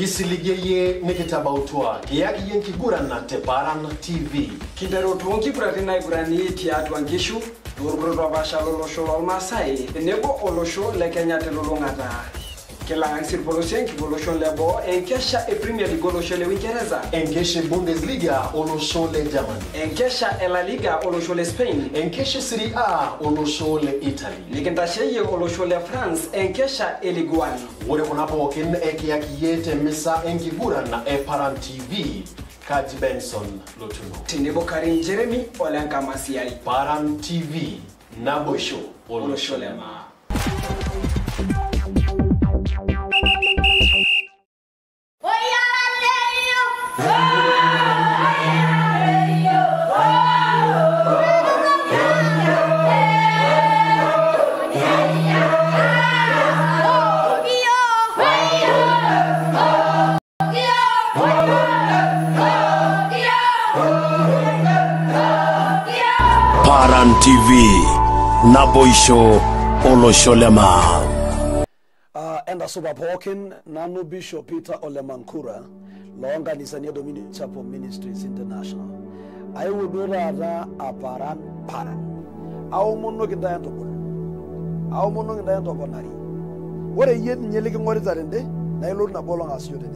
Kisiligeye nikitaba utwa kiyaki Enkiguran na Paran TV. Kidero tuonki pratina igurani tiatu angishu ururo bashalolo sholol masai nebo olosho le Kenya telolongata. Kila ansir polosien ki bolosho lebo enkesha e Premier League olosho le Uingereza. Enkesha Bundesliga olosho le Germany. Enkesha La Liga olosho le Spain. Enkesha Serie A olosho le Italy. Likentasheye olosho le France enkesha Ligue 1. Wore kunapo kin ekiyaki yete misa Enkiguran na Paran TV. Kaji Benson Lotuno. Tinebo Karim Jeremy Olenka Masiai. Paran TV Nabosho olosho lema. Paran TV Naboisho Olosholema. Enda suba pokin nanu Bishop Peter Olemankura longa nisania Dominic Chapel Ministries International. I would rather a paran. Our mono gidayant of our mono gidayant of Bonari. What a yet yelling what is that in day? Nailor Nabolong as you did.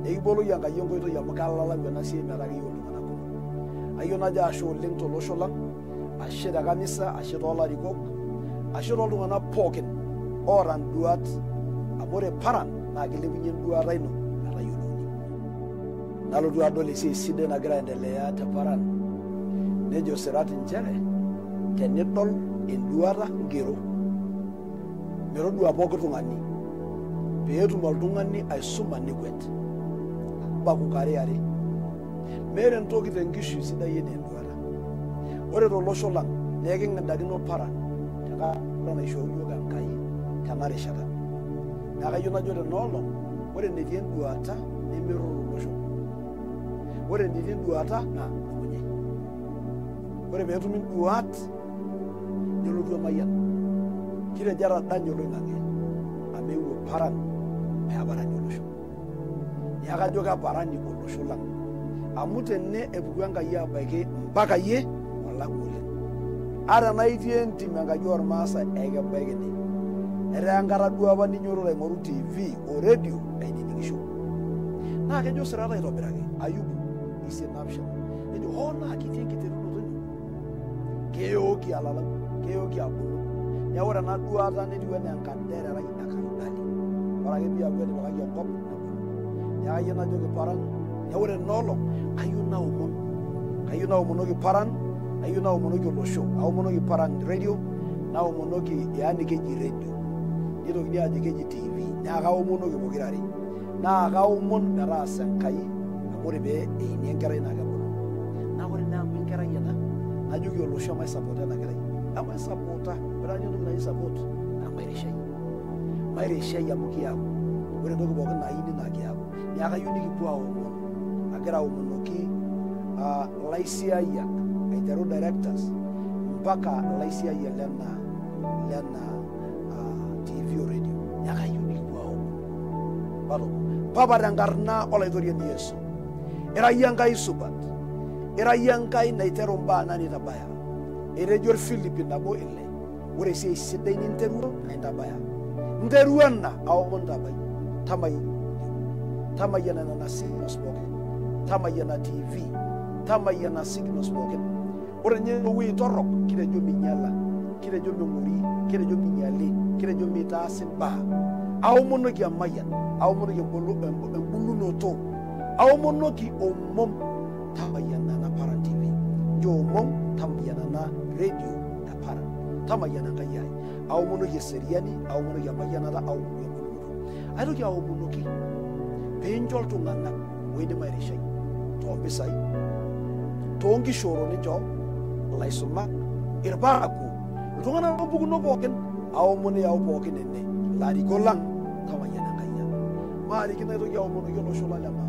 Ebolo Yanga Yongo to Yamakala when I see Maragi Olumanaco. Ayonaja show link to Loshola. I shed a ganisa, I should all a revoke. I should all do an pokin or and duat. Amore paran na gilibinyen dua raino na rayuni nalo dua dole si side na gra endelea ta paran nejo serati njere kenetol in duara ngero mero dua boko tungani beetu maldungani ay suma nikwet ba ku kare yare mere ntoki tengishu sida yene duara ore ro losholang nege ngandagino paran taka rana show yoga kai kamare shada Naka yona jode nolo, wore nidien duata ni miru losho. Wore nidien duata na mwenye. Wore betu min duat nyolo dua mayan. Kire jara dan nyolo ngange. Amewo paran me abara nyolo sho. Yaka joga paran ni losho lang. Amute ne ebuanga ya bage mpaka ye wala ngule. Ara na itien timanga jor masa ega bage ni. Erangara dua bani nyoro la moru TV o radio ay ni show na ke jo serata ito berage ayubu isi napsha ejo hona kitien kiteru no keo ki alala keo ki abulu ya ora na dua ta ne diwe na kandera ra ina kan dali ora ke biya gwede baka yo kop ya yena jo ke paran ya ora nolo ayuna umon no ke paran ayuna umon no ke show au mono ke paran radio na umon no ke yani ke radio Ino Kaa Kiguran TV na ga umuno ge bogirari na ga umon dara sankai amore be ni ngara na ga bono na wori na min ngara yana na jogi lo shoma support na gara ama supporta branyo no na support na mai reshay ya mukiya wori dogo bogo na yini na kiya ya ga yuni ki puwa umon agara umuno ki laisia ya aitero directors mpaka laisia ya lena TV radio yaka unique wow balo baba dangarna ola idorian yesu era yangai subat era yangai na iteromba nani tabaya ere jor Philippine na bo ile wore se sidai ni interu na tabaya nderuana au monda bai tamayana na signal spoken tamayana TV tamayana signal spoken ore nyengo wi torok kire jo minyala kire jo muri kire jo minyale kire jo mita simba aw mono ki amayan aw mono ki bulu no to aw mono ki omom tamayana na Paran TV jo omom tamayana na radio na Paran tamayana kayai aw mono ki seriani aw mono ki amayana da aw mono ayo ki aw mono ki penjol to ngana wede mai reshay to bisai to ngi shoro ni jo laisuma irbaku to ngana bugu no boken aw moni aw boken ne lari golang tamayana kaya mari kina to yaw mono yono shola lama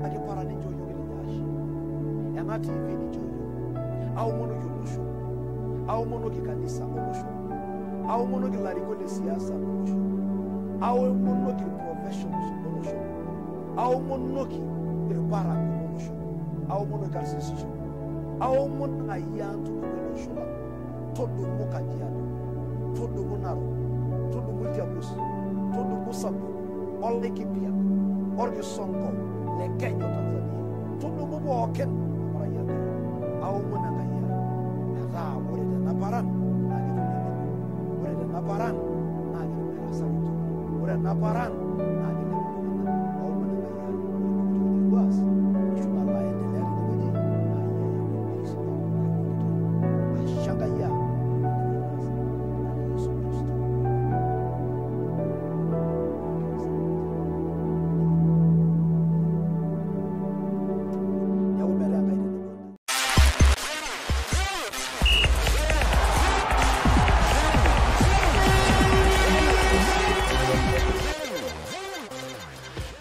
ake para ni joyo ni yashi yana TV ni joyo aw mono yono sho aw mono ki kanisa mono sho aw mono ki lari gole siasa mono sho aw mono ki professionals olosho aw mon noki para olosho aw mon garsisho aw mon ayantu olosho todo mokadia todo monaro todo multiabus todo musabu olekipia orge sonko le Kenya Tanzania todo mo oken para ya aw mon ngaya na wore na paran wore na paran na saluto wore na paran na aw mon ngaya was chuma endelea ngoji ashangaya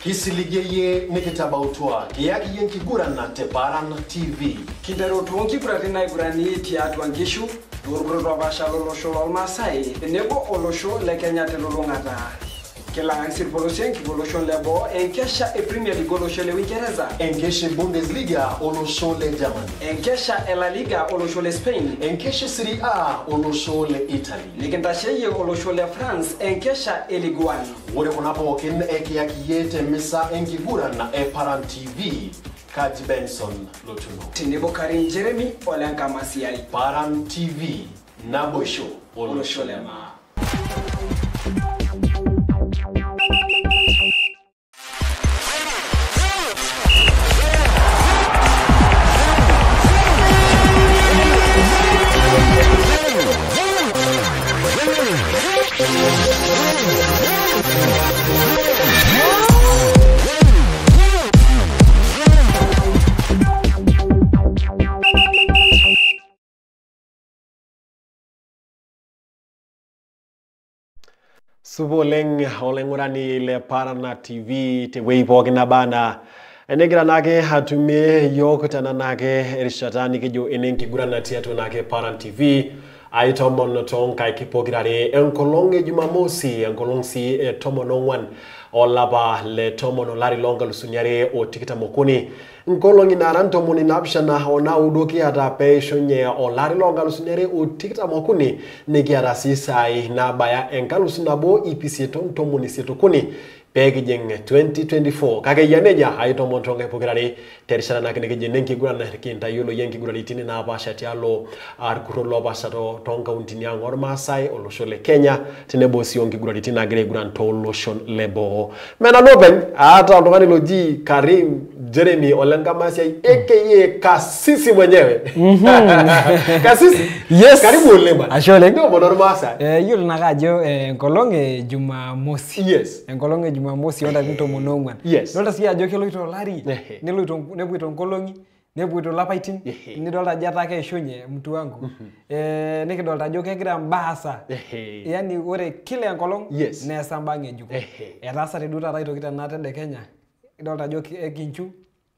Kisiligeye nikitaba utwa kiyaki Enkiguran na Paran TV Kidaro tuonki kurati na Kiguran iti atwangishu Durugurwa bashalolo sholo Masai Nebo olosho le Kenya telulungata Kila ansir polosien kibolosho lebo Enkesha Premier League olosho le Uingereza Enkesha Bundesliga olosho le Germany Enkesha La Liga olosho le Spain Enkesha Serie A olosho le Italy Nikentasheye olosho le France Enkesha Ligue 1 Wore kunapo kin ekiyakiyete misa Enkiguran na Paran TV Kaji Benson Lotuno Tinebo Karim Jeremy Olenka Masiai Paran TV Nabosho Olosholema Suboleng olengurani le Paran TV te weipogina bana enegira nake hatume yokutana nake erishatani kejo Enkiguran atiatu nake Paran TV aitomon tonka ikipogirare enkolonge Jumamosi enkolongsi tomonongwan olaba le tomono lari longa lusunyare o tikita mokuni nkolongi naranto muni napshana ona udoki ata peshonye o lari longa lusunyare o tikita mokuni negiara sisai na baya enkalusunabo IPC tomoni setokuni Pegijeng 2024 kage yaneja aito montonga pogirare terishana na kene Enkiguran na kinta yolo Enkiguran itini na basha tialo arkurolo basha to tonga untini angor Masai oloshole Kenya tinebo si Enkiguran itina Kiguran to loshon lebo mena noben ata ndongani loji Karim Jeremy Olenka Masiai aka Kasisi mwenyewe Kasisi yes karibu Olemba ashole ndio monor Masai yule nakajo enkolonge Jumamosi yes enkolonge Jumamosi onda kinto monongwan yes ndola siya ajo keloito lari neloito nebuito nkolongi nebuito lapaitin nidolta jata ke shonye mtu wangu nikidolta ajo kegira mbasa yani ore kile enkolong nesa mbange juko etasa teduta taitokita nate Kenya idolta ajo ekinchu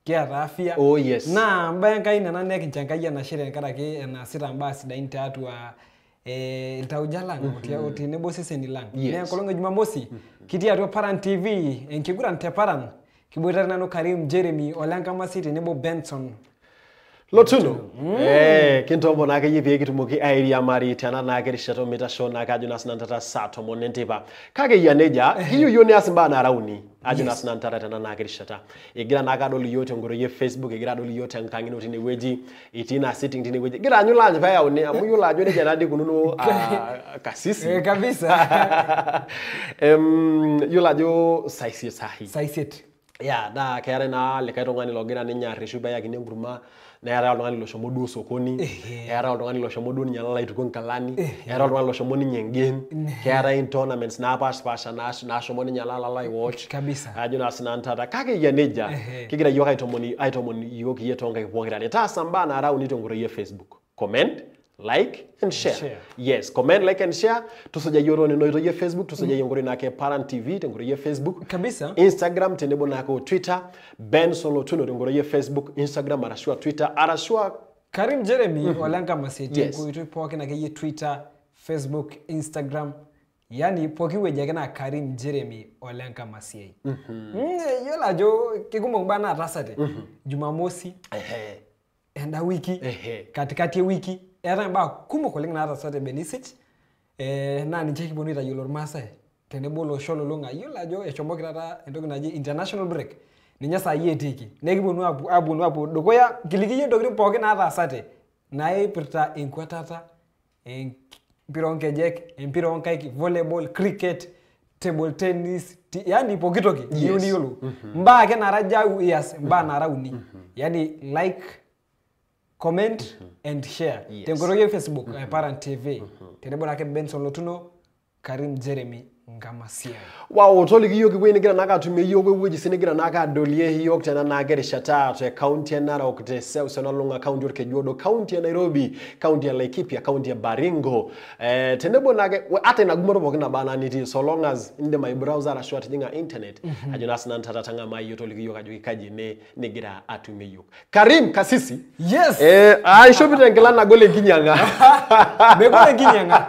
kiata afya oh yes na mbaya nkai nana nekinchankayia na shere nkaraki ena sita mbaa sidain tiatua iltaujalang tenebo seseni lang ne enkolong Jumamosi kitia atua Paran TV Enkiguran te Paran kiboitare nanu Karim Jeremy Olenka Masiai tenebo Benson Lotuno kintombo nake yipe kitumuki area mari tana nake rishato metasho nake ajuna sinantata sato monentipa kage yaneja hiyo yone asimba na rauni ajuna sinantata tana nake rishata igira naka doli yote ngoro ye Facebook igira doli yote nkangino tini weji itina sitting tini weji gira anyula anje ya one amuyula ajone janadi kununo Kasisi kabisa yula jo saisi sahi saiset ya da kare na lekaito ngani logira ninya rishuba ya kine nguruma na era oltung'ani loshomo sokoni era oltung'ani loshomo nyalala ituko nkalani era oltung'ani loshomo nyengen kera in tournaments na pasha na shomo nyalala lai watch kabisa ajo na sinantata kake yaneja kigira yoka aitomoni yoki yetonga kipongirani ta samba na ara unito ngoro ye Facebook comment like and share. Yes, comment, like and share. Tusoja yoro Naloito ye Facebook, tusoja yongori nake Paran TV, tengoro ye Facebook. Kabisa. Instagram, tenebo nako Twitter. Benson Lotuno, tengoro ye Facebook, Instagram, arashua Twitter, arashua Karim Jeremy, Olenka Masiai, tengo YouTube poke nake ye Twitter, Facebook, Instagram, yani poki weje na Karim Jeremy Olenka Masiei yola jo kigumo bana atasate Jumamosi enda wiki katikati wiki era ba kumo koleng na atasate Benisich na ni cheki bonita yolor Masai tenebo lo sholo longa yola jo echomo kirata entoki naji international break ninya saa yetiki nekibonu abu Dukuya kilikiye ndokiri poki na atasate nae pirta enkwatata Paran Kejaa, Paran Kejaa, volleyball, cricket, table tennis, yani pokitoki yuni yolo. Mba ke naraja yes, mba narauni. Yani like, comment and share. Tengoroye Facebook, Paran TV. Tenebo nake Benson Lotuno, Karim Jeremy Ngamasia. Wow, toli kiyo kibweni kira naka tumeyo wewe sine kira naka dolie hiyo tena nagere shata to county ya Nara okute South Longa county ya Kejuodo, county ya Nairobi, county ya Laikipia, county ya Baringo. Tenebo nage ate na gumoro bokina bana niti so long as inde my browser la short dinga internet. Ajuna sina ntata tanga mai toli kiyo kajuki kaji ne gira atumeyo. Karim Kasisi. Yes. Shobita ngela na gole ginyanga. Megole ginyanga.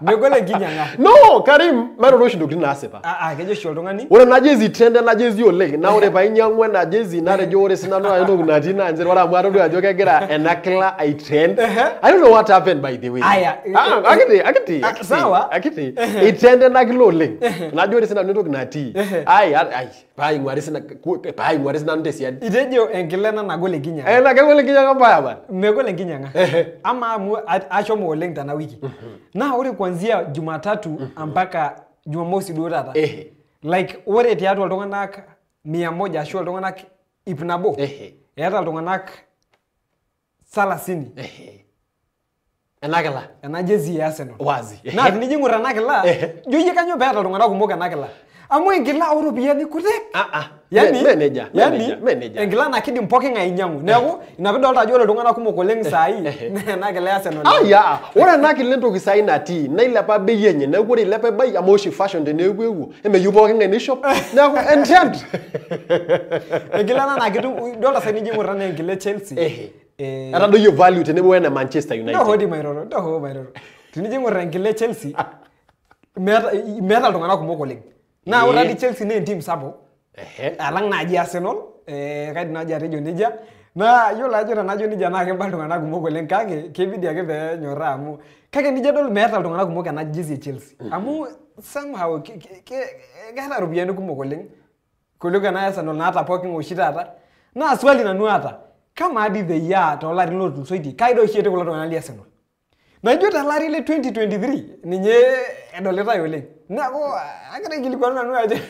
Megole ginyanga. No, Karim maro roshi dokina asepa. Kejo sholdongani. Ora na jezi trend na jezi ole na ore ba nyangwe na jezi na rejo ore sina no ndo na tina nzero wala mwaro do ajoke gira enakla I trend. I don't know what happened by the way. Akiti. Sawa. Akiti. It trend na kilo ole. Na jore sina ndo na ti. Bai ngwari sina ntesi ya. Itejo enkilena na gole ginyanga. Na gole ginyanga mbaya ba. Megole ginyanga. Ama achomo ole tana wiki. Na ore kuanzia Jumatatu mpaka Jumamosi durata. Like ore tiatu altonganak 100 ashu altonganak ipnabo. Yata altonganak 30. Enakela. Enajezi ya Arsenal. Wazi. Na tinijingura nakela. Joye kanyo beta altonganak kumoka nakela. Amu engila oropiani kutek. Yani manager. Engila nakidi mpoke ngainyangu. Neeku inapidolta ajo altonganak kumok oleng sai. Nakela Arsenal. Ora nakile ntoki sai nati. Na ile pa beyenye. Neeku ore ile pa bai amoshi fashion de neeku ewu. Eme yupo ngai ni shop. Neeku enchant. Engila na nakidu dolta sai nijingura na engile Chelsea. Ata do you value tenebo wena Manchester United. Doho mairoro. Tinijingura engile Chelsea. Meta altonganak kumok oleng. Na already Chelsea ne team sabo. Alang naji Arsenal, kaidi naji arejo nija. Na yola ajo najo nija na kemba tungana kumok oleng kake kebidi ake be nyora amu. Kake nija dol meeta tungana kumok na jezi Chelsea. Amu somehow gana rubiani kumok oleng. Kuliko na Arsenal na ata poking oshitata. Na swali nanu ata. Kama hadi the year to lari lotu soiti kaido shete kulo tungana li Arsenal. Na jota lari le 2023 ninye edoleta yoleng. Nako akere kilikuwa nanu aje.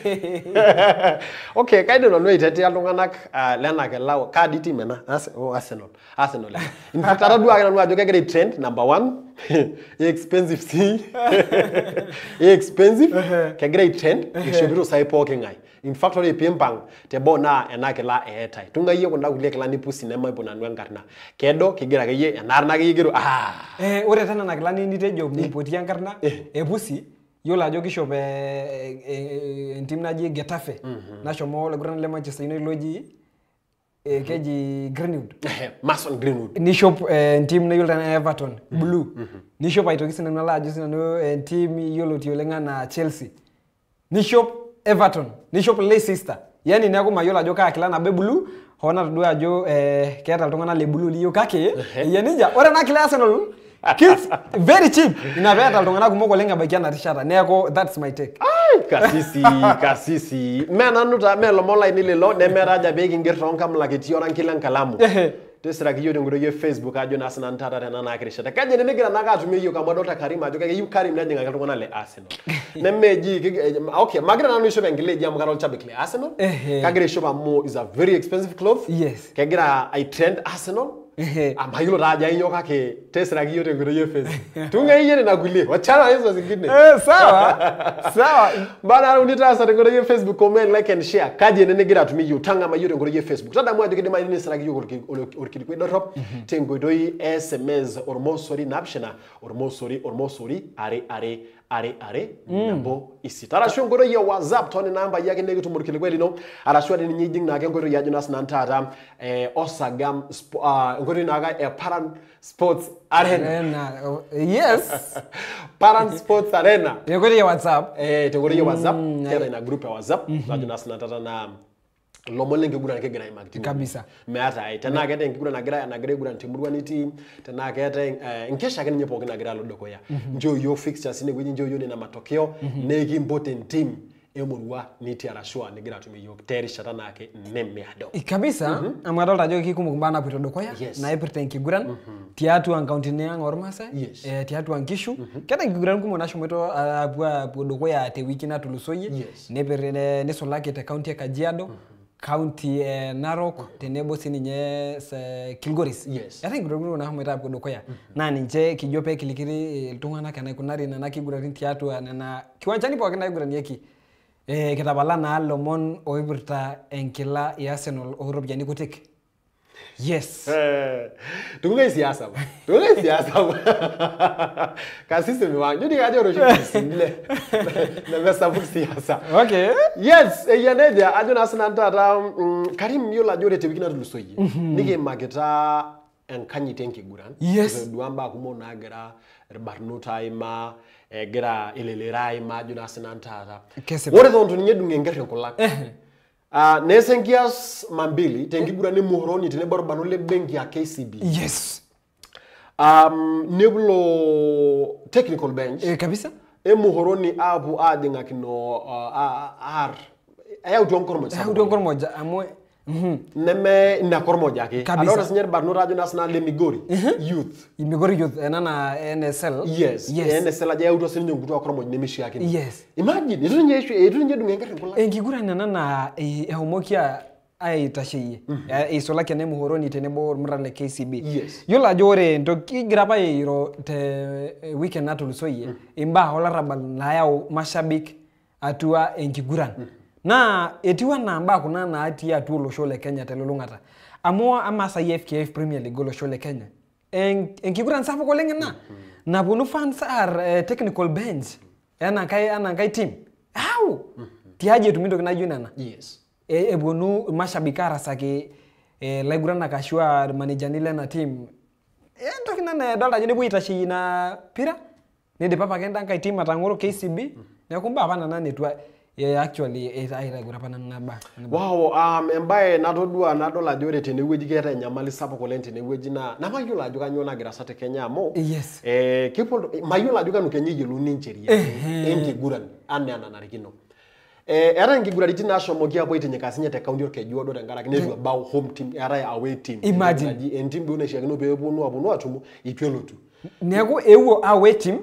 Okay, kaido nanu itete altunganak lena kelao kadi team na Arsenal. In fact aradu ake nanu ajo kegere trend number 1 expensive kegere trend ishobiro sai poke ngai. In fact ore pimpang te bona enakela etai. Tungaye kunda kulie kila nipu cinema ipo nanu enkarna. Kedo kigira keye enarna kigero ore tena nakela ni nitejo nipoti enkarna epusi yola ajo kishop team naji Getafe nashomo Kiguran le Manchester United loji keji Greenwood Mason Greenwood nishop team na yola Everton blue nishop aitoki sina nala ajo sina team yolo tiolenga na Chelsea nishop Everton nishop Leicester yani nako mayola ajo ka kila na be blue hona tudua ajo keeta iltungana le blue liyo kake yanija ore na kila Arsenal kids very cheap inabeta iltungana kumok oleng abakia na tishata neeko that's my take. Kasisi mena nuta melo online ile lo nemeraja begi ngirto nkamla kitiora nkila nkalamu tesira kiyo ngoroye Facebook ajo nasina ntata tena na kirishata kaje negira naka atumeyo kama Dr. Karim ajo kage yu Karim najinga kaltungana le Arsenal nemeji okay magira nanu isho bengile jam karol chabikle Arsenal kagire shoba mo is a very expensive cloth yes kagira I trend Arsenal ambayilo raja inyo kake tesira kiyo ngoroye Facebook tunga yeye na kulie wachana hizo zingine sawa bana unita sa ngoroye Facebook comment like and share kaje negira atumeyo tanga mayo ngoroye Facebook tada mwajo kidima ni sira kiyo orkidikwe dotop tengo doi SMS ormosori napshena ormosori are are nabo isita arashu ngoro ya WhatsApp toni namba yake ndege tumurikile kweli no arashu ni nyijing na ngoro ya Jonas Nantata Osagam ngoro naga Paran Sports Arena. Yes. Paran Sports Arena. Ngoro ya WhatsApp. Ngoro ya WhatsApp kera ina group ya WhatsApp Jonas Nantata na lomole Enkiguran ke gira marketing kabisa meata ai tena kete Enkiguran na gira Kiguran Temurua ni team tena kete nkesha ke nyepo na gira Dukuya njo yo fixtures ne gwi njo yo na matokeo ne ki important team emurua ni tiarashwa ne gira tumi yo teri shata nake nemme ado kabisa amara rajo ki kumukumbana pito Dukuya na ipirte Enkiguran tiatu an county ne ngormasa tiatu an kishu kete Enkiguran kumo nasho meto abua Dukuya te wiki na tulusoye ne pere ne solake te county ya Kajiado County Narok tenebo sininye Kilgoris. I think Guruguru na hameta Dukuya. Na ninche kijope kilikiri iltungana kana kunari na Kiguran tiatu na kiwanjani po kana Kiguran yeki. Kitabala na lomon oibirta enkila ya Arsenal Europe jani kutik. Yes. Tungai siasa ba. Tungai siasa ba. Kasisi miwangu ndi kaje roshi simile. Na besa fuku siasa. Okay. Yes, yaneja Jonas Nantata Karim yola jore tebikina tulusoyi. Nige mageta enkanyite Enkiguran. Yes. Duamba kumona gara barnota ima gara elelera ima Jonas Nantata. Wore donto nye dungengere kolak. Nesengias mambili Enkiguran ni muhoroni tene barbanole benki ya KCB. Yes. Nebulo technical bench. Kabisa. Muhoroni abu adinga kino aya udon moja amwe neme na kormoja ke Kabisa. Alora senyer barnota Jonas na le Migori youth nana NSL. Yes. NSL aja udo senyo ngutu kormoja nemishi yake. Yes. Imagine etunye dungengere kola Enkiguran nana homokia ai tashiye isola kene muhoroni tenebo murale KCB. Yes. Yola jore ndoki graba iro te weekend natulusoye imba hola rabal na yao mashabik atua Enkiguran. Na etiwa na mba kuna na ati atu lo shole Kenya telulungata. Amua ama sa FKF Premier League lo shole Kenya. Enkiguran sapo ko lengena. Na bunu fans are technical bench. Ana kai team. How? Tiaje tumindo kana junana. Yes. Ebonu mashabikara sake Kiguran nakashua manager nile na team. Ntokina na dala jene buitashi na pira. Ne de papa kenda kai team atangoro KCB. Ne kumba hapana nani tu actually aira gurapana naba. Wow, embaye natodua nadola jore tene weji geta nyamali sapo kolente ne weji na mayula juga nyona gira sate Kenya mo. Yes. Kipo mayula juga nukenye yelu nincheria. Enkiguran ane ananarikino. Era Enkiguran international mogia boy tenye kasinya te county kejuo do ngara kinezu about home team era away team. Imagine en team do na shagino be bonu atumu ipiolo tu. Nego ewo away team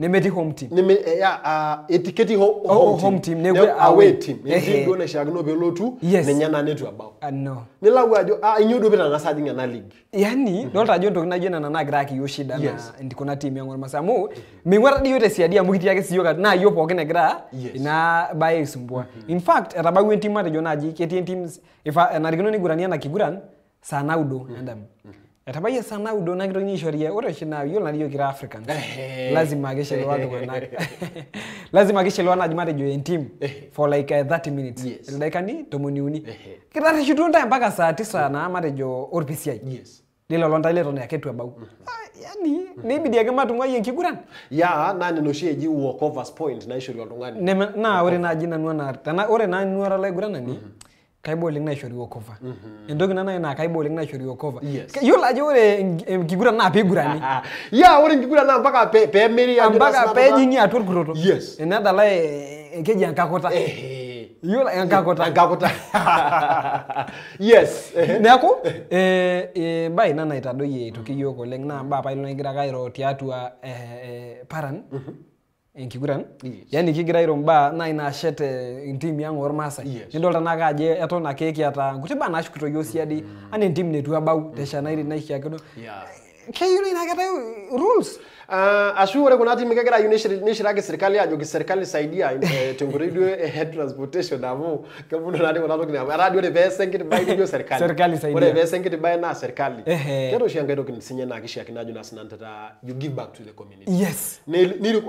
nemeti home team. Neme etiketi home team nego away team. En team do na shagino be lotu nenyana netu about. No. Nilawu ajo inyodo be na ngasa na league. Yani dolta jo ntokina jena na graki yoshida na ndikona team yangu masamu mingwara di yote siadia mugiti yake siyoka na yopo okene gra na bae sumbua. In fact atabawe team mate jonaji keti teams ifa na rigino ni gurania na Kiguran sanaudo ndam. Atabaye sanaudo na ngiro nyishoria ore shina yola niyo kira African. Lazima ageshe watu kwa lazima ageshe wana jumate jo in team for like 30 minutes. Like ani tomoniuni. Kira shitunda mpaka saa 9 na mate jo orpci. Yes. Lilo londa ile ronda yaketu abau. Yani nibidi agama tumwa Enkiguran. Ya nani no sheji walk overs point na ishori wandongani. Na ore na jina nuana tana ore na nuara la Kiguran ni kaiboling na ishori walkover. Endogi na kaiboling na ishori walkover. Yola jore Enkiguran na pegurani. Ya ore Enkiguran na mpaka pe meri ya mpaka pe jingi atur kuroto. Yes. Enada la enkeji ankakota. Yola ankakota. Yes. Nako bai nana itadoye tokiyo ko leng na ba pailo ngira gairo tiatua Paran Enkiguran. Yani kigira iro mba na ina shete team yangu ormasa. Ndolta naga je etona keki ata ngutiba na shukuto yosiadi ane team netu abau tesha na iri na ikiakono. keyiolo inakata rules. Ashu ore kuna timu kegira ayieu nishiraki serikali ajoki serikali saidia tenkoitoi duo head transportation amu kepuonu naa kuna tokitin amu etaa ore peesa enkiti bae nijo serikali. Serikali saidia. Ore peesa enkiti bae naa serikali. Keeta oshi enkae toki sinye naa kishiakino ajo naa sinanu you give back to the community. Yes.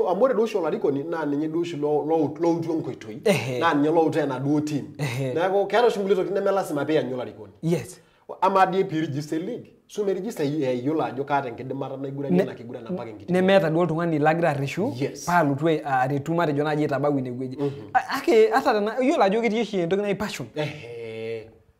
Amu ore duo oshi olarikoni naa ninye duo oshi loutu enkoitoi. Naa ninye loutu enaduo team. Neeku keeta oshi nkulie tokitin neme lasima peeyanyu olarikoni. Yes. Ama die register league. So me register yiolo ajo kaata enkidimata naiguranie ina kiguran mpaka enkiti. Nemeeta duo oltung'ani lagira areshu paalutu aretu matejo naaji aitabau inewueji. Ake hata yiolo ajo ketii oshi entoki naji passion.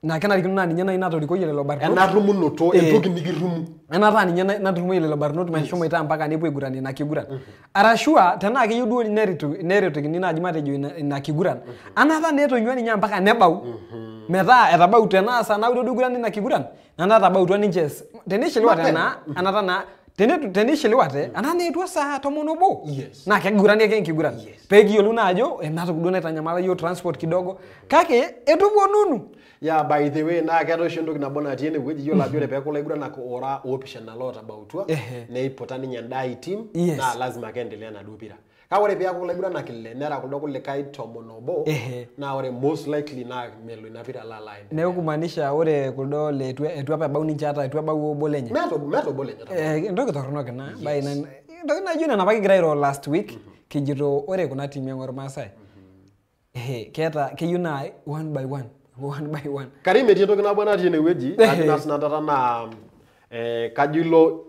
Na kenarikino naa ninye nai natorikoyie lelo barnot. Enarumunoto entoki nikirumu. Enataa ninye naturumoyie lelo barnot meshomoita mpaka nepuo aiguran ina kiguran. Arashua tenaa keyieu duo neretokini naaji matejo ina kiguran. Anaata netonyua ninye mpaka nebau. Metaa etabau tenaasa naudo duo guran ina kiguran. Nana tabautua ninche tenishiliwate naa anata naa tenishiliwate ana neetua saa 11 na kegurani ake enkiguran pekiyiolou naa ajo enatoki duo naitanyamala yiok transport kidogo kake etuponunu. Yeah, by the way, na keeta oshi entoki nabo natii enewueji yiolo ajo ore peeku ilaiguranak ora oopishana lootabautua neipota ninye endaa team naa lazima keendelea naduo pira. Kake ore peeku ilaiguranak ile nera kuldo kulikae 11 naa ore most likely naa melo ina pira la line. Neeku kumaanisha ore kuldo le etu apa ebau ninche ata etu ebau obo lenye. Meto obo lenye. Entoki torronok ina bai ina entoki najo nena apa kigira airo last week kijito ore kuna timu eng'or Maasai. Keeta keyieu naa one by one. Karim etii entoki nabo natii enewueji ajo naa sinatata naa kajo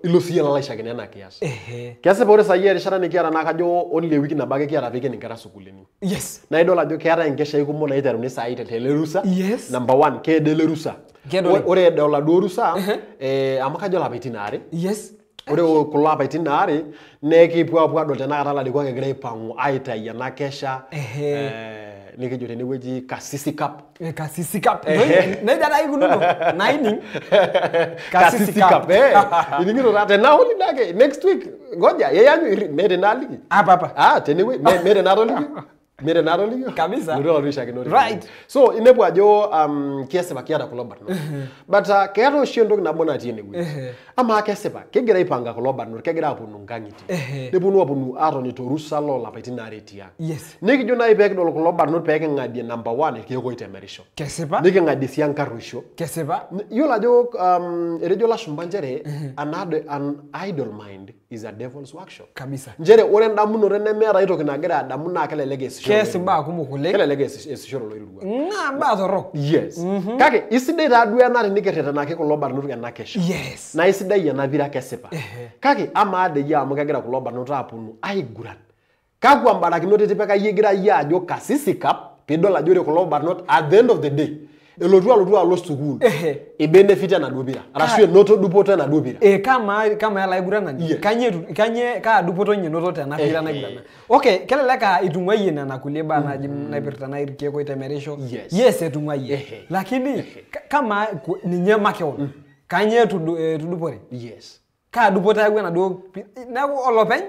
ilo siyie nalaishakino ena kias. Kesipa ore saai erishata nikiata naa kajo only ewiki nabo ake kiata piiken inkera sukuulini. Yes. Na idol ajo keeta enkeshai kumok naiteruni saai tele rusa. Yes. Number 1 keede le rusa. Ore edola duo rusa amu kajo lapaitin aare. Yes. Ore kulo apaitin aare nekipuo apuo adol tenakata larikok egira aipang'u aitayu ena kesha nikijo tenewueji Kasisi Cup. Kasisi Cup. Neja dai kununo. Naining. Kasisi Cup. Iningiro rate na holi nake next week. Ngoja yeyanyu mere naliki. Apa. Tenewueji mere naroliki. Mere naroliki. Kabisa. Ndio risha kinori. Right. So inepu ajo kiasipa kiata kulo barnot. But keeta oshi entoki nabo natii enewueji. Ama kesipa kegira aipanga kulo barnot kegira aponu nkang'iti. Neponu atoni torusa lolapaitin aare tiang. Yes. Nikijo nai peekidol kulo barnot peeking'adie number 1 irkeek oitemerisho. Kesipa. Niking'adie sii enkarruisho. Kesipa. Yiolo ajo etejo lashumba njere an idle mind is a devil's workshop. Kabisa. Njere ore endamunoto nemeeta aitoki nagira adamu naa kelelek esisho. Keesi mbaa kumok oleng. Kelelek esisho oloirua. Naa mbaa torrok. Yes. Kake isidai taduo ena tenikerretenaki kulo barnot ena kesho. Yes. Na isidai ena pira kesipa. Kake ama deyie amu kegira kulo barnot aponu aiguran. Kakwa mbarakinot itipika yie egira yie ajo Kasisi Cup pidol ajo ore kulo barnot at the end of the day elotu alo sukuul ibenefit enaduo pira arashu enoto dupoto enaduo pira. Kama elaiguranani kanye kaa dupoto nye noto tena pira naigurana. Okay, kelelek itung'uayie nena kulie baa naji naipirta na irkeek oitemerisho. Yes etung'uayie. Lakini kama ninye makeon kanye tudupore. Yes. Kaa dupoto yau enaduo neeku olopeny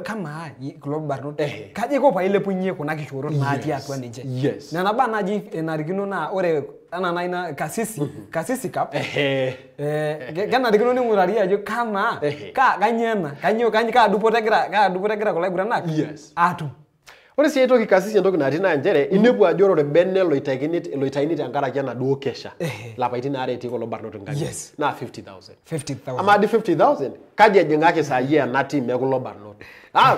kama kulo barnot kaje iko pailepunye kuna kishoorot natii atua ninche. Yes. Nena baa naji enarikino naa ore ana naina Kasisi Cup kenarikino ning'urari ajo kama kaa dupoto egira kulo aiguranak atum. Ore sii aitoki Kasisi entoki natii naa njere inepu ajo ore bene loitaini tenkaraki enaduo kesha lapaitin aare etii kulo barnot nkang'itie naa 50,000. Ama hadi 50,000 kaji ejing'aki saa hii ena team ekulo barnot.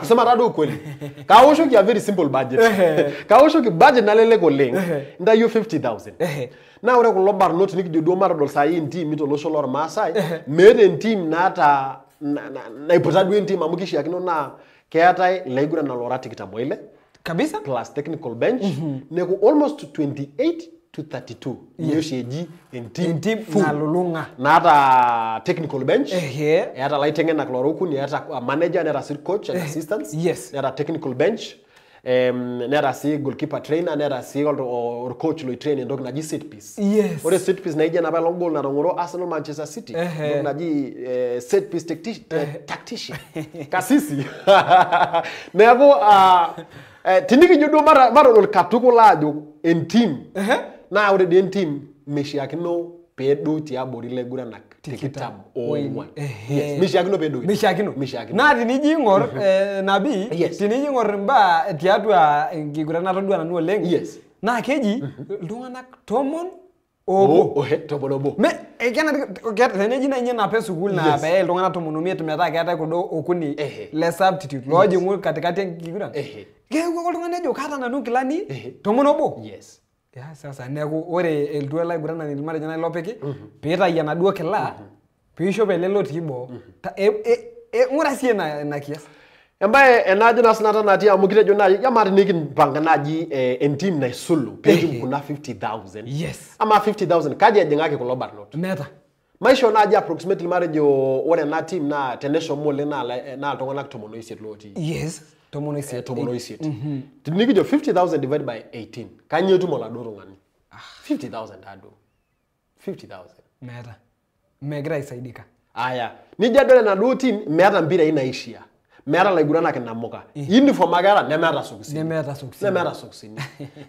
Kusema taduo ukweli. Kaoshoki a very simple budget. Kaoshoki budget nalelek oleng. Ntayu 50,000. Na ore kulo barnot nikijo duo matodol saa hii team tolosho lormaasai meeta enteam naata naipota duo enteam amu kishiakino naa keetai ilaiguranak loora 26 kabisa plus technical bench neku almost 28 to 32 yoshi eji team nalulung'a naata technical bench eeta laitengenak lora okuni eeta manager neeta sii coach and assistants neeta technical bench neeta sii goalkeeper trainer neeta sii or coach loitrain entoki naji set piece. Ore set piece naija napa long goal natang'oro Arsenal Manchester City entoki naji set piece tactician Kasisi. Neeku tinikijo duo matodol katukul ajo enteam naa ore dii enteam meshiakino peedou tiabori ilaiguranak tikitam oingwan. Yes, mishakino pedo. Mishakino. Na tiniji ingor nabi, tiniji ingor mba tiatua Kiguran Naloito nanu oleng. Yes. Na keji iltung'anak tomon obo. Tomon obo. Me teneji na inye nape sukul na pe iltung'anak tomon omiet metaa keetae kuldo okuni le substitute loojing'u katikati enkiguran. Keeku oltung'ani ejo kaata nanu nkilani tomon obo. Yes. Ya sasa neeku ore ilduo laiguranani matejo nai lopiki piitayu enaduo kila piishop ele lotii boo. Ng'ura siyie ina kias. Embaye enajo na sinata natii amu kitejo naaji yamari nikimpanga naaji entim naisulu peetum kuna 50,000. Yes. Ama 50,000 kaji ejing'aki kulo barnot. Meta. Maisho naaji approximately matejo ore ena team naa teneshomo oleng naa iltung'anak 18 lotii. Yes. Tomono isiet. Tinikijo 50,000 divided by 18. Kanyio etum oladuo tung'ani? 50,000 ado. 50,000. Meta. Megira aisaidika. Aya. Nijo adol enaduo team meeta mpirai naishia. Meeta laiguranak inamuka. Uniform ake eeta nemeeta sokisini. Nemeeta sokisini.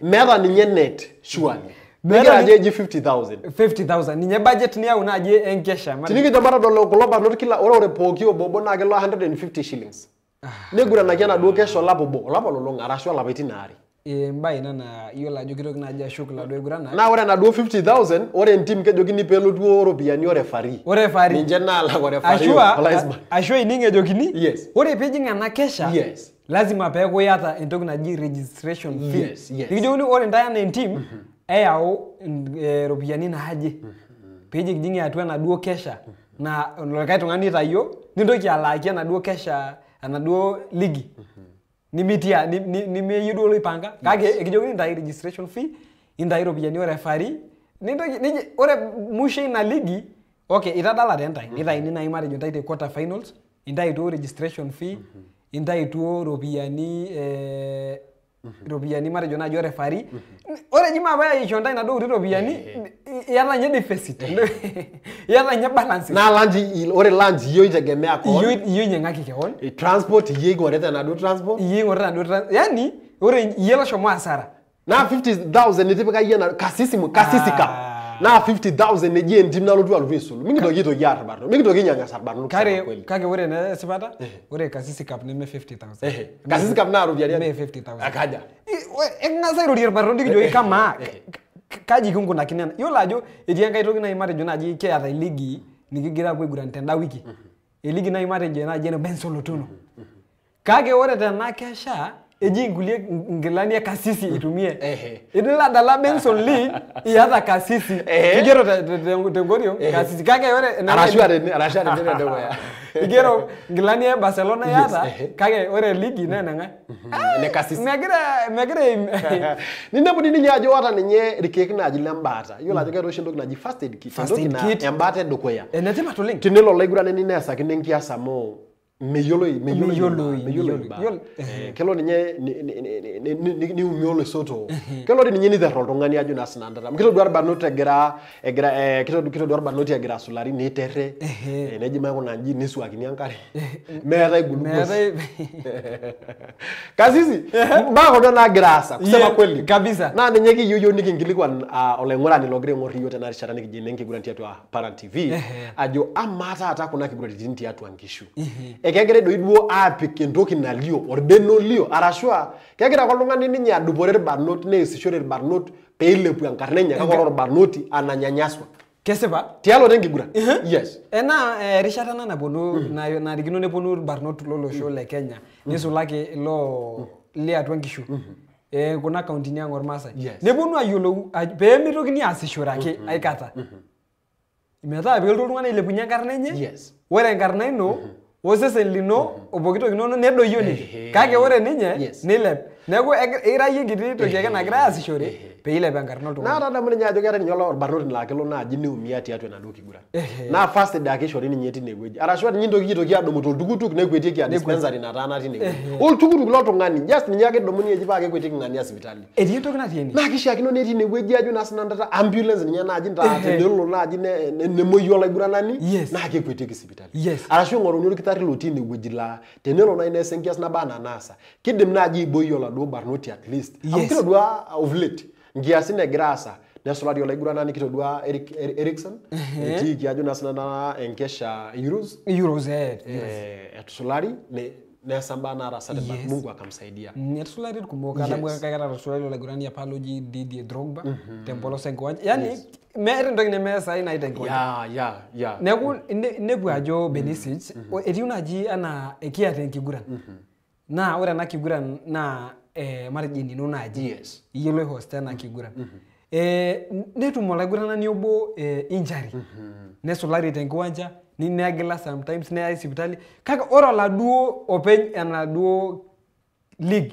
Meeta ninye net surely. Megira aje eji 50,000. 50,000. Ninye budget niyau naaji enkesha. Tinikijo matodol kulo barnot kila ore pooki obo naa kelo 150 shillings. Neguranaki enaduo kesho olapa lolong'a arashu olapaitin aare. Embaye ina naa iyiolo ajo kitoki naaji ashuk iladuo aiguranak. Naa ore enaduo 50,000 ore entim kejokini peelotu ropiyiani orefari. Orefari. Ninche naalak orefari. Ashu ining ejokini. Yes. Ore piijing ena kesha. Yes. Lazima peeku iyata entoki naji registration fee. Yes. Nikijokini ore ntae enaa entim eyau ropiyiani naaje. Piijing atua enaduo kesha na likae tung'ani itayio nintoki alaaki enaduo kesha enaduo ligi. Nimitia nimeyeu duo loipanga kake ekijokini intai registration fee intai ropiyiani orefari nintoki ore musho ina ligi itadalate entai nitaini nai matejo ntai te quarter finals intaituo registration fee intaituo ropiyiani matejo naaji orefari ore jima paa isho ntai naduo kuti ropiyiani iyata nye deficit iyata nye balance na lunch ore lunch iyo itegemea kon iyo nyang'aki keon transport iyo ing'orita enaduo transport yani ore iye loshomo hasara na 50,000 itipika iye na kasisika na 50,000 eji entim nalotu alotu aisulu mikitoki arbarno mikitoki nyang'a sarbarno kake ore na sipata ore kasisi cup neme 50,000 kasisi cup na ropiyiani neme 50,000 akaja eng'asa airorie irbarno dikijoki kama kaji kinkunakini ena yiolo ajo etii enkae toki nai matejo naaji keeta iligi nikigira apuo aiguran tenda wiki eligi nai matejo naaji ene Benson Lotuno kake ore tena kesha eji nkulie ngilani kasisi itumie idila dala Benson League iyata kasisi igero tengoriong kasisi kake ore arashare ndio ya igero ngilani ya Barcelona yata kake ore ligi nanga ne kasisi megere ninabudi ninyajo wata ninye rikeki naji lembata yiolo ajo keeta oshi ntoki naji first aid kit embata edukuya enetipat oleng tinelo laigurane ninesakini enkiasa mo meyoloi kelo ninye ni umiolo soto kelo ninye ni dherro oltung'ani ajo na sinandata kito duar barnot egira kito duar barnot egira sulari ni terre neji mai kuna nji nisuakini enkare meeta igulukosi kasisi bako ndo nagira asa kusema kweli kabisa na ninye kiyoyo nikingilikwan olaing'urani logira aing'or iyo tena rishata nikijine enkiguran tiatua Paran TV ajo amata ata kuna kiguran tiatua nkishu kegira doi duo apik entoki nalio orbeno lio arashua kegira koltung'ani ninye adupore irbarnot neesishore irbarnot peilepu enkarna enye kake orbarnoti ananyanyaswa kesipa tialo tenkiguran yes ena rishata naponu narikino neponu irbarnot lolosho le Kenya nisulaki lo liatua nkishu kuna kauntini ang' ormaasai neponu ayiolou peemitokini aasishore ake aikata metaa peelotu oltung'ani ailepunye enkarna enye ore enkarna ino osesen lino opokitoki inono nedoyio ninye kake ore ninye nilep neeku irayie kiti toki ake nagira aasishore peilep enkarna oltung'ani na tadamu ninye ajo keeta ninye orbarnoti laa kelo naaji niumia tiatua enaduo kiguran na first aid ake ishori ninye tinewueji arashu ninye ntoki adumu toltukutuk nekwetieki a dispensary nataana tinewueji oltukutuk loltung'ani just ninye ake dumuni eji paa kekwetieki ng'ania sipitali etii entoki natii ene na kishiakino netii inewueji ajo na sinandata ambulance ninye naaji ntaa tenelo naaji nemoyio olaiguranani naa kekwetieki sipitali arashu ing'oruni orkitari lotii inewueji laa tenelo nai neesa enkias naba anaa naasa kidim naaji aiboi oladuo barnoti at least amu kitodua of late nkiasin egira aasa nesulari olaiguranani kitodua Erikson etiiki ajo na sinana enkesha Euros etusulari nesamba na rasate Mungu akamsaidia etusulari kumbuka adamu kakata etusulari olaigurani apology Didier Drogba tempolo senko yani mere ndoki nemesa ina itenko ya neku nebu ajo Benisic etiu naji ana ekiata Enkiguran na ore ena kiguran na margin no naji yellow host na kiguran netum olaiguranani obo injury nesulari tenkiwanja ni negila sometimes ne hospitali kaka ora laduo open enaduo league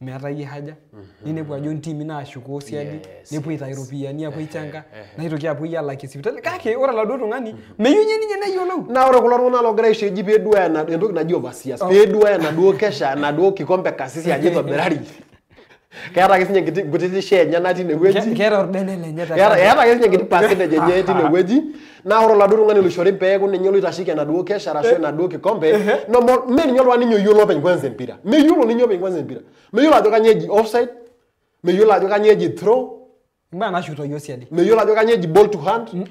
meeta yie haja ninepu ajo ntimi naashuko siadi nepuo iropiani apuo ichanga naitoki apuo alaki hospitali kake ora laduo tung'ani meyunye ninye neyiolou na ore kulo tung'anak logira aisheji peedua entoki naji overseas peedua enaduo kesha enaduo kikombe kasisi aje tobirari keeta ake sinye nkiti share enye natii inewueji keeta ordene lenye keeta ake sinye nkiti percentage enye etii inewueji na ore laduo tung'ani loishori peeku ninye loitashiki enaduo kesha arashu enaduo kikombe me ninye oltung'ani ninye oyiolo openy kwanza empira meyiolo ninye openy kwanza empira meyiolo ajo kanyio eji offside meyiolo ajo kanyio eji throw mbaa nashuto yo siadi meyiolo ajo kanyio eji ball to hand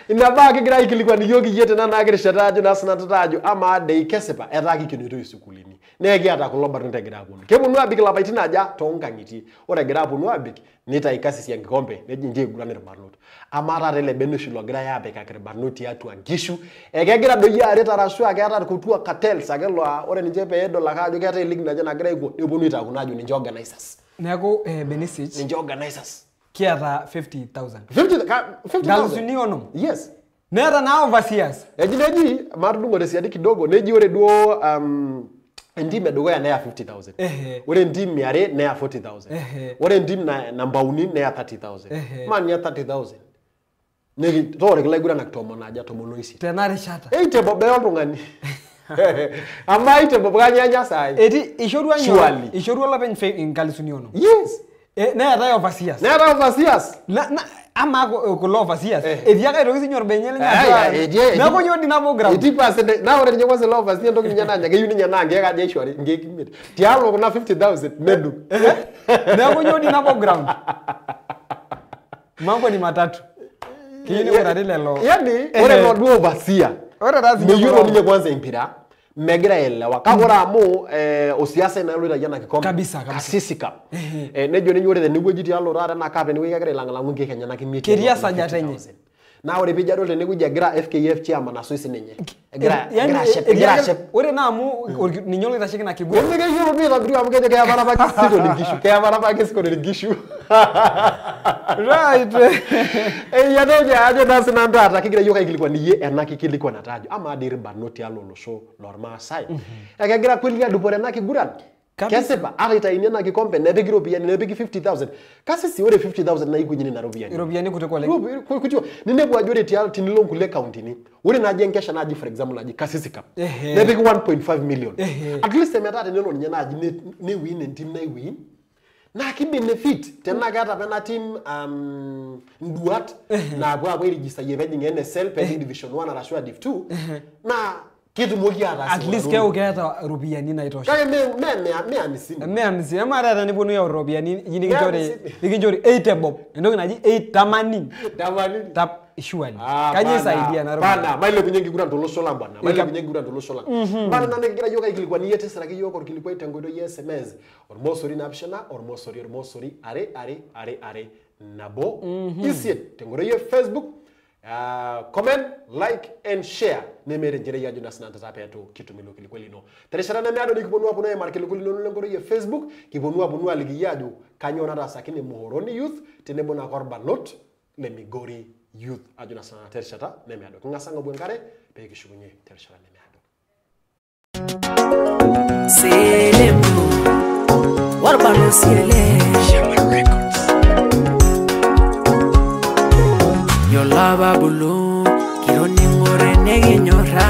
ina baa kigira aikilikuani yiok iyie tena naakirishata ajo nasinatata ajo ama dei kesipa etaa kikenitoi sukuulini nekiata kulo barnot egira aponu keponu abik lapaitin aja toonkang'itie ore egira aponu abik nitai kasisi enkikombe neji nji eiguran irbarnot ama taata ele beneshi logirai apikaki irbarnot tiatua nkishu ekegira doi aret arashu akeeta irkutua cartels ake ore ninche peedol ake ajo keeta eligi naje nagira aiko neponu aitaku najo ninche organizers neeku Benisic ninche organizers kiata 50,000 50,000 onom yes neeta na overseas neji matudung'ore siadi kidogo neji ore duo entim edukuya neya 50,000 ore entim yare neya 40,000 ore entim namba uni neya 30,000 mania 30,000 negi toore kilaiguran tomon aja tomon oisi tena rishata eitebo be oltung'ani ama eitebo bukanyanya sai eti ishorua lapeny inkalisuni onom yes neeta overseas na ama kulo overseas etii ake aitoki sinye orbenye lenye neeku nyo dinamo ground 80% na ore ninye kwanza lo overseas entoki ninye nanya keyieu ninye naa nkeek aja ishori nkeek imiet tialo kuna 50,000 meduk neeku nyo dinamo ground mambo ni matatu kiini urari lelo yani ore no duo overseas ore razi meyiolo ninye kwanza empira megira elewa kakora amu osiasa naloita yana kikombe kabisa kasisi cup nejo ninye ore tenewueji tialo rara na cup enewueji kegira ilangalangu nkeek enye nakimiet keria sajata enye na ore pijo adol tenewueji egira FKF chairman asoisi ninye egira ashep ore na amu ninye loitasheki na kiguran nekeyiolo pii tabiru amu kejo keya baraba kisiko ningishu keya baraba kisiko ningishu right yadoje ajo nasina ndata kigira yoka ikilikuani ye ena kikilikwana atajo ama adiri barnoti alo losho normaasai ekegira kweli adupore na kiguran kesipa akaitaini na kikombe nepiki ropiani nepiki 50,000 kasisi ore 50,000 na ikunyini na ropiani kuteko le kutio ninebu ajore tialo tinilo kule county ni ore naji enkesha naji for example naji kasisi cup nepiki 1.5 million at least emetata neno ninye naji ne win team na win na ki benefit tena kata pena team nduat na kwa register yevejing NSL pending division 1 arashua div 2 na kitu mogi ata at least keo keeta ropiani naitosha kaya me amisi amara niponu ya ropiani nikinjori 8 bob endoki naji 8 tamani tap surely kanye saidia na ropiani bana maile kunye Kiguran tolosho lang bana maile kunye Kiguran tolosho lang bana nane kigira yoka ikilikuani yete saraki yoko orkilikwa itengodo SMS ormosori napshana ormosori are nabo isiet tengodo ye Facebook comment, like and share. Nemere njere ya Jonas Nantata peto kitu milo kilikweli no. Tereshara na meado ni kibonua puno ya markelikuli no lengoro ye Facebook. Kibonua punua ligi yadu kanyona rasa kini muhoroni youth. Tenebona korba not le migori youth. Jonas Nantata tereshara na meado. Kungasanga buengare pe kishugunye tereshara na meado. Selemu warbano siele Shaman Records. Yolaba bulu kironi ngore negi nyora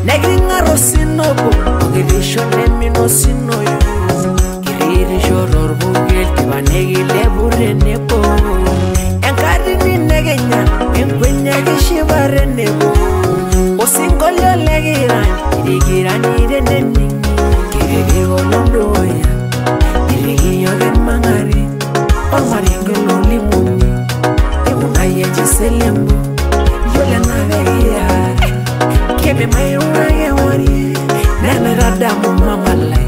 negi ngaro sinobo ogirisho lemino sinoyo kiriri shoror bugel tibanegi lebure nebo enkari ni negenya enkwenya gishibare nebo osingolyo legiran irigirani kirigi golondoya kirigi yogen mangari Ormaringe lolimuni Emunaye jiselembu Yole na vegia Kebe mayura ye wari Nene radamu mamalai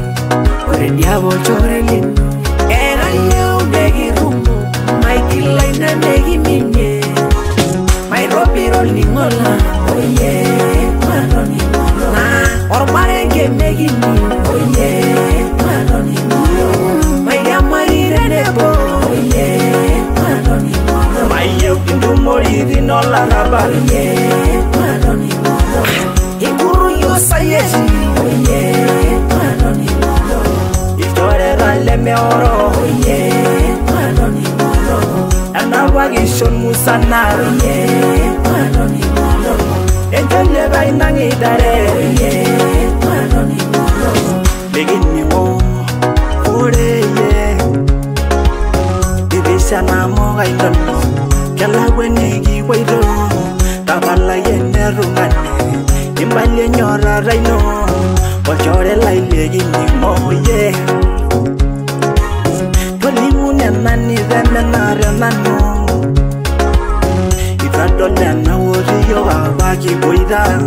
Ore diabo chore lino Era yeu negi rumbo Maikilai na negi minye Mairopiro lingola Oye Maroni mola Ormaringe negi ni Oye Maroni mola Maya marire nebo Oye Maroni mola Maya pindu moridi nola raba Oye Maroni mola Ikuru yo sayesi Oye Maroni mola Itore rale me oro Oye Maroni mola Anawagishon musana Oye Maroni mola Ejele bainangi dare Oye Maroni mola Begini mo Oreye Ibisha na moga indono Kala wenegi wairo Tabala yene rungane Imbalye nyora raino Wachore lailegi ni moye Tolimu nani zeme nare nano Itadole na woriyo wabaki boida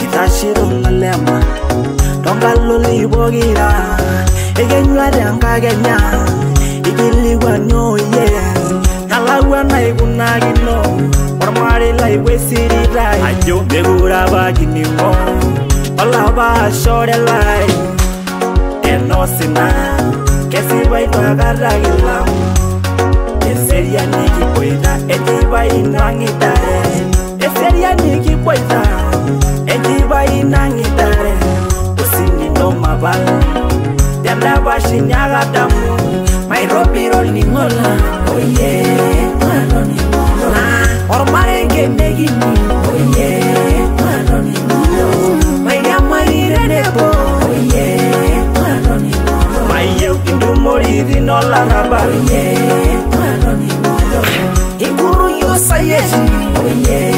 Itashiro ngalema Tongalo libogira Egenywa danga genya Igiliwa nyoye Nalawa na igunagino Ormari la iwesirira Ajo Begura bagini mo Olaba shore lai Enosina Kesi baitwa garagila Eseria niki poida Ejiba inangitare Eseria niki poida Ejiba inangitare Usini no mabala Denda bashi nyaga damu Mairopiro lingola Oye Maroni mola Ormarenge negini Oye Maroni mola Maya marire nebo Oye Maroni mola Maya pindu moridi nola raba Oye Maroni mola Ikuru yo sayesi Oye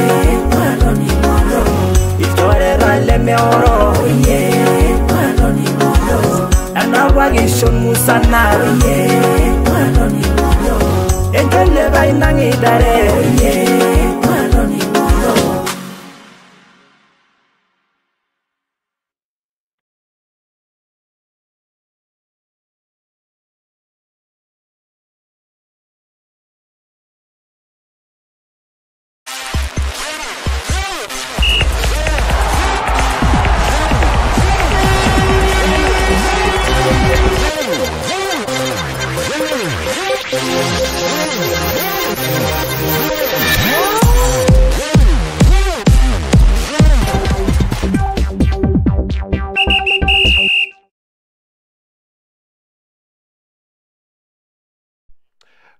Maroni mola Itore rale me oro Oye Maroni mola Anawagishon musana Oye Maroni mola Ejele bainangi dare Oye Maroni mola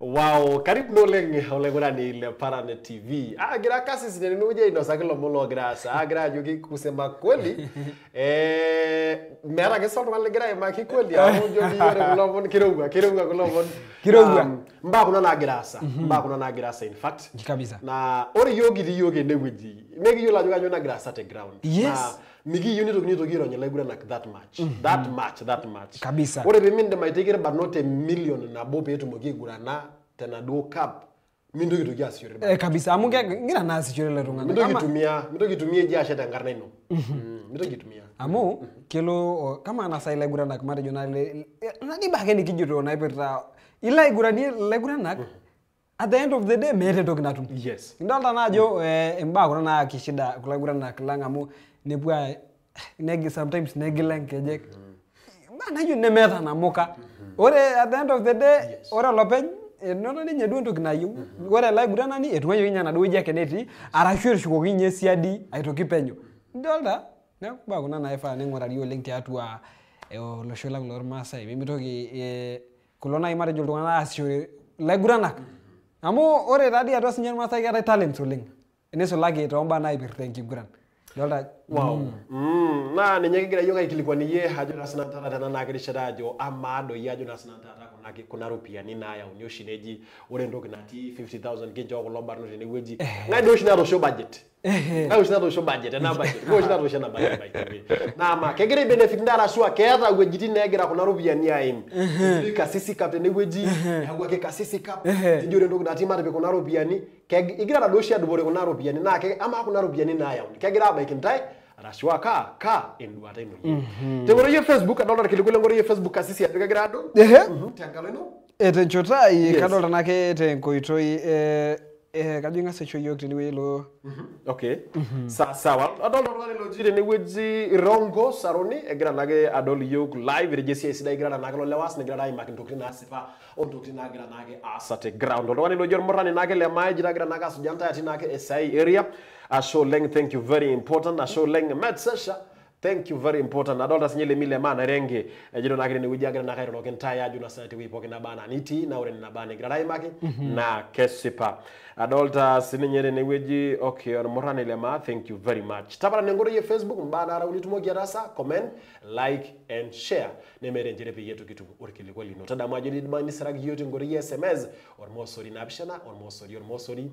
Wow, karibu noleng olegurani ile Paran TV. Gira kasi sineni nuje inosakilo mulo grasa. Gira juki kusema kweli. Mera kesol wale gira imaki kweli. Jogi yore kulomon kirunga kulomon. Kirunga. Mba kuna na grasa. Mba kuna na grasa in fact. Kabisa. Na ori yogi di yogi neguji. Negi yola juga nyona grasa te ground. Yes. Na migi unit to giro nyela gura like that much. That much. Kabisa. Ore biminde maitegere but not a million na bope yetu mogi gura na tena do cup mindo kitu asure kabisa amunge ngira nasi chore lerunga mindo kitumia jasha tangarna ino mindo kitumia amu kilo kama anasaila gurana kamari jonale nadi bageni kijito na ipeta ila igurani la gurana at the end of the day mete tokinatum yes ndalta najo emba gurana kishida kula gurana kilanga mu nepua negi sometimes negilenkeje bana yu nemeta namuka ore at the end of the day ore lopeny nono ninye duo ntoki nayieu ore laigurana ni etumayo inya naduo jake neti arashu ershukoki nye siadi aitoki penyo ndolta nakuba kuna naifa ning'urari oleng tiatua olosho lang lormaasai mimitoki kulo nai matejo iltung'anak aasishore laiguranak amu ore tadi atua sinye irmaasai keetae talents oleng enisulaki tombaa naipirta enkiguran ndolta wow na ninye kigira yiok aikilikuani ye ajo na sinantata tena na kirishata ajo amado ye ajo na sinantata kuna nake kuna ropiani naya unyoshi neji ore ndoki nati 50,000 kinjo ko lobarno tene weji ngai do shi na ro show budget ngai shi na ro show budget na budget go shi na ro show na budget by the way na ma kegere benefit ndara swa keta wejiti negira kuna ropiani aim kasisi captain ne weji yagwa ke kasisi cap njore ndoki nati mate be kuna ropiani igira na do shi adubore kuna ropiani na ke ama kuna ropiani naya kegera ba kintai Rashwa ka induata ino. Tengoro ye Facebook adolta kilikule ngoro ye Facebook asisi ateka grado. Tangalo ino. Etenchota I kadolta nake tenkoitoi kajinga secho yok tiniwe lo. Okay. Sawa. Adolta lo jire ni weji rongo saroni egra nage adol yok live regesi esida egra nage lo lewas ne grada imakin tokrina sifa on tokrina gra nage asate ground. Lo wani lo jor morani nage le mai jira gra nage asujanta ati nage SI area. Asho leng, thank you, very important. Asho leng metsesha, thank you, very important. Adolta sinyele mile mana renge jiro nagire ni wijaga na kairo loken taya juna sanati wipoke na bana niti na ure na bana gradai maki na kesipa. Adolta sinyele ni wiji okay on morane lema, thank you very much. Tabara nengoro ye Facebook mbana ara unitumo giarasa, comment, like and share. Nemere njere pe yetu kitu urikili kweli no. Tada majidi mani saragi yote ngoro ye SMS or mosori nabishana or mosori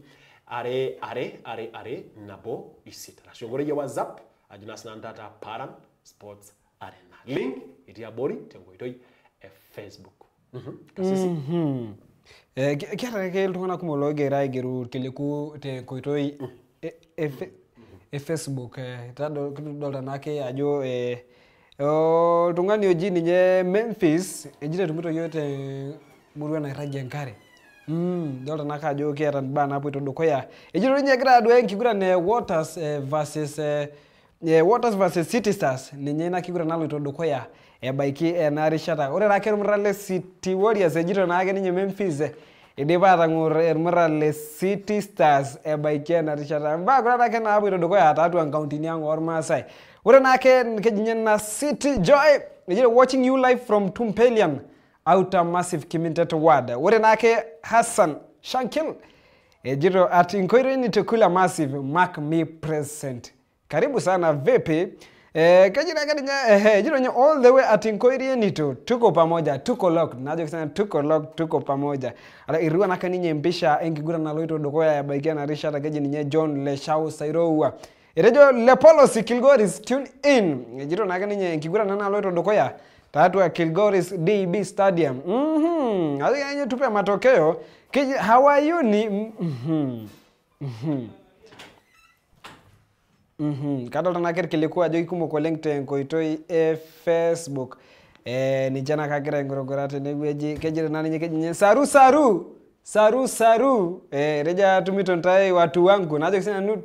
are nabo isita. Shongore ya WhatsApp ajuna sinandata Paran Sports Arena. Link iti abori tengo itoi Facebook. Kasisi. Kiara ke iltungana kumologe rai geru kiliku tengo itoi Facebook. Tado dolda nake ajo tungani ojini nye Memphis ejire tumito yote murua na iraji enkare. Dolta naka jo kiera bana hapo Dukuya. Ejiro nye gradu Enkiguran Waters versus City Stars. Ninye na Kiguran Naloito Dukuya baiki na rishata. Ore rakeru mrale City Warriors ejiro na age ninye Memphis. Ediba rangur mrale City Stars baiki na rishata. Mba kura rake na hapo Dukuya atatu an county nyango or Masai. Ore nake kejinye na City Joy. Ejiro watching you live from Tumpelian. Outer massive community ward. Wore nake Hassan Shankil. Ejiro at Enkiguran Naloito massive mark me present. Karibu sana vipi. Kajira kadinya ejiro nye all the way at Enkiguran Naloito tuko pamoja tuko lock. Najo kisana tuko lock tuko pamoja. Ala irua naka ninye mbisha Enkiguran Naloito Dukuya ya baikia na rishata keji ninye John Leshau Sairowa. Erejo Lepolos Kilgoris tune in. Ejiro naka ninye Enkiguran Naloito Dukuya. Tatu wa Kilgoris DB Stadium. Azi yenye tupe matokeo. Hawayuni. Kadolta nakeri kilikuwa jogi kumo kwa link tenko itoi Facebook. Ni jana kakira ngorogorate negweji. Kejire nani nye kejinye. Saru. Reja tumito ntai watu wangu. Najo kisina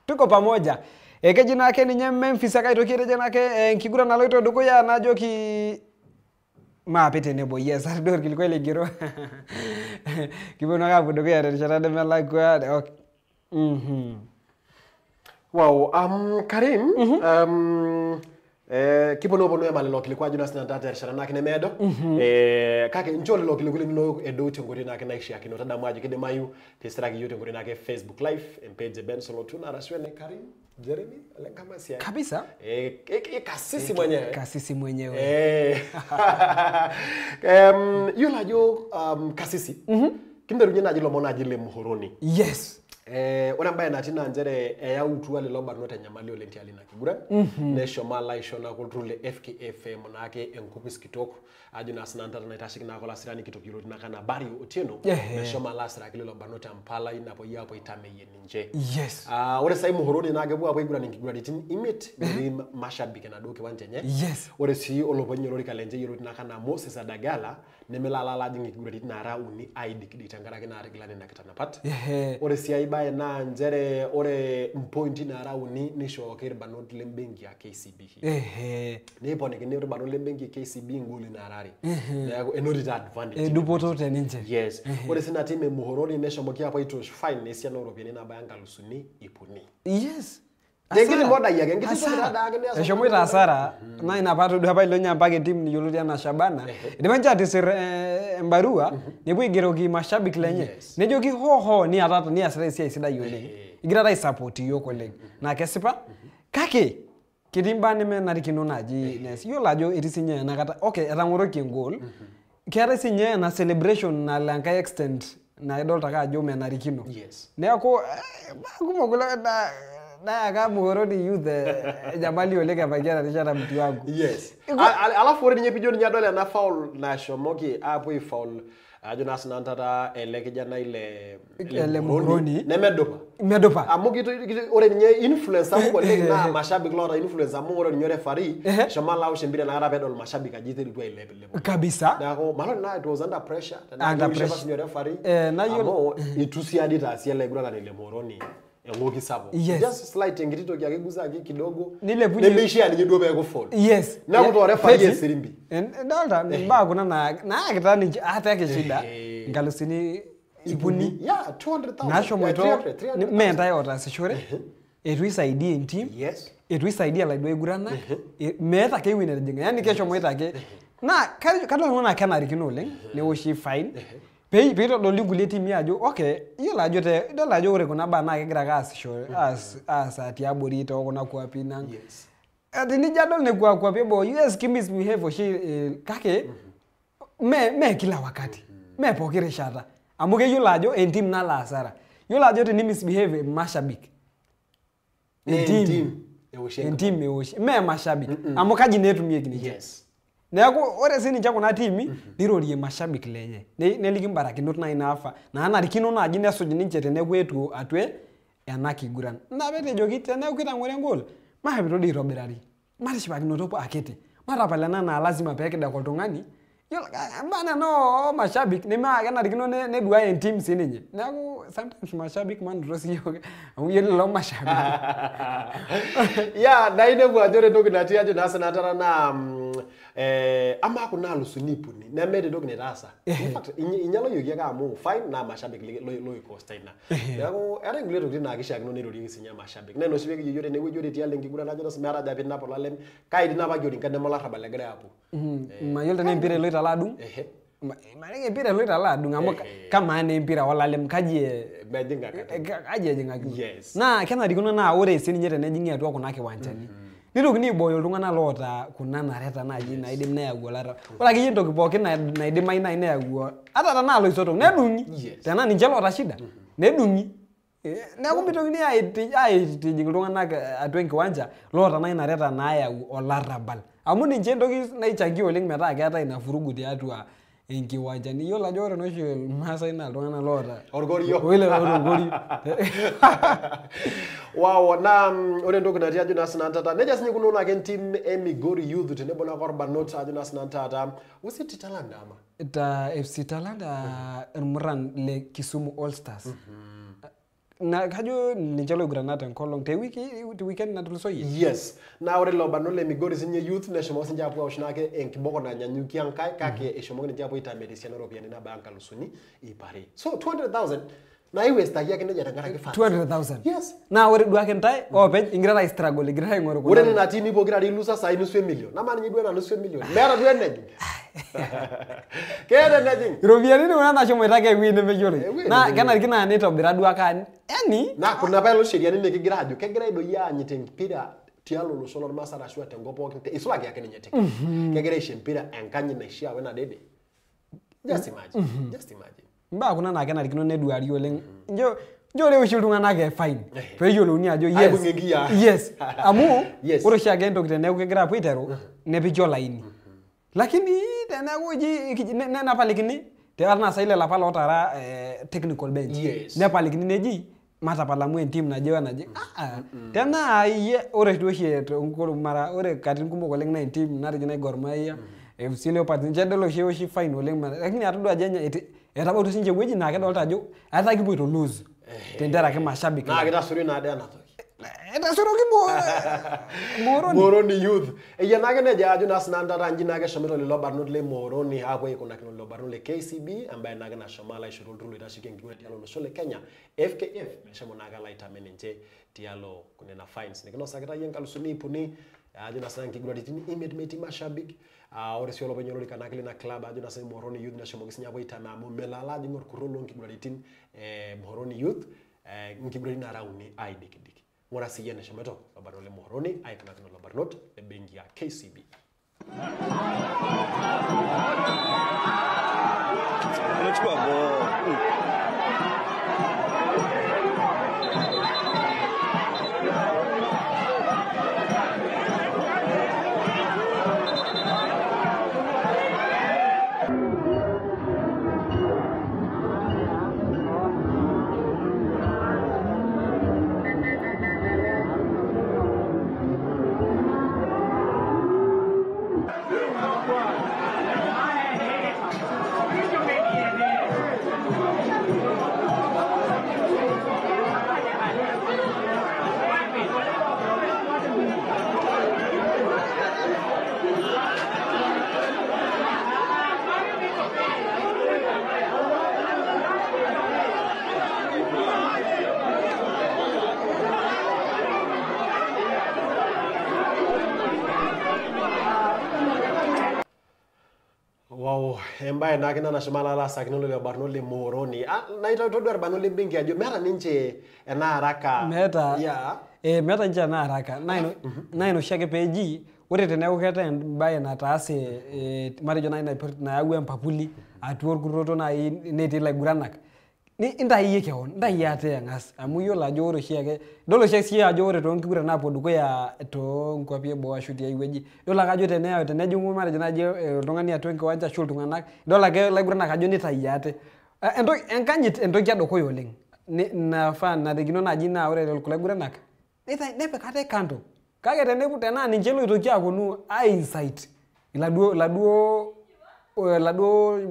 tuko pamoja. Kejina ake ninye Memphis akaitoki reja nake Enkiguran Naloito Dukuya najo ki maapite nebo yes ardor kilikuwa ile giro kibono ngapo Dukuya reja de mela kwa okay. Wow, Karim, kibono bono ya malilo kilikuwa juna sinandata rishara nake nemedo kake njole lo kilikuwa mino edo tengori nake naishi yake nota damaji kide mayu tesiragi yote ngori nake Facebook live page Ben Solo tuna raswene Karim Jeremy kama siya kabisa kasisi mwenyewe yula jo kasisi kinderu nyena jilo mona jile muhoroni yes ora mbaya natina njere ya utu ale loba nota nyamali ole ntiali na Kiguran ne shomala ishona kultrule FKF monake enkupis kitoko ajuna sinanta na itashiki na kola sirani kitokiro na kana bari otieno ne shomala sira kile loba nota mpala inapo yapo itame yeninje yes ora sai muhoroni na gebu apo Kiguran Kiguran tin imit ni mashabiki na doke wanjenye yes ora si oloponyero likalenje yero na kana Moses Adagala nemelala la dingi Kiguran na rauni ID kiditangara kina reglane na kitana pat ora si aiba na njere ore mpointi na rauni nisho kere banot lembengi ya KCB ne pone kene banot lembengi ya KCB nguli na rari yako enori advantage dupoto teninje yes ore sina time muhoroni nesho mokia hapo ito fine nesia na European na bayanga lusuni ipuni yes Dengili moda yake ngiti kwa dada ngene esho mwita asara na inapato hapa ilonya mpake team ni yulutia na Shabana ndimanja tisir mbarua nibwigero ki mashabiki lenye nejo ki hoho ni atata ni asara sia isida yole igira dai support yoko le na kesipa kake kidimba ni mena rikino naji nes yola jo itisinya na kata okay atangoro ki goal Kera sinye na celebration na lanka extent na idolta ka ajo menarikino. Yes. Neako kumogula na aga muhoroni youth jamali oleka bagera rishara mtu wangu. Yes. Alafu ore nye pijo nyadole na foul na shomoki apo I foul ajo nasinantata ele kijana ile Muhoroni medopa amugi to ore nye influencer mo le na mashabiki lora influencer mo ore nyore fari shamala ushembira na ara bedol mashabiki ajite ritwa ile kabisa nako malo na it was under pressure under pressure nyore fari na yo itusi adita asiele gura ile Muhoroni ngoki sabo just slight ngitito kyakeguza kidogo nebishia ni dobe ko fall yes na kuto refa yesirimbi ndalta ba kuna na kitani hata yake shida ngalusini ibuni yeah 200,000 nasho mwito menda yota sishore etwisaidie team yes etwisaidia laidwe gurana meta ke winner jinga yani kesho mwita ke na kado ngona kana rikinole ne woshi fine Pero do ligule team yajo okay iyo lajo te do lajo ore kuna ba na kegira gas show as ati abori to kuna kuapi na yes atini jadol ne kuapi bo US kimis behave for she kake me kila wakati me pokire shata amuke yo lajo en team na la sara yo lajo te ni misbehave mashabik en team me mashabik amukaji netu miekini yes Nako ore sini chako na timi nirorie mashabiki lenye. Neliki mbarakinot na inafa. Na anarikino na ajine soji ninchete ne kwetu atwe Kaa Kiguran. Na bete jogi tene ukita ngore ngol. Mahebito di robirari. Mari shibakinoto po akete. Mara palana na lazima peke da koltongani. Yo bana no mashabiki nema kana rikino ne dua en team sininye. Nako sometimes mashabiki man rosi yo. Uyele lo mashabiki. Yeah, na ine bwa jore dogi na tiaje na sanatara na ama kuna lusunipu ni na mede dogi ne rasa. In fact inyalo yogi ga mu fine na mashabiki lo ikostaina. Yako era ngule dogi na kisha no ne rodi ngisinya mashabiki. Neno sibeki yore ne wejore tiale Enkiguran na jona smara da bina polalem kai dina ba jodi nkande mola rabale gre apo. Mayolta ne mpire loita ladu. Marenge mpira loita ladu ngamo kama ne mpira walalem kaje bejinga kaje jinga. Yes. Na kana rikono na ore sini nyete ne jinga atu kuna kiwanjani. Niroki ni boyo lungana lota kuna nareta naji na idim na yago lara. Ora kiyi ntoki pookin na idim ina ina yago. Ata tana lo isoto nedungi. Tena ni jelo ta shida. Nedungi. Na kumbito ni ai lungana atu enkiwanja lota na nareta na yago olarabal. Amu ni ntoki na ichagi oleng meta keeta ina furugu tiatua enkiwanjani yo la jore no shi masa ina lungana lota. Orgorio. Wele orgorio. Wow, na ore ndogo na tiajo na sanantata. Neja sinye kunona ken team Emigori Youth tenebona korba nota ajo na sanantata. Usiti Talanda ama? Ita FC Talanda Muran le Kisumu All Stars. Na kajo ninjalo granata nkolong te weekend na tuliso yi. Yes. Na ore loba no le Emigori sinye youth na shomo sinja hapo oshnake enkiboko na nyanyuki ankai kake eshomo ne hapo ita medicine European na banka lusuni ipare. So 200,000 na iwe staki yake nje atangara kifa 200,000. Yes. Na ore duake ntai open ingira struggle ingira ngoro ko. Ore ni na tini bo gira ilusa sai nusu million. Na mani nyidwe na nusu million. Mera duwe neji. Kede neji. Robiani ni wana shomo itake win mejore. Na kana kina neto bira duaka yani na kuna bailo sheria nini kigira ajo kegira ido ya nyite mpira tialo lo solo masara shwa tengopo kinte iswagi yake ni nyete. Kegira ishe mpira enkanyi na ishia wena dede. Just imagine. Just imagine. Mba kuna na kana rikino ne duari oleng. Njo le ushilunga na fine. Pe yolo ni ajo yes. Yes. Amu oro sha gendo kitene ukegera poitero ne bijo line. Lakini tena goji na palikini te arna saile la pala otara technical bench. Ne palikini neji mata pala mu team na jewa na je. Tena ye ore doshie ngolo mara ore katin kumbo koleng na team na rejina gormaya. FC Leopards njadelo shi fine oleng mara. Lakini atudo ajenya eta boto sinje weji na ke dolta jo ata kiboito lose tendera ke mashabiki na kita suri na ade anatoki eta suru ki Moroni youth eya na ke ne ja jo na snanda ranji na ke shomero le lobarnot le Moroni hapo iko na kino lobarnot le KCB ambaye na na shomala ishuru tulu itashike Enkiguran tialo shole Kenya FKF mesha monaga laita menenje tialo kunena fines ne kino sakita yenga lusuni puni ajo na sanki Enkiguran tini immediate mashabiki ore sio lobe nyoro kana kile na club ajo na sema Moroni youth na shomo gisinya bo itama mo melala jingor kurolo Enkiguran tin Moroni youth Enkiguran na rauni ai dikidiki ngora siyene shometo lobarole Moroni ai kana kino lobarnot le bengi ya KCB embaye naake nanashimala la sakino le barnole moroni. Na itodwa barnole benki ajo meta ninche ena haraka. Meta. Yeah. Meta ninche ena haraka. Naino shake peji ore teneeku keeta embaye nataase matejo nai nayau empapuli atua orkuroto nai netii laiguranak. Intayie keon, intayie ate ang'as amu iyiolo ajo ore oshiake idol oshiake ajo ore toonkiguran naapuo dukuya toonkuapi eboo ashu tiai wueji idol ake ajo tenejing'u matejo naaji oltung'ani atua enkiwanja ashu iltung'anak idol ake laiguranak ajo nitayie ate enkanyit entoki edukuya oleng nafaa narikino naaji naa ore kulo aiguranak nepik ate kando kake tenaa ninche loitoki aponu ai-incite iladuo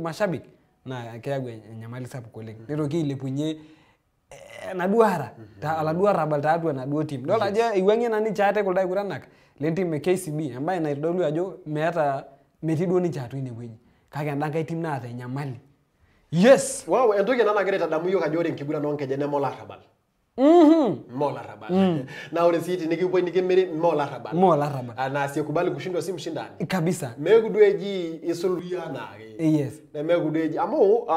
mashabik na keyau enyamali sapuk oleng nitoki ailepunye enaduo ara aladuo arabal tiatua enaduo team idol ajo iwuang'ie na ninche ate kuldo aiguranak le team e KCB embaye naitodolu ajo metii duo ninche atua inewueji kake enda nkae team naata enyamali yes wow entoki ena nagira aitadamu yiok ajo ore enkiguran oonkejek nemolarabal molarabal na ore sisi nikipuoi nikimiri molarabal na sikubali kushindwa si mshindani kabisa mekudueji isuluhiana yes na mekudueji amu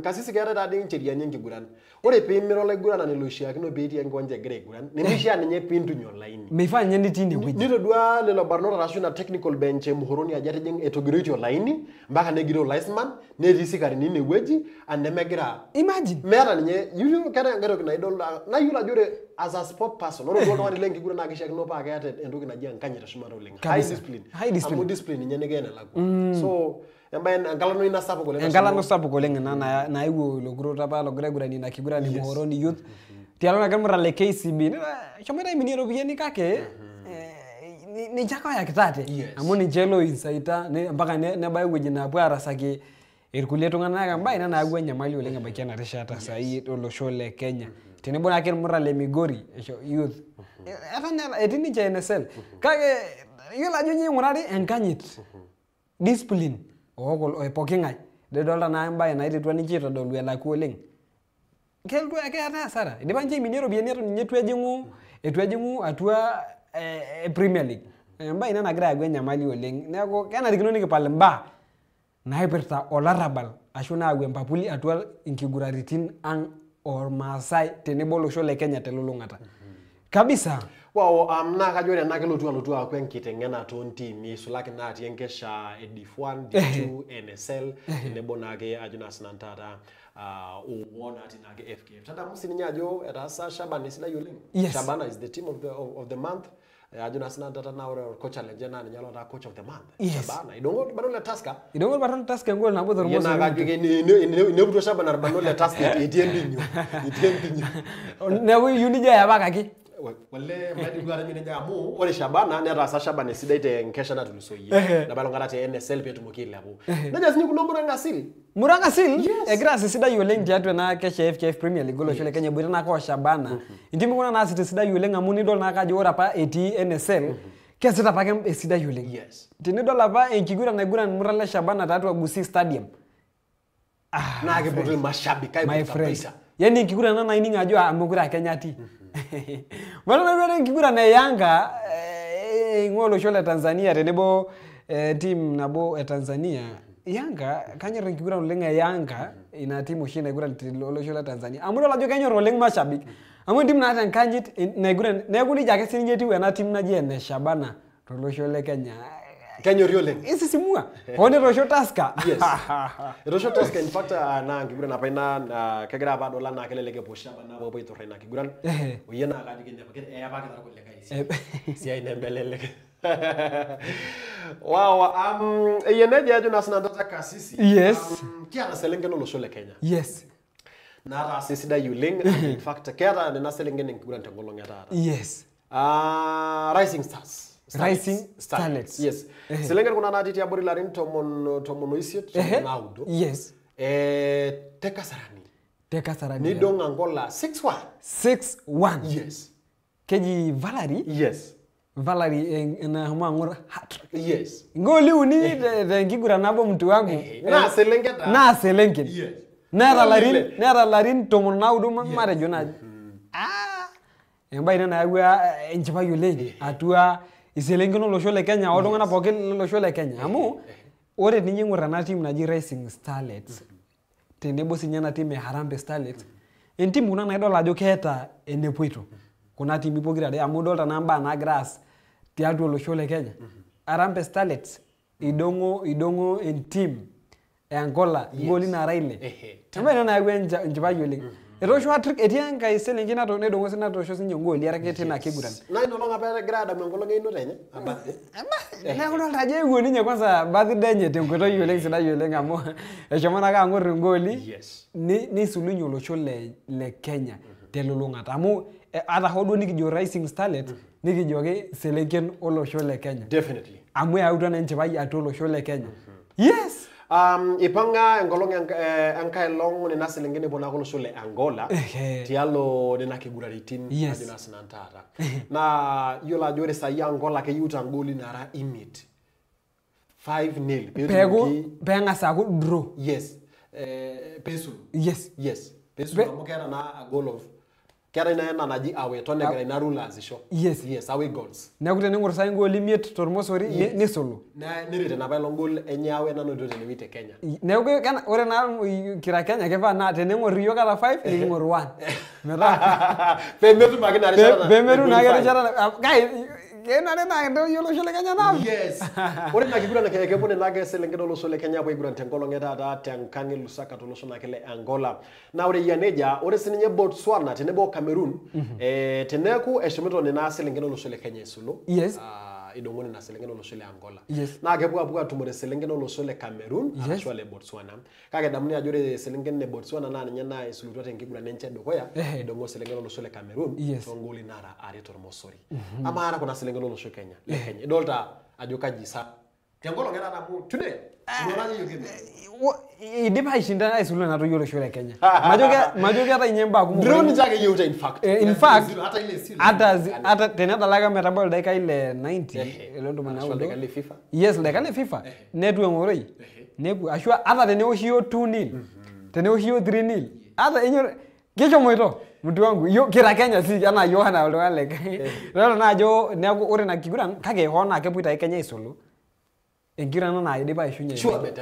kasisi keeta tadi ncheriani enkiguran ore pimiro laigurana niloishiakino peetii enkiwanja egira aiguran nimishia ninye pintunyo laini mifanye niti inewueji nitodua lelo barnot arashu na technical bench muhoroni aja tijing etogirito laini mpaka negiro linesman netii sikarini inewueji anemegira imagine meeta ninye yiolo keeta entoki naidol na yiolo ajo ore as a sport person ore oltung'ani lenkiguran naa kishiakino paa keeta entoki naji enkanyit teshumata oleng high discipline amu discipline ninye nikeena lagu so embaye enkalano ina sapuk oleng enkalano sapuk oleng ena naewuo ilo kuroto apa logira aigurani ina kiguran muhoroni youth tialo ake mura le KCB shomoita iminie ropiyiani kake ninche ake oyakita ate amu ninche loinsaita mpaka nebaya ewueji naapuo arasaki irkulie tung'anak embaye ina nayawua enyamali oleng ebaiki ena rishata saai olosho le Kenya tenebo naake irmura le Migori youth etii ninche NSL kake yiolo ajo nyie ing'urari enkanyit discipline pooki ng'ae dedolta naa embaye naitetua ninche aitodolu elaku oleng kelotu ake eeta hasara idipa ninche iminie ropiyiani eton ninye eitu ejing'u atua Premier League embaye ina nagira ayau enyamali oleng neeku kenarikino nikipal imbaa naipirta olarrabal ashu naayau empapuli atua inkiguraritin ang' ormaasai tenebo olosho le Kenya telulung'ata kabisa wow naa kajo ore ena kelotu aaku enkiteng'ena toontiimi isulaki naatii enkesha e D1 D2 NSL tenebo naake ajo naa sinan taata natii naake FKF tadamu sininye ajo etaasa Shaban esidai oleng Shabana is the team of the month ajo naa sinan taata naa ore coach lenye naa ninye lotaa coach of the month Shabana idongo Barnole Tusker engol nabo tormoso yana kajo ineputo Shabana Barnole Tusker etie mbinyo neeku yunija yapakaki wale madi gwara mine jamu ore Shabana netaasa Shabana esidai te nkesha natulusoyie nabalongara te NSL petumoki ilabu naja sinye kuno Murangasil egira sidai oleng tiatua na kesha FKF Premier League olosho le Kenya boita na ko Shabana intimi kuna na sidai oleng amu nidol na kajo ore apa etii NSL kesita pake esidai oleng tenidol apa enkiguran naiguran murale Shabana tiatua Gusii Stadium na keputu mashabiki kabisa yani enkiguran na ininga ajo amukura Kenya ti Wala enkiguran na Yanga ing'ua olosho le Tanzania tenebo team nabo Tanzania Yanga kanyor enkiguran oleng Yanga ina team oshi naiguran olosho le Tanzania amu dol ajo kanyor oleng mashabik amu team naata enkanyit naiguran neeku nija ake sininye etiu ena team naji ene Shabana tolosho le Kenya Kenyor oleng isisimua honde rosho Tusker yes rosho Tusker in fact na enkiguran apa ina kegira apa dola na keleleke posha bana bobo itorena enkiguran oyena kaji kenya pakete apa kitara koleka isi ai nembeleleke wow yeneje ajo na sinanda kasisi yes kiana selenge no losho le Kenya yes nara sisida yuling in fact kera na selenge enkiguran tengolong eta yes Rising Starlets yes selenge kuna na titi abori larin tomon oisiet naudo yes Teka Sarani ni dong Angola 6-1 yes keji Valerie na mangor hat yes ngoli uni de Kiguran nabo mtu wangu na selenge yes nera larin tomon naudo marejo na embaye na yagwa enchipai oleng atua iselenge no losho le Kenya oltung'ana pookin losho le Kenya amu ore teninying'or ena team naji Rising Starlets tenebo sinye ena team e Harambee Starlets entim kuna naidol ajo keeta enepoito kuna tiimi pokirare amu idolta naa mbaa naagira aas tiatua olosho le Kenya. Harambee Starlets idong'o entim e Angola gooli nara ile. Embaye ina nayawua enchipai oleng. Etoosho hat-trick etii enkai selenkei nedong'o sinye natoosho sinye gooli arake tina Kiguran. Na ino olong' apa egira adamu enkolong' einoto enye. Neeku idolta ajo eewuo ninye kwanza birthday enye tenkoitoi oleng sidai oleng amu eshomo naake ang'orr igooli neisulunye olosho le Kenya telulung'ata amu ata hoo duo nikijo Rising Starlet nikijo ake selenken olosho le Kenya. Definitely. Amu eyautua naa enchipai atua olosho le Kenya. Yes! Ipanga enkolong' enkai long' nena selenken epuo naa olosho le Angola tialo nena kiguraritin ajo naa sinan taata. Na yiolo ajo ore saai Angola keyieuta gooli nara 5-0 peeng'as aaku draw. Yes. Pesul. Yes. Pesul amu keeta naa a goal of keeta ina naji away tonegira ina rule asisho. Yes, away goals. Neeku tening'or saai gooli 5 tormosori nisulu. Nirete napa elong' goal enye awe nanotito tenewueji te Kenya. Neeku ore naa kira Kenya kifaa naa tening'or iyiok ata 5 niking'or 1. Metaa pemetum ake ina rishata. Pemetum ake rishata. Kenare naa entoki olosho le Kenya naa. Yes. Ore ina kiguran kepuo nena selenken olosho le Kenya apuo aiguran tenkolong' etaata tenkang' e Lusaka tolosho nake le Angola. Naa ore yia nejia, ore sininye Botswana tenebo Cameroon teneeku eshomoito nena selenken olosho le Kenya aisulu. Yes. Idong'o nena selenken olosho le Angola. Yes. Naa kepuo atumore selenken olosho le Cameroon arashu le Botswana. Kake damuni ajo ore selenken le Botswana naa ninye naisulutua tenkiguran enche edukuya idong'o selenken olosho le Cameroon toongooli nara 2 tormosori. Ama ara kuna selenken olosho Kenya le Kenya. Idolta ajo kaji sa tenkolong' etaata amu today idipa aishinda aisulu ena toki olosho le Kenya. Majo keeta inye mbaa kumok. Draw ninche ake eyieuta in fact. In fact hata tenedalaka metabau ildakai le 90 ele ntomoni naudo. Ildakai le FIFA. Yes, ildakai le FIFA. Netu eng'oroi. Nepuo ashu hata tenewoshi iyiok 2-0. Tenewoshi iyiok 3-0. Hata enyor kishomoito mtu wangu yo kira Kenya si ana Yohana oltung'ani le Kenya. Lolo naa ajo neeku ore ina kiguran kake hoo naa kepuoita Kenya aisulu. Enkiguran naa idipa aishunye. Sure bet.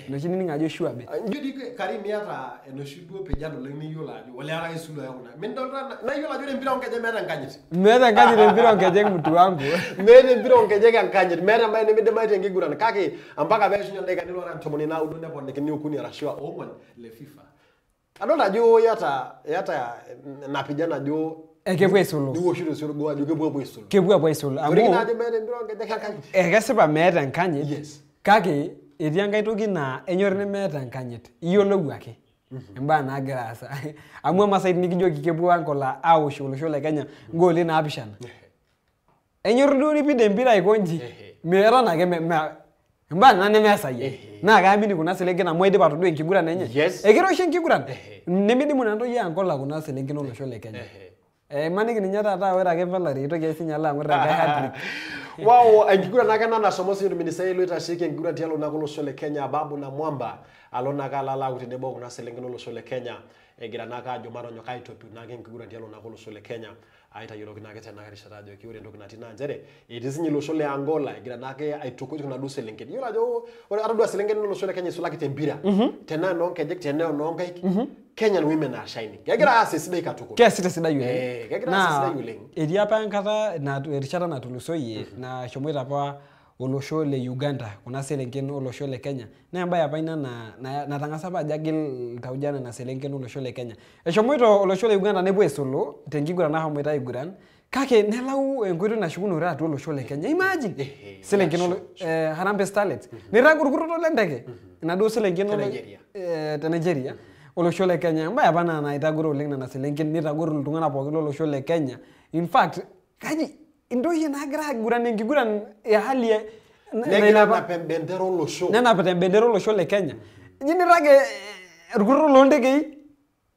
Noshi nining ajo sure bet. Njudi Karim yata enoshi duo pejana oleng niyiolo ajo ole ara aisulu yakuna. Mindolta na yiolo ajo empira onkejek meeta enkanyit. Meeta enkanyit empira onkejek mtu wangu. Meeta empira onkejek enkanyit. Meeta embaye nimidimayu tenkiguran kake ampaka peishunye ildaikani lora 90 neponikini okuni arashu 4 le FIFA. Adolta ajo yata napijana ajo kepuo aisulu. Niwoshito sio go ajo kepuo aisulu. Kepuo aisulu. Amu ajo meeta empira onkejek enkanyit. Kesipa meeta enkanyit. Yes. Kake etii enkai toki naa enyor nemeeta enkanyit. Iyiolou ake. Mbaa naagira aasa. Amu emasai nikijoki kepuo Angola awosh olosho le Kenya gooli 7. Enyor duo nipid empira aikonji. Meeta nake mbaa nana nemeesayie. Naa kaamini kuna selenken amu idipa atodua enkiguran enye. Ekiroshi enkiguran. Nemidimu nanu toki Angola kuna selenken olosho le Kenya. Maniki ninye taata ore ake Valerie itoki aisinya ala ang'or enkai hat-trick. Wow, enkiguran ake ena nashomo sinye ministeri loitasheki enkiguran tialo nako olosho le Kenya Babu na Mwamba alo nake alalau tenebo kuna selenken olosho le Kenya egira nake ajo matonyok aitopiu nake enkiguran tialo nako olosho le Kenya aitayioloki nake tena rishata ajo ore entoki natii naa nchere etii sinye olosho le Angola egira nake aitukuj kuna duo selenken. Yiolo ajo ore atodua selenken olosho le Kenya isulaki tempira tenaa noonkejek tenaa noonkaik Kenyan women are shining. Kegira aas esidai katukul. Keasita sidai oleng. Kegira aas esidai oleng. Etii apa enkata erishata natulusoyie nashomoita apa olosho le Uganda kuna selenken olosho le Kenya. Naa embaye apa ina natang'asa apa ajo agil iltauja nena selenken olosho le Kenya. Eshomoito olosho le Uganda nepuo aisulu tenkiguran nashomoita aiguran. Kake nelau enkoitoi nashukunore atua olosho le Kenya. Imagine selenken Harambee Starlets. Nirag orkutoto lenteke. Inaduo selenken te Nigeria. Olosho le Kenya. Embaye apa naitagoro oleng nena selenken nitagoro iltung'anak pookin lolosho le Kenya. In fact, kaji intoyie naagira aiguran enkiguran hali nenapita embendera olosho. Nenapita embendera olosho le Kenya. Nirage orkutoto loontekei.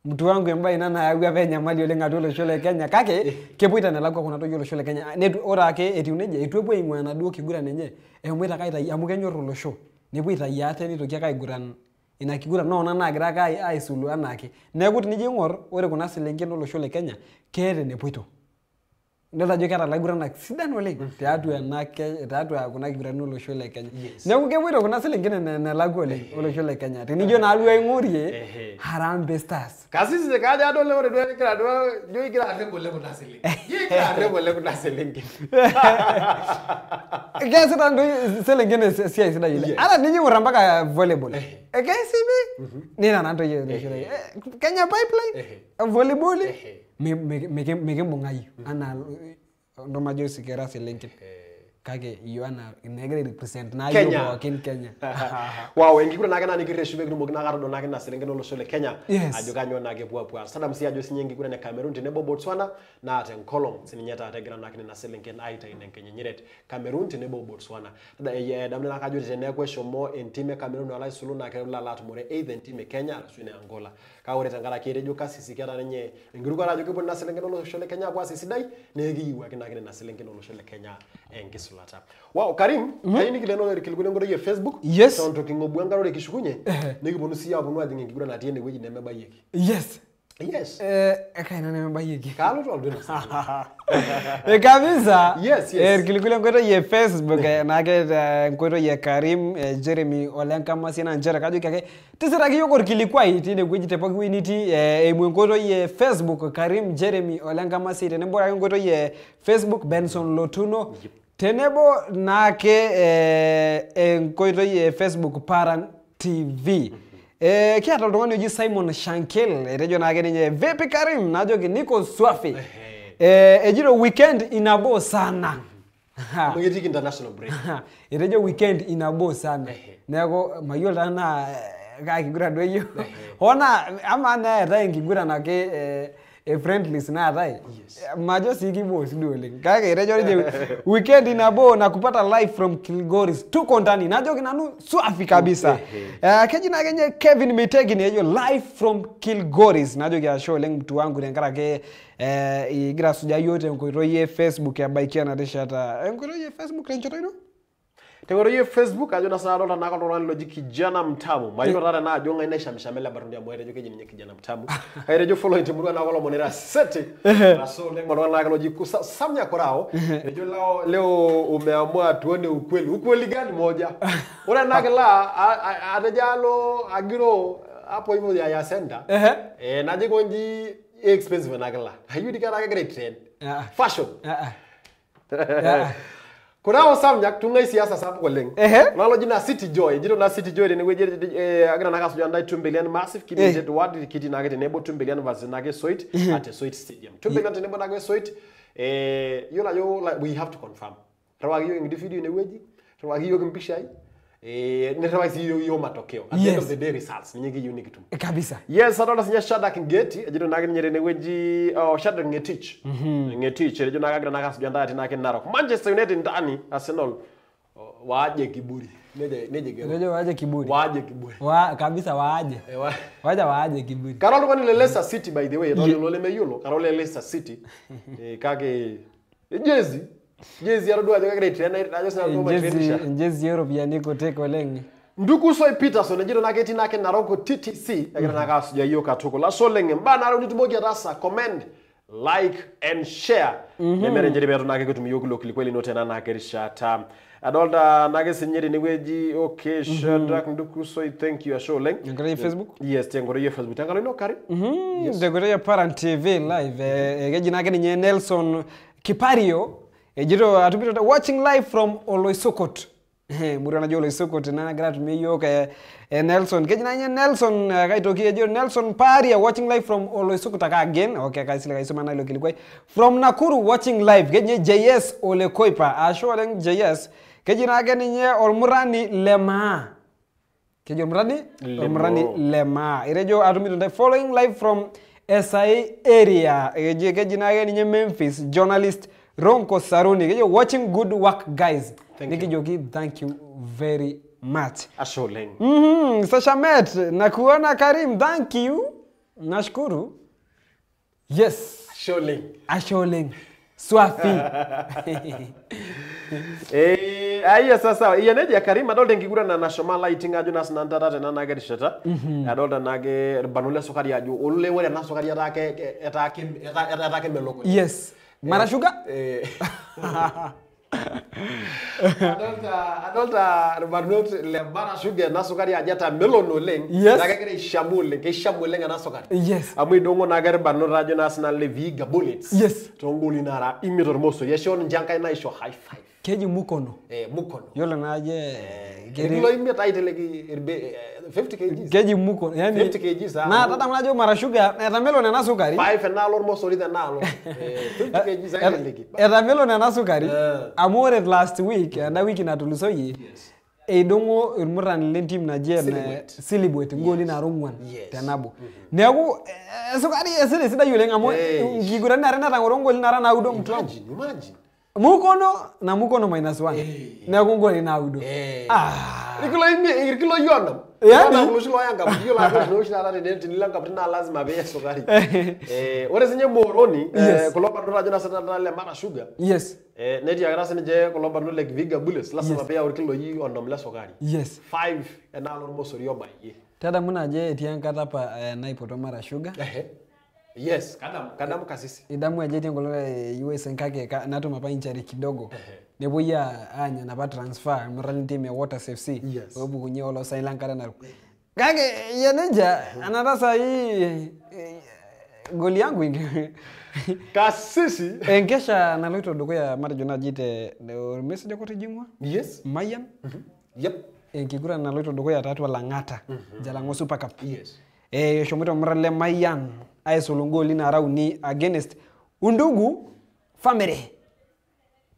Mtu wangu embaye ina nayawua apa enyamali oleng atua olosho le Kenya kake kepuoita nelakwa kuna toki olosho le Kenya. Ore ake etiu nejia itu epuo aing'ua enaduo kiguran enye eshomoita ake aitayu amu kenyor olosho. Nepuo aitayu ate nitoki ake aiguran ina kiguran noona naagira ake aisulu anaake. Neeku tenijo aing'or ore kuna selenken olosho le Kenya keeta enepoito. Ndola jo kera laiguranak sidan oleng tiatua enake tiatua kuna kiguran olosho le Kenya. Neeku kepoito kuna selengene nelagu oleng olosho le Kenya. Tenijo naaduo aing'orie Harambee Stars. Kasisi kaja adol ore duo kira duo jo kira arrebo le kuna selengene. Kira arrebo le kuna selengene. Kesita ndo selengene siai sidai ile. Ala ninyi mpaka volleyball. KCB nina nanto ye Kenya Pipeline volleyball mekimbung'ayu ana ndo majo sikera selengene. Kage iyo ana inegre represent na yo pookin Kenya. Wow, Enkiguran nake na nikireshume kitumoki nakatodo nake na selengene olosho le Kenya. Ajo kanyo nake puapua. Sadam si ajo sinye Enkiguran ya Cameroon tenebo Botswana na ate nkolong sininyeta ate gira nake na selengene aita ine Kenya nyiret Cameroon tenebo Botswana. Damne nakajo tene kweshomo entime Cameroon wala isulu nake lala tumore either entime Kenya asune Angola. Ka ore tangara kerejo kasisi kera nenye ngiruko rajo kibona na selengene olosho le Kenya kwa sisidai negiwa kinake na selengene olosho le Kenya engisu. Wow, Karim, hayini kileno kilikune ngoro ye Facebook. Yes. Sound talking obwanga rore kishukunye. Nikibonu siya abunu ajinga Enkiguran ati ene weji neme bayeki. Yes. Yes. Kaina neme bayeki. Kalo to aldona. Kabisa. Yes. Kilikune ngoro ye Facebook nake ngoro ye Karim Jeremy Olenka Masina njera kajo kake. Tisira kiyo kor kilikwai tine weji tepoki winiti ngoro ye Facebook Karim Jeremy Olenka Masina nembora ngoro ye Facebook Benson Lotuno. Tenebo nake enkoitoi Facebook Paran TV. Kiata oltung'ani oji Simon Shankel etejo nake ninye vipi Karim najoki niko swafi. Ejito weekend inabo sana. Mwetiki international break. Etejo weekend inabo sana. Neeko mayiolo tana Kaa Kiguran duo iyo. Hona ama neeta Enkiguran ake friendlies na atai. Majo siki bo sidu oleng. Kake etejo je weekend inabo na kupata live from Kilgoris tuko ndani. Najo kinanu swafi kabisa. Kejina kenye Kevin Mitegi ni live from Kilgoris. Najo kia show oleng mtu wangu tenkarake igira suja yote nkoitoi ye Facebook ya baikia na rishata. Nkoitoi ye Facebook renchoto ino? Tengoro ye Facebook ajo na sana dola naka dola loji kijana mtamu. Mayo rara na ajo ngai naisha mshamela barundi ya mwere joke jinye kijana mtamu. Haire jo follow Temurua na wala monera sete. Raso lengo dola naka loji samnya korao. Jo leo umeamua tuone ukweli. Ukweli gani moja? Ora naka la atajalo agiro hapo hivyo ya center. Naje konji expensive naka la. Hayudi kana great trend. Fashion. Kuna samnya tungai siasa sabu koleng. Nalo jina City Joy. Jiro na City Joy ni weje agra na kasu janda 2 billion massive kiti jet ward kiti na gete nebo 2 billion versus na ge Soit at Soit Stadium. 2 billion nebo na ge Soit yola yo like we have to confirm. Rawagi yo ngidi video ni weji. Rawagi yo kimpishai. Ni rawagi yo matokeo. At the end of the day results ni nyingi unique tu. Kabisa. Yes, adola sinya Shadrack Ngeti. Jiro na nyere ni weji Shadrack Ngetich. Ngetich jiro na agra na kasu janda ati na ke Narok. Manchester United ndani Arsenal waje kiburi. Neje waje kiburi. Waje kiburi. Kabisa waje. Waje kiburi. Karolo kwani Leicester City by the way, lole meyulo, Karolo Leicester City. Kage jezi ya rodwa kage trainer na just na ngoma trainisha. Jezi Europe ya niko teko lengi. Nduku Soy Peterson jiro na geti nake Naroko TTC, agira na kasu ya yoka toko. La so lenge mbana aro nitumogi rasa comment, like and share. Nemere njeri beto nake kutumiyokulo kilikweli note na nakerisha ta. Adolta nage senyeri ni weji okay Shadrack Nduku Soy thank you show leng. Ngore Facebook? Yes, tengoro ye Facebook. Tengalo ino kari? Ngore ye Paran TV live. Geji nage ni Nelson Kipario. Jiro atupita watching live from Oloisokot. Muri anajua Oloisokot na gara tumeyo ka Nelson. Geji nanye Nelson kaitoki jiro Nelson Paria watching live from Oloisokot again. Okay, kaisile kaisoma na ilo kilikoi. From Nakuru watching live. Geji JS Olekoipa. Asho leng JS. Keji nage ninye Olmurani Lema. Keji Olmurani Lema. Irejo atumita following live from SI area. Keji nage ninye Memphis journalist Ronko Saruni. Keji watching good work guys. Thank you very much. Asholeng. Sasha Met nakuona Karim, thank you. Nashukuru. Yes. Asholeng. Swafi. Aya sasa iyeneje Karim adolta Enkiguran na national lighting aju nas nantata tena nage rishata adolta nage banule sokari aju olule wele na sokari atake meloko. Yes. Marashuga? Adolta barnot le marashuga na sukari ajata melon oleng. Yes. Nagakere shamule, ke shamule na sukari. Yes. Amu idongo nagare barnot radio national leviga bullets. Yes. Tongoli nara imitor moso. Yeshon jankai na isho high five. Keji mukono. Mukono. Yolo na aje. Kilo imi taitelegi 50 kg. Keji mukono. Yani 50 kg sa. Na tata mnajo marashuga, eta melon na sukari. 5 na lor moso rida na lor. 50 kg sa taitelegi. Eta melon na sukari. Amore last week, na wiki na tulusoyi. Yes. Eidongo urmuran lentim na jen silibwet ngoli na rungwan tenabo. Neaku sukari esere sida yule ngamo Kiguran na rena tangoro ngoli na rana udo mtu. Imagine. Mukono na mukono -1. Neaku ngoli na udo. Irkilo yona. Yana mshilo yanga biyo la no shila na denti nilanga patina lazima be sukari. Ore sinye moroni kuloba ndo rajona satana le mara sugar. Yes. Neti ya grasa nije kuloba ndo like viga bullets lazima be irkilo yi onom la sukari. Yes. 5 na lor moso yoba yi. Tada muna je tiankata pa na ipoto mara sugar. Yes, kadam kasisi. Idamu ya jeti ngolo US nkake nato mapa inchari kidogo. Nebo ya anya na ba transfer mrani team ya Water FC. Yes. Obu kunye olo Sailanka na. Kage yeneja anadasa hii goli yangu ingi. Kasisi. Enkesha Naloito Dukuya marjona jite message ko tejingwa. Yes. Mayan. Yep. Enkiguran Naloito Dukuya tatu langata. Jalango Super Cup. Yes. Shomito mrale Mayan. Aisolongoli na rauni against undugu family.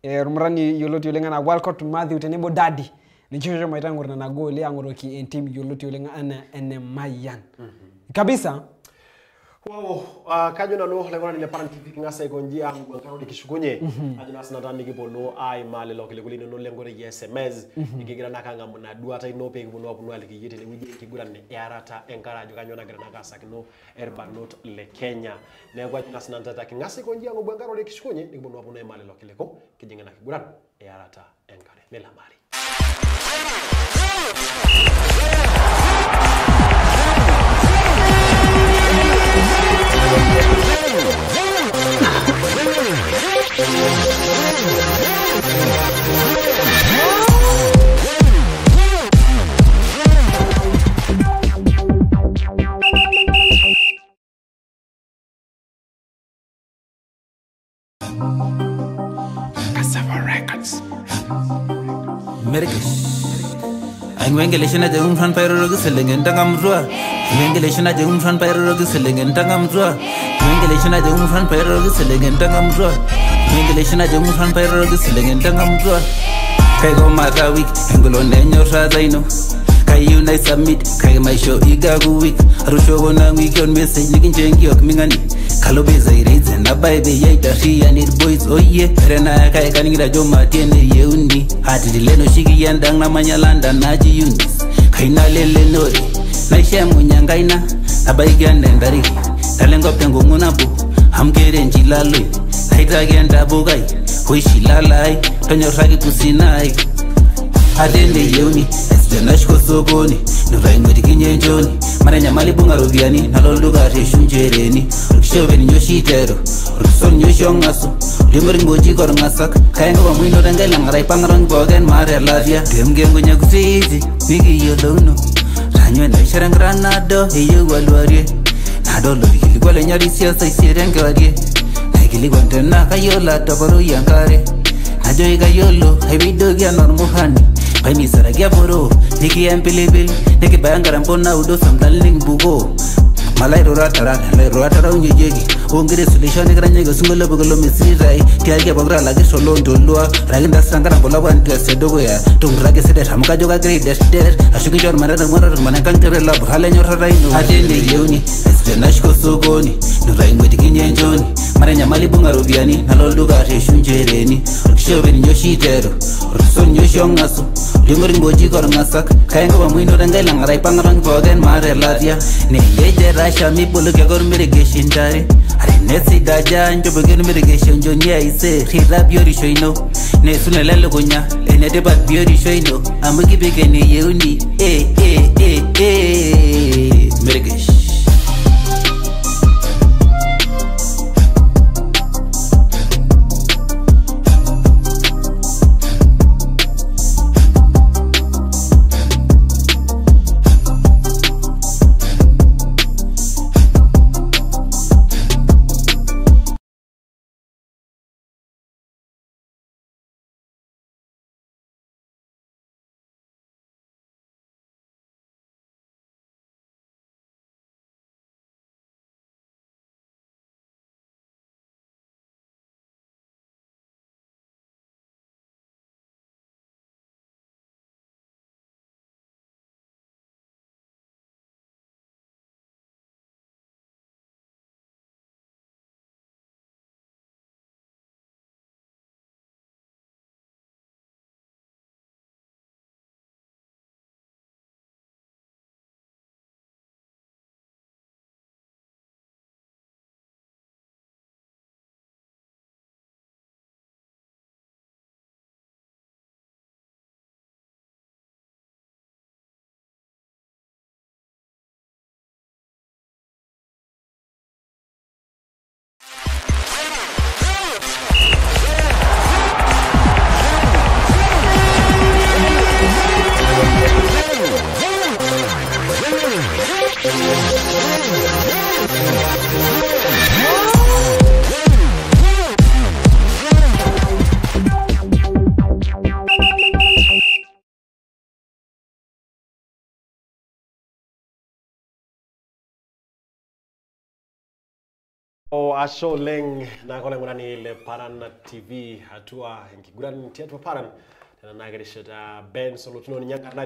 Rumrani yoloti yolenga na Walcott Matthew tenebo daddy. Nichojo maitangurna na goli angoroki en team yoloti yolenga ana ene Mayan. Kabisa. Wow, kajo na no lekona ni Paran TV ngasa ikonji angu ngaro dikishukunye. Ajina sinata nikibono ai male lokile kulino no lengore SMS. Ikigira nakanga muna duata inope kibono apuno alikiyete lewije Kiguran ne yarata enkarajo kanyona gira nakasa kino erbanot le Kenya. Nego ajina sinata taki ngasa ikonji angu ngaro dikishukunye nikibono apuno male lokile ko kijinga na Kiguran yarata enkare mela mari. Wengeleshina jagum fan pyro selingen tangamrua. Wengeleshina jagum fan pyro selingen tangamrua. Wengeleshina jagum fan pyro selingen tangamrua. Wengeleshina jagum fan pyro selingen tangamrua. Kaigo mara week engolo nenyo razaino. Kayu na submit kai my show igagu week. Rusho na week on message nikinjengi ok mingani. Kalobe zaireze na baby yaita ria need boys oye rena kai kaningira joma tiene yeuni hadi leno shiki yandang na manyalanda naji yunis kaina lele nori na shemu nyangaina abaigande ndari talengo pengo ngunabu amgere njilalo naita genda bugai hoishilalai tonyoragi kusinai adende yeuni esdenashko sogoni nuraimwedi kinyenjoni maranya malibunga robiani naloluga reshunjereni ukishove ninyoshitero ukison nyoshongaso limringo jikor ngasak kaengo bamuino dangela ngarai pangarang bogen mare lavia demgengo nyakusizi bigi yolono ranywe na sharangranado heyo walwarie nadolo dikiligwale nyari siasa isirengwarie nakiligwantena kayola tabaro yankare najoiga yolo hebidogia normuhani Paimi saragia boro, niki empilipil, niki bayangara mpona udo samdaling bugo. Malai roratara unyejegi. Ongire solution nikara nyego sungolo bugolo misirai. Tiagia bagra lagi solo ndolua. Raginda sangara bola wantia sedogo ya. Tungrage sedet hamuka joka grade der. Ashuki jor manada manakang tere lab hale nyor raino. Adende yeuni, esdenashko sogoni. Nurai mwedi kinyenjoni. Maranya malibunga rubiani, naloluga reshunjereni. Ukishove ninyoshitero, ukison nyoshongaso. Limringo jikor ngasak, kaengo bamuino dangela ngarai pangarang bogen mare ladia. Ne yeje rasha mi bolo kagor mitigation tare. Are nesi daja njobo gen mitigation jonia ise. Rira biori shoino, ne sunelele kunya. Ene debat biori shoino, amuki pekene yeuni. Mitigation. Asho leng na kole ngurani le Paran TV hatua Enkiguran tiatu Paran tena nagerishata Ben Solotino nyanga na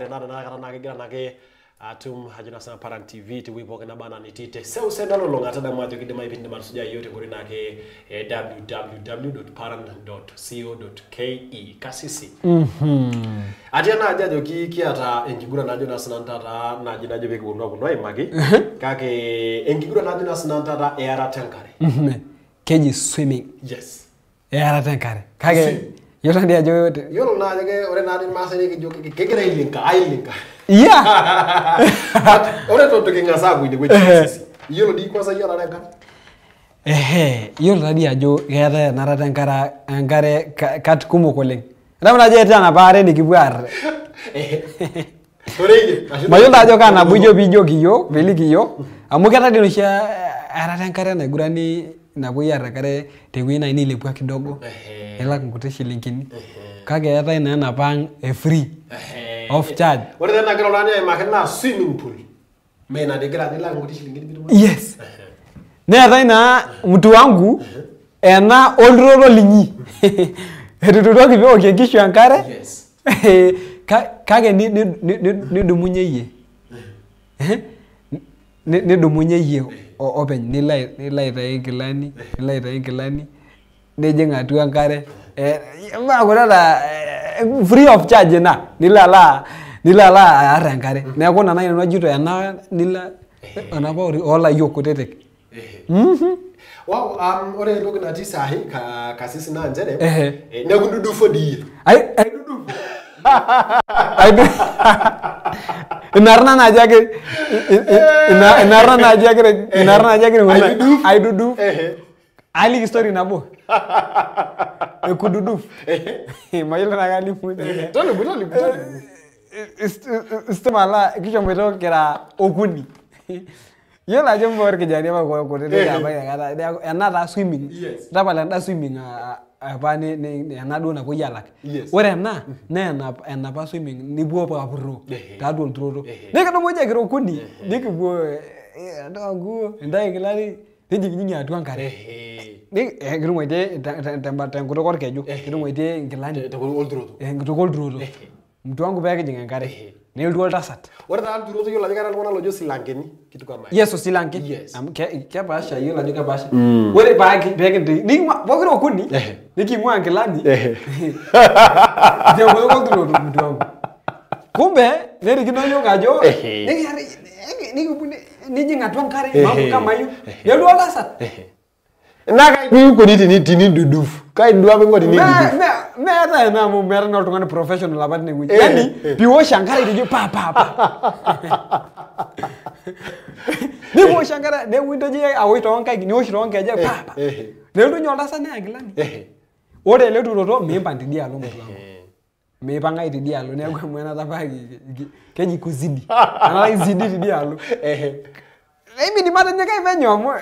kigira nage atum hajina sana Paran TV ti wipo kana bana nitite se nalo longa tada mwato kidema ibindi marusuja yote kuri nake www.paran.co.ke kasisi atiana ajajo ki ata Enkiguran najona sana tata najina jobe kunwa kunwa imagi kake Enkiguran najona sana tata era tankare keji swimming yes era tankare kage yolo ndia jo yote yolo na jage ore na din masani ki jo kegera ilinka ailinka yeah ore to ngasa ku inde sisi yolo di kwa sa yolo tankare yolo ndia jo gera na tankara angare kat kumukoleng ramna je tana bare nikibwar mayunda ajo kana bujo bijo kiyo beli kiyo amukata dinosha ara tankare na gurani na buyara kare tewina ini lepwa kidogo ela kunkuti shilinkini kage yata ina na pang free of charge ore tena kero lani ai makena swimming pool mena de gra dela kunkuti shilinkini bitu yes ne yata ina mtu wangu ena olroro linyi etutoki vyo kekishu yankare yes kage ni dumunye ye ni dumunye ye open nilai taingilani nejeng atu ankare ma gorada free of charge na nilala ara ankare na ko nana ino jito yana nila anaba ola yokotetek wow ore logo na tisahi kasisi na njere ne kundudu fodi ai dudu inarna na jage I do ali story nabo ekududu mayelo na gali fude tole istemala kisho mweto kera okuni yela jembo worke jani ba ko tete ya ba ya another swimming dabala nda swimming apane ne anado na ko yalak ore na na pa swimming ni bo pa bro tado troro ne ka do moja kero okuni dikbo ndangu ndai kilali nijinyi atu ankare ni kero moite tamba tanguto kor keju kero moite ngilani to gol troro mtu wangu peke jinga ankare ne uldo tasat ore ta troro yo la jara ngona lojo silankeni kitu kama yeso silanke ke basha yo la joka basha ore peke ni bogro okuni nikimwa ngilani ndio gol troro mtu wangu kumbe neri kinoyo gajo ni jinga twankare mambo kama hiyo yelo tasat naga ko ni tini dudu kai ndwa bengo ni dudu me ata na mo mer no tungane professional abat ne wuji yani biwo shankara dijo pa ni wo shankara ne windo je awito onka ni wo shiro onka je pa ne ndo nyolda sana agilani ore le turoto me pandi dialo mtu wangu me panga iti dialo ne kwa mwena tabagi keji kuzidi ana zidi dialo mimi ni mata nyaka ivenyo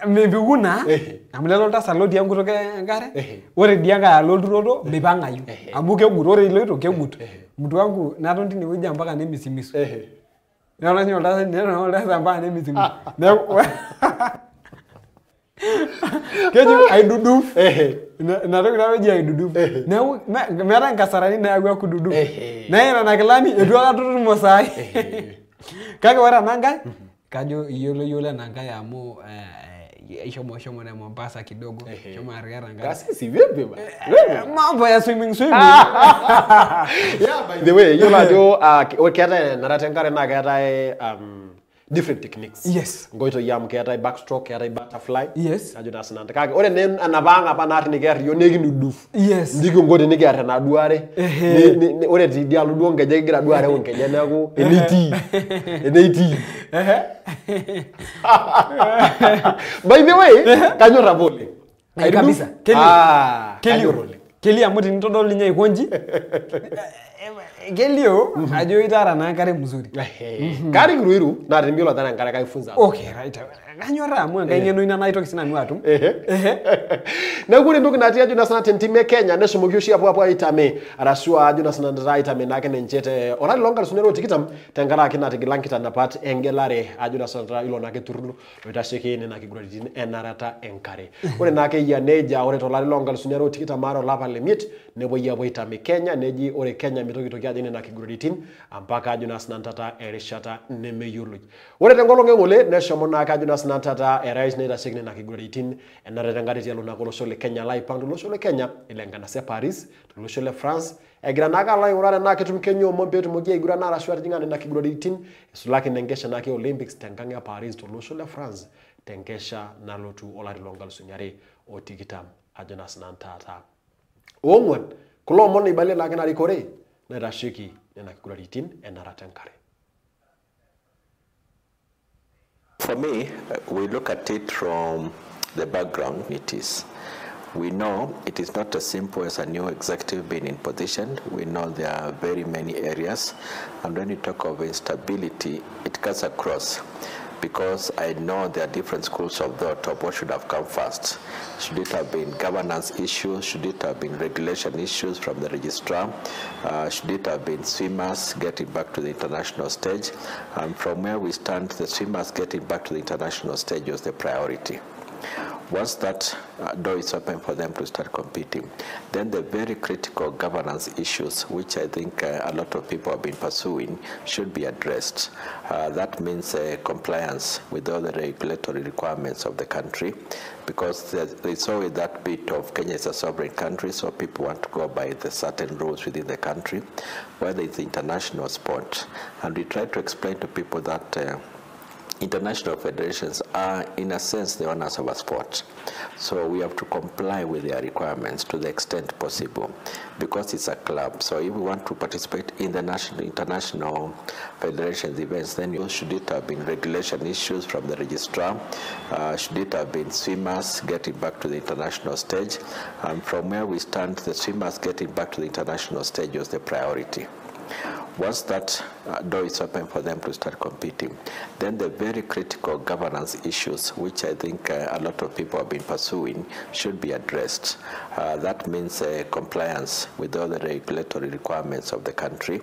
maybe una amlelo ta salodi yangu toke ngare ore dianga alodurodo mipanga yu amuke guru ore iloito ke gutu mtu wangu natondi ni wija mpaka ne misimiso naona nyolda mpaka ne misimiso keju ai dudu na toke na weji ai dudu na mera nkasarani na agwa kududu na ina nakilani edu aka tutu mosai kage wara nanga kajo yolo nanga ya mu shomo na Mombasa kidogo shomo ariara ngara kasisi vipi ba mambo ya swimming yeah by the way yola jo oketa naratenkare na gata different techniques yes ngoito yam keta backstroke keta butterfly yes ajo dasnante kage ore nen anabanga pa nat ni ger yo negi nuduf yes ndiko ngode ni ger na duare ni ore ti dialu do ngeje gira duare won keje nako eniti by the way kanyo rabole kabisa keli amuti ntodo linya ikonji Gelio ajo itara na kare mzuri. Kari gruiru na rimbiola tana nkare kaifunza. Okay, right. Kanyora mwe ngengeno ina naito kisina nwatu. Na kuri ndugu natia juna sana tentime Kenya nesho mugyoshi hapo itame arasua juna sana ndra itame nake nenchete orali longa sunero tikitam tengara kina tigilankita na pat engelare ajuna sana ilo nake turulu itashike ne nake gradin enarata enkare. Ore nake ya neja ore tolali longa sunero tikitam maro lava limit nebo ya itame Kenya neji ore Kenya mitokitokia jine nake gradin ampaka ajuna sana tata erishata nemeyulu. Ore tengolonge ngole nesho monaka ajuna sana tata erais ne itashike ne nake gradin enarata ngari tialo nakolo shole Kenya lai pandu lo shole Kenya ilengana se Paris lo shole France egira naga lai urare na ketum Kenya mo betu mo igura na rashwari jingane na kigurodi tin sulaki nengesha nake Olympics tenganga Paris to lo shole France tengesha nalotu olari longal sunyare otikitam ajonas nantata ongwan kulo moni bale la kana rikore na rashiki na kigurodi tin enaratenkare. For me, we look at it from the background it is. We know it is not as simple as a new executive being in position. We know there are very many areas, and when you talk of instability, it cuts across, because I know there are different schools of thought of what should have come first. Should it have been governance issues? Should it have been regulation issues from the registrar? Should it have been swimmers getting back to the international stage? And from where we stand, the swimmers getting back to the international stage was the priority. Once that door is open for them to start competing, then the very critical governance issues, which I think a lot of people have been pursuing, should be addressed. That means compliance with all the regulatory requirements of the country, because there's always that bit of Kenya is a sovereign country, so people want to go by the certain rules within the country, whether it's international sport. And we try to explain to people that international federations are, in a sense, the owners of a sport. So we have to comply with their requirements to the extent possible, because it's a club. So if we want to participate in the international federations events, then should it have been regulation issues from the registrar? Should it have been swimmers getting back to the international stage? And from where we stand, the swimmers getting back to the international stage was the priority. Once that door is open for them to start competing, then the very critical governance issues, which I think a lot of people have been pursuing, should be addressed. That means compliance with all the regulatory requirements of the country,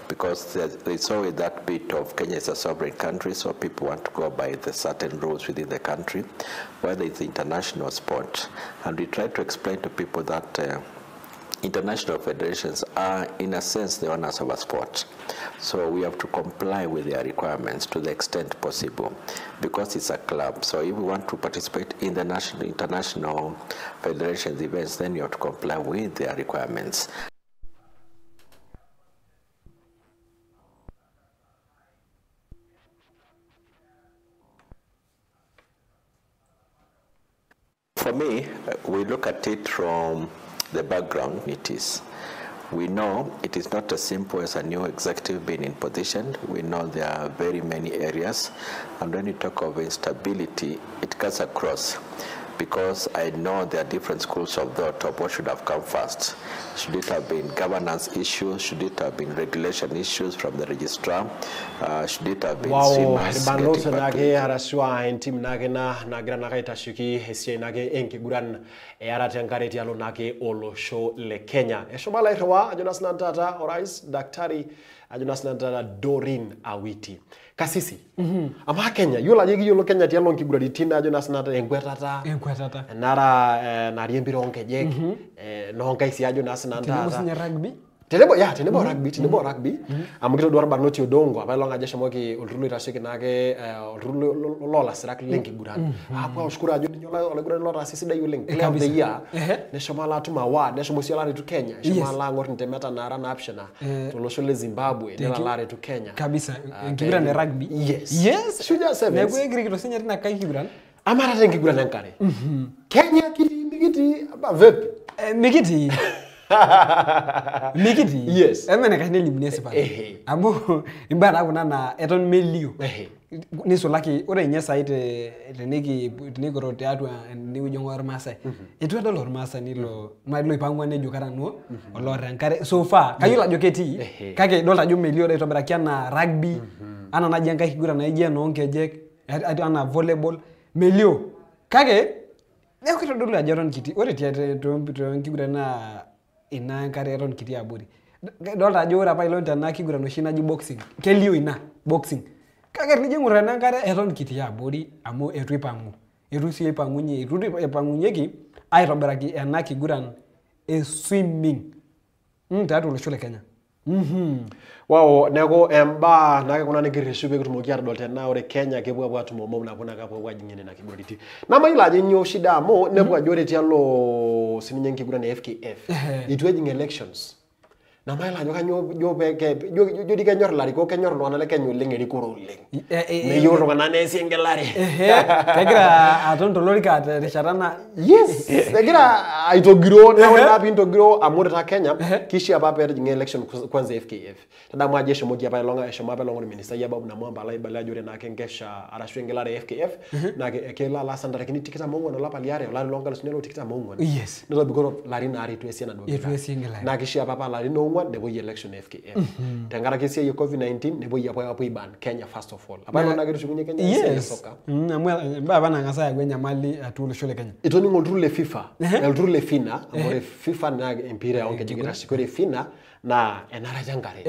because there's always that bit of Kenya is a sovereign country, so people want to go by the certain rules within the country, whether it's international sport. And we try to explain to people that international federations are, in a sense, the owners of a sport. So we have to comply with their requirements to the extent possible, because it's a club. So if we want to participate in the international federations events, then you have to comply with their requirements. For me, we look at it from the background it is. We know it is not as simple as a new executive being in position. We know there are very many areas, and when you talk of instability, it cuts across, because I know there are different schools of thought of what should have come first. Should it have been governance issues? Should it have been regulation issues from the registrar? Should it have been swimmers getting back to arasua team nage na nagra nage tashuki hesie nage Enkiguran aratenkare tialo nage olosho le Kenya. Eshobala irwa ajonas nantata orais daktari ajonas nantata Dorin Awiti. Kasisi. Ama Kenya yola yegi yolo Kenya tialo Enkiguran tina ajonas nantata enkwetata. Nara nariembiro onkejek no onkaisi ajonas nantata. Tinubusinya rugby. Tenebo rugby. Amukito dwar barnoti odongo abalonga jesha moki ulrulo irashike nage ulrulo lola sirak Enkiguran. Hapo ushukura ajodi nyola oleguran lola sisi da yuling. Player of the year. Neshomala tuma wa neshomosiala to Kenya. Neshomala ngor ntemeta nara na optiona. Toloshole Zimbabwe nela lare to Kenya. Kabisa. Enkiguran ne rugby. Yes. Shuja sevens. Nego egri kito sinya na Kaa Kiguran. Amara Enkiguran nankare. Kenya kiti aba vepi. Mikiti. Mikiti. Yes. Emene ka neli munesipa. Amu imbara kuna na eton melio. Nisulaki ore nye saite teniki teatwa ni jongor Masai. Etu adol Masai nilo mailo ipangwa nejo karano olor enkare so far kayula jo keti kake dolta jo melio da itobiraki na rugby ana naji Kaa Kiguran naiji no nkejek ana volleyball melio kake ne kitodolu ajoron kiti ore tiate to Enkiguran na ina enkare eton kiti abori dolta jo ore apa ilo Kaa Kiguran oshi naji boxing kelio ina boxing kake nije ngurana enkare eton kiti abori amu etu ipangu etu si ipangunye etu ipangunyeki aitobiraki Kaa Kiguran swimming tatu olosho le Kenya. Wow, nego emba nake kuna nigirishu be kutumokia adol tena ore Kenya kepuo apuo atumomo na kuna kapo wajingene na kiguriti. Na maila jinyo shida mo nebuwa jore tialo sininye Enkiguran FKF. Itwejing elections. Na maila nyoka jo diga nyor lari ko kenyor no anale kenyo lenge ni koro leng. Me yoro kana nesi engelari. Kegira atonto lorika risharana. Yes. Kegira aitogiro na wena pintogiro amurita Kenya kishi apa pere jing election kwanza FKF. Tada mwaje shomo dia pa longa shomo pa longa minister ya babu na mwamba lai bala jore na kengesha arashu engelari FKF na kela la sandara kini tikita mongo na lapa liare la longa lusinelo tikita mongo. Yes. Ndo bigoro lari na ari tuesi na do. Tuesi engelari. Na kishi apa lari no nebo election FKF. Tengara kesi ya COVID-19 nebo ya po iban Kenya first of all. Apa na geru kunye Kenya yes. Baba na ngasa ya gwenya mali atulo shole Kenya. Itoni ngolrule FIFA. Ngolrule FINA, amore FIFA na empire onke jigira sikore FINA na enara jangare.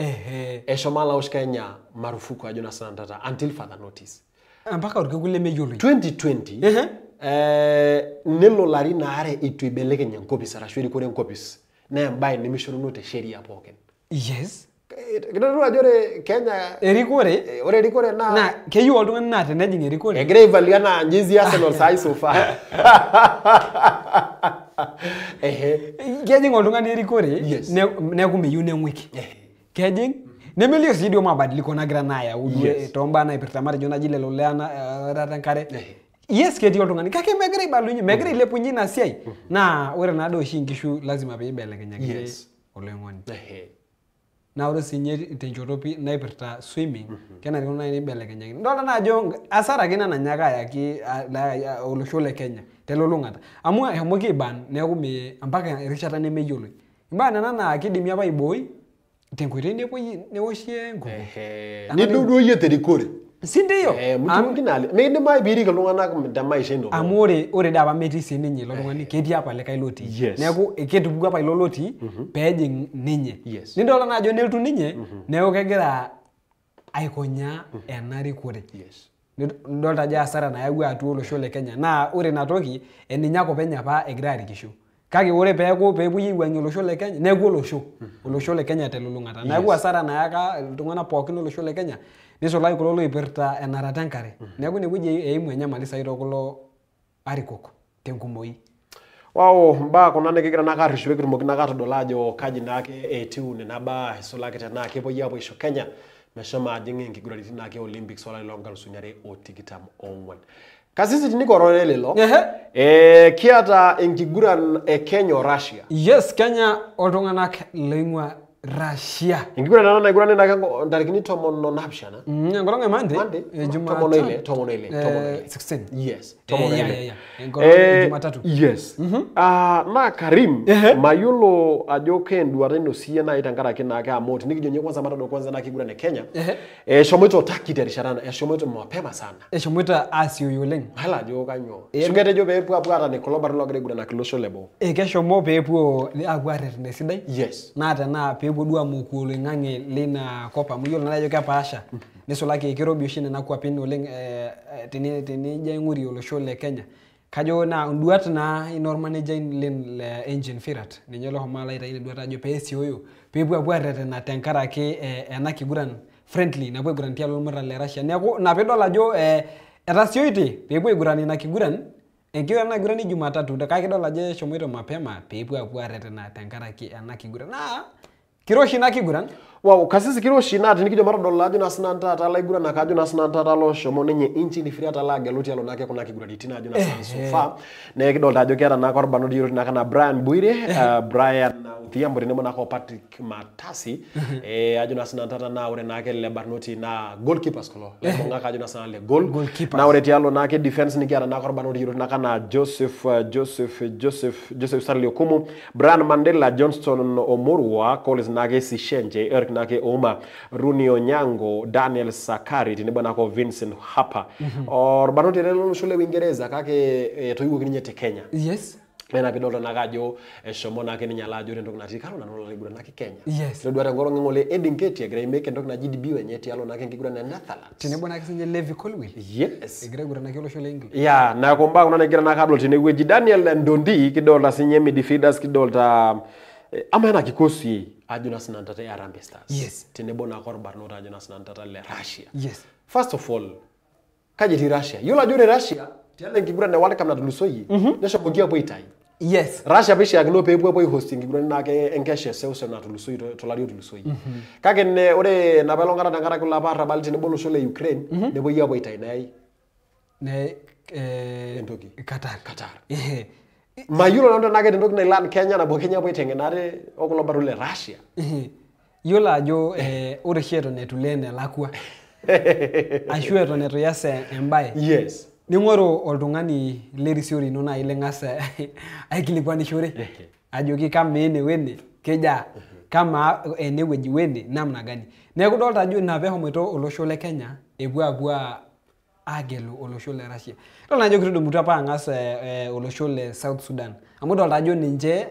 Eshomala us Kenya marufuku ajona sanatata until further notice. Mpaka urikule mejolo. 2020. Nelo lari na are ituibeleke nyankopis arashwiri kore nkopis. Na mbaye nimishono note sheria poken. Yes. Kidodo ajore Kenya erikore ore erikore na keyu oltung'ani na tenejing erikore. Egre valiana njizi Arsenal sai so far. Kejing oltung'ani erikore neku meyu nengwiki. Kejing nemelio sidio mabadiliko nagira naya udwe tomba na ipirta mari jona jile loleana rata nkare. Yes keti oltung'ani kake megre balunyi megre lepunyi na siai na ore na do shingishu lazima be ibelekenya gire olengoni. Na ore sinye tenjoropi na ipirta swimming kena rikona ni belekenya ndola na jo asara kina na nyaka yaki olosho le Kenya telolungata amu hemoki ban neku me mpaka rishata ne meyolo mbana na akidimi apa iboi tenkwete ne poyi ne woshie ngo ni dudu yete rikore sindiyo mutu kinale me ne mai biri kalungana ndama ishendo amore ore daba meti sininye lo tungani keti apa le kailoti neku ketubuga apa iloloti pejing ninye nindola na jo neltu ninye neku kegira aikonya enarikore ndolta ja asara na yagu atu olosho le Kenya na ore natoki eninyako penya pa egira arikisho kake ore peeku peepuyi wangi olosho le Kenya neku olosho le Kenya telulungata neku asara na yaka iltung'ana pookin olosho le Kenya nisolai kulo loipirta enarata enkare neku inewueji eimu enyamali saito kulo arikok tenkumoi. Wow, mbaa kuna nikigira nakarishwe kitumoki nakatodol ajo kaji nake etiu naba isolaki tena kepuoi apuo aisho Kenya meshomo ajing enkiguraritin nake Olympics olari lonkalusuni o tikitam ong'uan. Kasisi tinikorore lelo. Kiata enkiguran Kenya o Russia. Yes, Kenya oltung'anak loing'ua Russia. Enkiguran nana naiguran nake ntarikini 17. Ngolonge Monday. Tomono ile. 16. Yes. Jumatatu. Yes. Na Karim mayolo ajo kenduare no siye na itangaraki nake amoti nikijonye kwanza matado kwanza na kiguran Kenya. Shomoito takite risharana shomoito mapema sana. Shomoito asio yoleng. Hala jo kanyo. Sungete jo bepu apwata ne kolobar logre gura na kilosho lebo. Keshomo bepu agware ne sidai. Yes. Na tena pepu dua mukulu ngange lina kopa muyolo na jo kapasha. Nisolaki kirobi oshine na kwa pini oleng teni jenguri olosho le Kenya. Kajo na nduat na inormane jain len engine firat. Ninyolo homala ita ile duat ajo pesi oyo. Pepu abware na tenkaraki Kaa Kiguran friendly na bwe guran tialo mura le Russia. Neku na pedola jo etasioite pepu eguran Kaa Kiguran Enkiguran na Kiguran Jumatatu kake dola je shomoito mapema pepu abware na tenkaraki Kaa Kiguran. Na kiroshi Kaa Kiguran Wow, kasisi kiro shina tinikijo mara dola ajo nasinanta atala igura nakajo nasinanta atala shomo ninye inchi ni free atala geluti alo nake kuna kigura ditina ajo nasinanta sofa ne kidolta ajo kera na korbano diro nakana Brian Buire Brian Thiambo ne mona ko Patrick Matasi ajo nasinanta na ore nake le barnoti na goalkeepers kolo le bonga kajo nasinanta le goal na ore tialo nake defense ni kera na korbano diro nakana Joseph Sarlio Kumu Brian Mandela Johnston Omorwa Collins nake Sishenje Eric nake Oma Runi Onyango Daniel Sakari tinebo nako Vincent Hapa or banote lelo shule Uingereza kake toyigo kinyete Kenya. Yes. Mena bidolo nagajo shomo nake ninyalajo ndok natikalo na nolo ligura nake Kenya. Yes. Dwara ngoro ngole Edinketi agre make ndok na GDB wenyeti alo nake Kigura na Netherlands. Tinebo nake sinje Levi Colwill. Yes. Igregura nake lo shule English. Yeah, na komba kuna ngira nakablo tinegweji Daniel Ndondi kidola sinye midfielders kidolta amana kikosi Ajonas Nantata Harambee Stars. Yes. Tinebo na korbarno Ajonas Nantata le Russia. Yes. First of all, kajeti Russia. Yola jure Russia. Tiale Kiguran na World Cup na tulusoyi. Nesho bogia boy tai. Yes. Russia bishi agno pe boy hosting Kiguran na ke enkeshe seuso na tulusoyi tolari tulusoyi. Kage ne ore na balonga na ngara kula barra balti ne bolo shole Ukraine ne bogia boy tai nai. Ne Entoki. Qatar. Mayulo ndo nage ndok na land Kenya na bo Kenya boy tengenare okulo barule Russia. Yola jo ore hero ne tulene lakwa. Ashwero ne to yase embaye. Yes. Ningoro oltungani lerisiori nona ile ngasa aikilipani shore. Ajoki kama ene wene keja kama ene weji wene namna gani. Neeku dolta ajo ina peho moito olosho le Kenya ebua agelu olosho le Russia. Dolta ajo kirudo mutu apa ngasa olosho le South Sudan. Amu dolta ajo ninche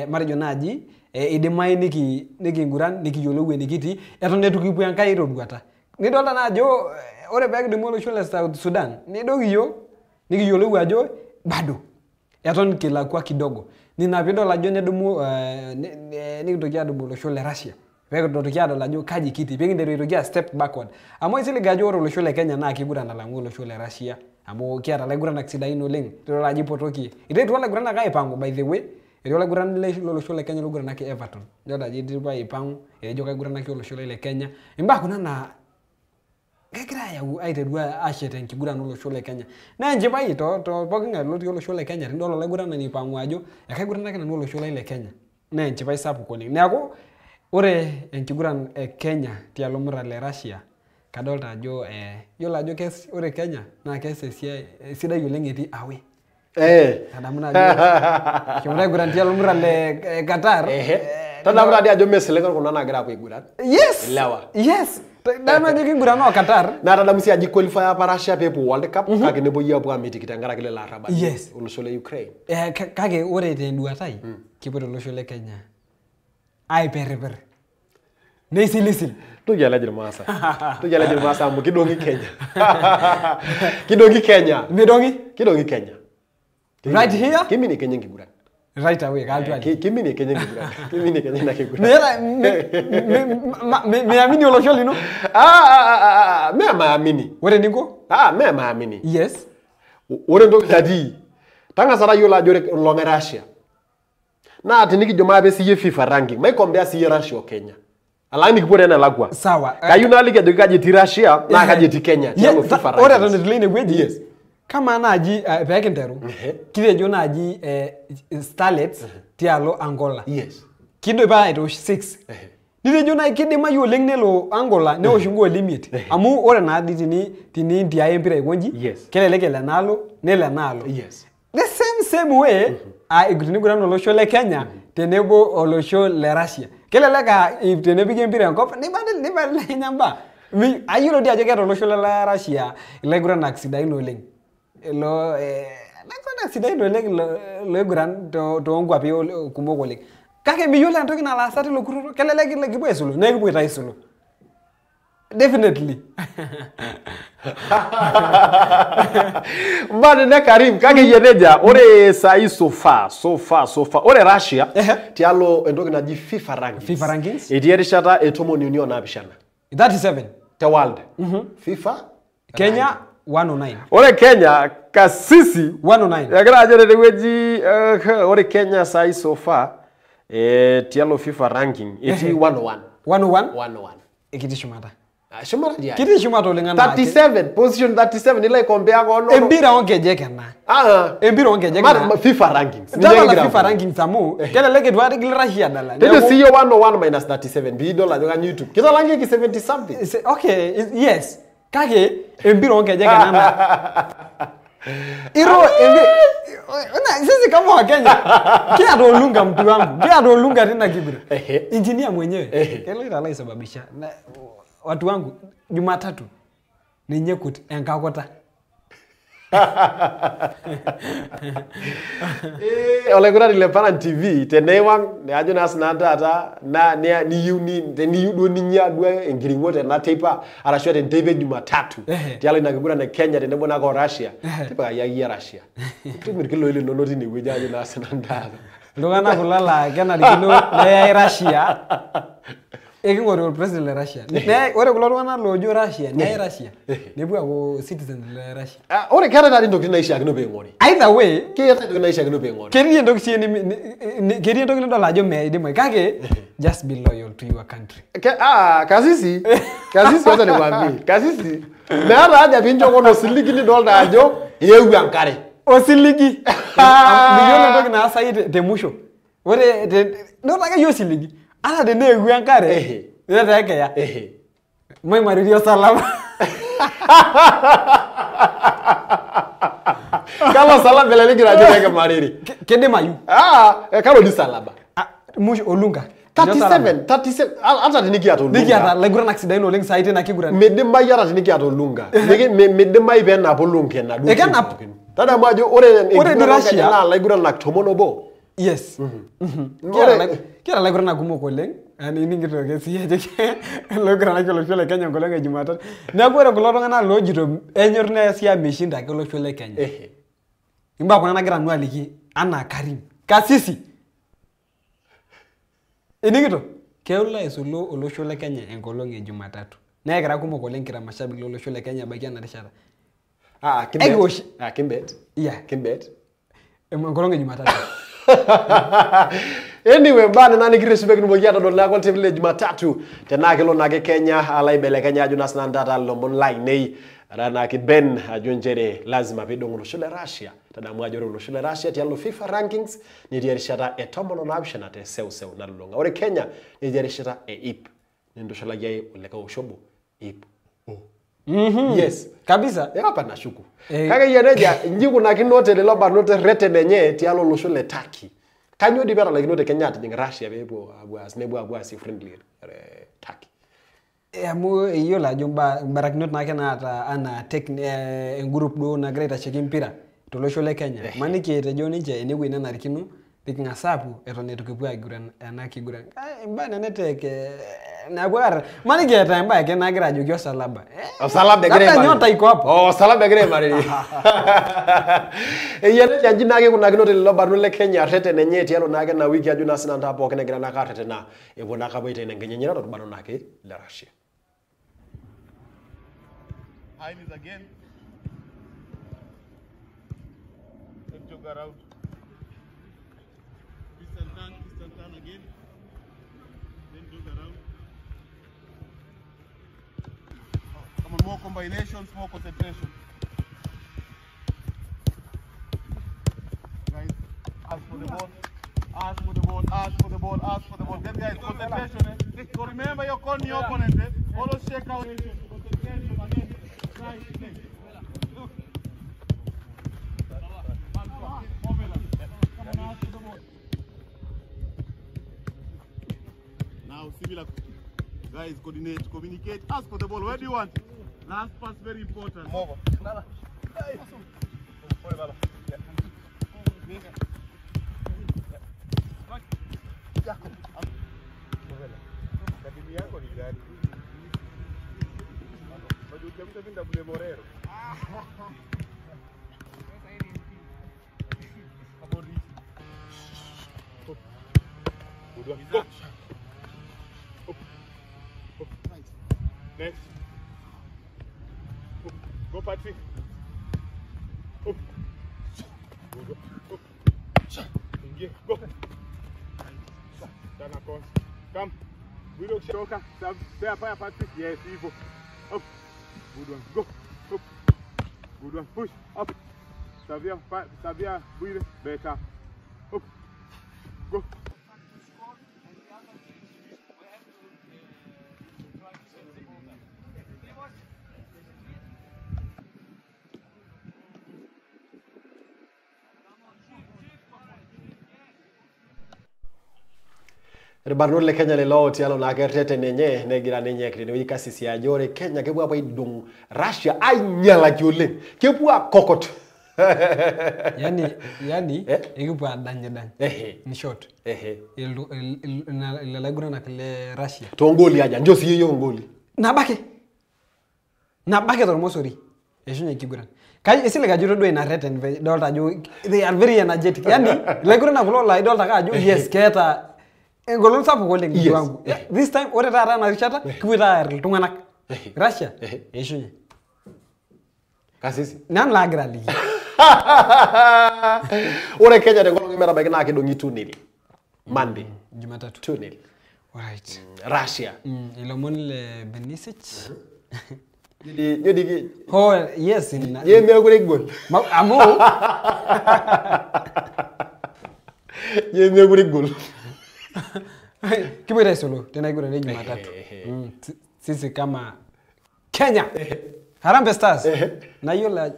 marijo naji idimai niki nguran niki yolowe nikiti eton netu kipu enkai roduata. Nidolta na ajo ore peke dimu olosho le South Sudan nidogiyo niki yolowe ajo bado eton kilakwa kidogo. Nina pidola ajo nedumu nikitoki adumu olosho le Russia. Peke dotoki adola ajo kaji kiti peke nderotoki step backward. Amo isili gajo ore olosho le Kenya na Kiguran nalangu olosho le Russia. Amo kiata laiguran naksidaino oleng. Tidola aji potoki. Itetu laiguran naka ipango by the way. Ero laiguran olosho le Kenya laiguran nake Everton. Ndoda aji tiba ipango ejo kaiguran nake olosho le Kenya. Imba kuna na kegira yau aiterua ashete Enkiguran olosho le Kenya. Na njibai to pokinga loti olosho le Kenya ndolo laiguran nani ipango ajo kaiguran nake nanu olosho le Kenya. Na njibai sapuk oleng. Neeku ore Enkiguran Kenya tialo mura le Russia kadolta ajo yola ajo ore Kenya na kese sidai oleng etii awe. Tadamuna ajo kimra guran tialo mura le Qatar. Tadamuna dia ajo mesele kuna nagira kwa Kiguran. Yes. Lewa. Yes. Dama jo Kiguran no Qatar. Na tadamusi aji qualify para Russia pe World Cup kage nebo ya bwa miti kitangara kile la raba. Yes. Olosho le Ukraine. Kage ore tenduatai kipoto olosho le Kenya. Ai perper. Nesilisili. Tujala jirmasa. Tujala jirmasa mu kidongi Kenya. Kidongi Kenya. Kidongi Kenya. Right here? Kimi ni Kenya Kiguran. Right away kaltu. Kimi ni Kenya Kiguran. Kimi ni Kenya na Kiguran. Me amini olosho lino? Me maamini. Ore niko? Me maamini. Yes. Ore ndo dadi. Tanga sara yola jore longa Russia. Na tiniki joma be siye FIFA ranking. Mai kombea siye Russia o Kenya. Alani kipore na lagwa. Sawa. Kayuna liga joga jeti Russia na kajeti Kenya. Tialo FIFA ranking. Ore tonde tline gweji. Yes. Kama naji peke ntero. Kile jo naji Starlets tialo Angola. Yes. Kido ba ito 6. Nile jo na kide mayo leng nelo Angola ne oshungo limit. Amu ore na adi tini ndia empira igonji. Yes. Keleleke nalo nele nalo. Yes. The same way Enkiguran olosho le Kenya tenebo olosho le Russia. Keleleka tenebige empira enkop nibadil nyamba. Ayilo dia ajo olosho le Russia Enkiguran accident oleng. Lo Enkiguran accident oleng lo Enkiguran to ngwapi kumok oleng. Kake miyola ntoki na lasati lo kururo keleleki le kibo esulu ne kibo itaisulu. Definitely. Mbane ne Karim kage yeneja ore sai so far ore Russia tialo endoki naji FIFA rankings ediere shata etomoni union na bishana 37 the world FIFA Kenya 109 ore Kenya kasisi 109 yagira ajere weji ore Kenya sai so far tialo FIFA ranking eti 101 101. Ekiti shumata. Shumata dia. Kiti shumata olengana. 37 position 37 ile compare ko no. Embira ongeje kana. Embira ongeje kana. Ma FIFA rankings. Ndala FIFA rankings amu. Kele leke dwari gilrashia dala. Did see 101 minus 37 bi dollar on YouTube. Kisa langi ki 70 something. Okay, yes. Kage embira ongeje kana. Iro sisi kama wa Kenya kia dolunga mtu wangu kia dolunga tena Kibra engineer mwenyewe kile ila isababisha watu wangu Jumatatu ni nyekut enkakota ole kuna ile Paran TV tenewang ne ajuna snanda ata na ni uni ni yudo ni nyadwa engiringo te na tepa arashwa te David Jumatatu tialo ina Kiguran na Kenya te nebona ko Russia tepa ya Russia tumir kilo ile no noti ni weja ajuna snanda lugana kulala kana dikino na ya Russia Ekingoro president le Russia. Ne ore kulo tungana lojo Russia, ne Russia. Nebu ako citizen le Russia. Ore kera na ndoki na isha kino pengori. Either way, kera ndoki na isha kino pengori. Keri ndoki si ni keri ndoki ndo lajo me idemo kage just be loyal to your country. Kasisi wote ni kwambi. Kasisi na ara haja binjo kono siligi ni dolda ajo yewu ankare. Osiligi. Milioni ndoki na asa te musho. Ore no laga yo siligi. Ala de ne gwe ankare. Neta yake ya. Moi maririo salama. Kalo salama bele ligi na joke mariri. Kende mayu. Kalo di salaba. Mush olunga. 37 ata diniki ato lunga. Diki ata Kiguran accident oleng saite na Kiguran. Medemba yara diniki ato lunga. Medemba ibe na bolunga na du. Ekana tada majo ore di Russia na Kiguran na tomonobo. Yes. Kira Kiguran na gumo koleng. Ani ningito ke siye je Kiguran na kilo shole Kenya koleng e Jumatatu. Na gore kulo tungana lojito enyor na sia meshinda kilo shole Kenya. Imba kuna nagira nwa liki ana Karim. Kasisi. Iningito keula esolo olosho le Kenya enkolong e Jumatatu. Na ekira kumo koleng kira mashabiki olosho le Kenya baki ana rishara. Kimbet. Kimbet. Yeah, Kimbet. Enkolong e Jumatatu. Anyway, bana nani kirespect nubo yata don la ko tevle Jumatatu tena kelo nage Kenya alai bele Kenya ajuna snandata lombon line nei rana ki ben ajonjere lazima bidongo no shule Russia tada mwajoro no shule Russia tialo FIFA rankings ni dierishata etomono na option ate sew na lulonga ore Kenya ni dierishata ip nendo shala yae oleka oshobo ip yes kabisa hapa nashuku kage yeneja njiku na kinote le loba note rete nenye tialo lo shule Turkey kanyo di bera like note Kenya ati Russia bebo abwas nebu abwas friendly Turkey amu iyo la jomba baraknot na kana ata ana group do na greater chekimpira to lo shole Kenya manike te joni je ene wina na rikinu dikinga sapu etone tukipua Kiguran na Kiguran mbana neteke na gwara manike ta mba ke na gira jogyo salaba salaba gere mari nyota iko hapo salaba gere mari yene janji nage kuna kinote lo barno le Kenya rete nenye tialo nage na wiki ajuna sina ndapo kene gira na karte na ebona ka boite ne ngenyera to bano nake la Russia Time is again. Let's jog around. Twist and turn again. Then jog around. Come on, more combinations, more concentration. Guys, ask for the ball. Ask for the ball, ask for the ball, ask for the ball. Get guys, concentration. So remember you're calling your opponent. Always check out. Concentration again. Now, similar guys, coordinate, communicate, ask for the ball. Where do you want? Last pass very important. Over. Go. Next. Go, Patrick. Go. Go. Turn across. Come. Guido Shoka. There, Patrick. Yes, Evo. Up. Good one. Go. Up. Good one. Push. Up. Savia. Guido. Better. Up. Go. Ribarno le Kenya le loti alo na gertete nenye negira nenye kire wika sisi ya jore Kenya ke bua dung Russia anyala jole ke bua kokot yani ege bua danye in short il la gura na kile Russia to ngoli aja njo si yo ngoli na bake to mosori eshunya Kiguran kai esile ga juro do ina reten dolta jo they are very energetic yani la gura na kulo la dolta ka jo yes keta Engolon sapu ko lengi wangu. This time ore tara na richata kwita tunganak. Russia. Eshunya. Kasisi. Nan la grali. Ore Kenya de ngolo mera bagina ke dongi 2-0. Monday. Jumatatu 2-0. Right. Russia. Ilomon le Benisic. Yodi. Oh yes. Ye me gure gol. Amo. Ye me gure gol. Kibere solo tena Kiguran Jumatatu. Sisi kama Kenya. Harambee Stars. Na yola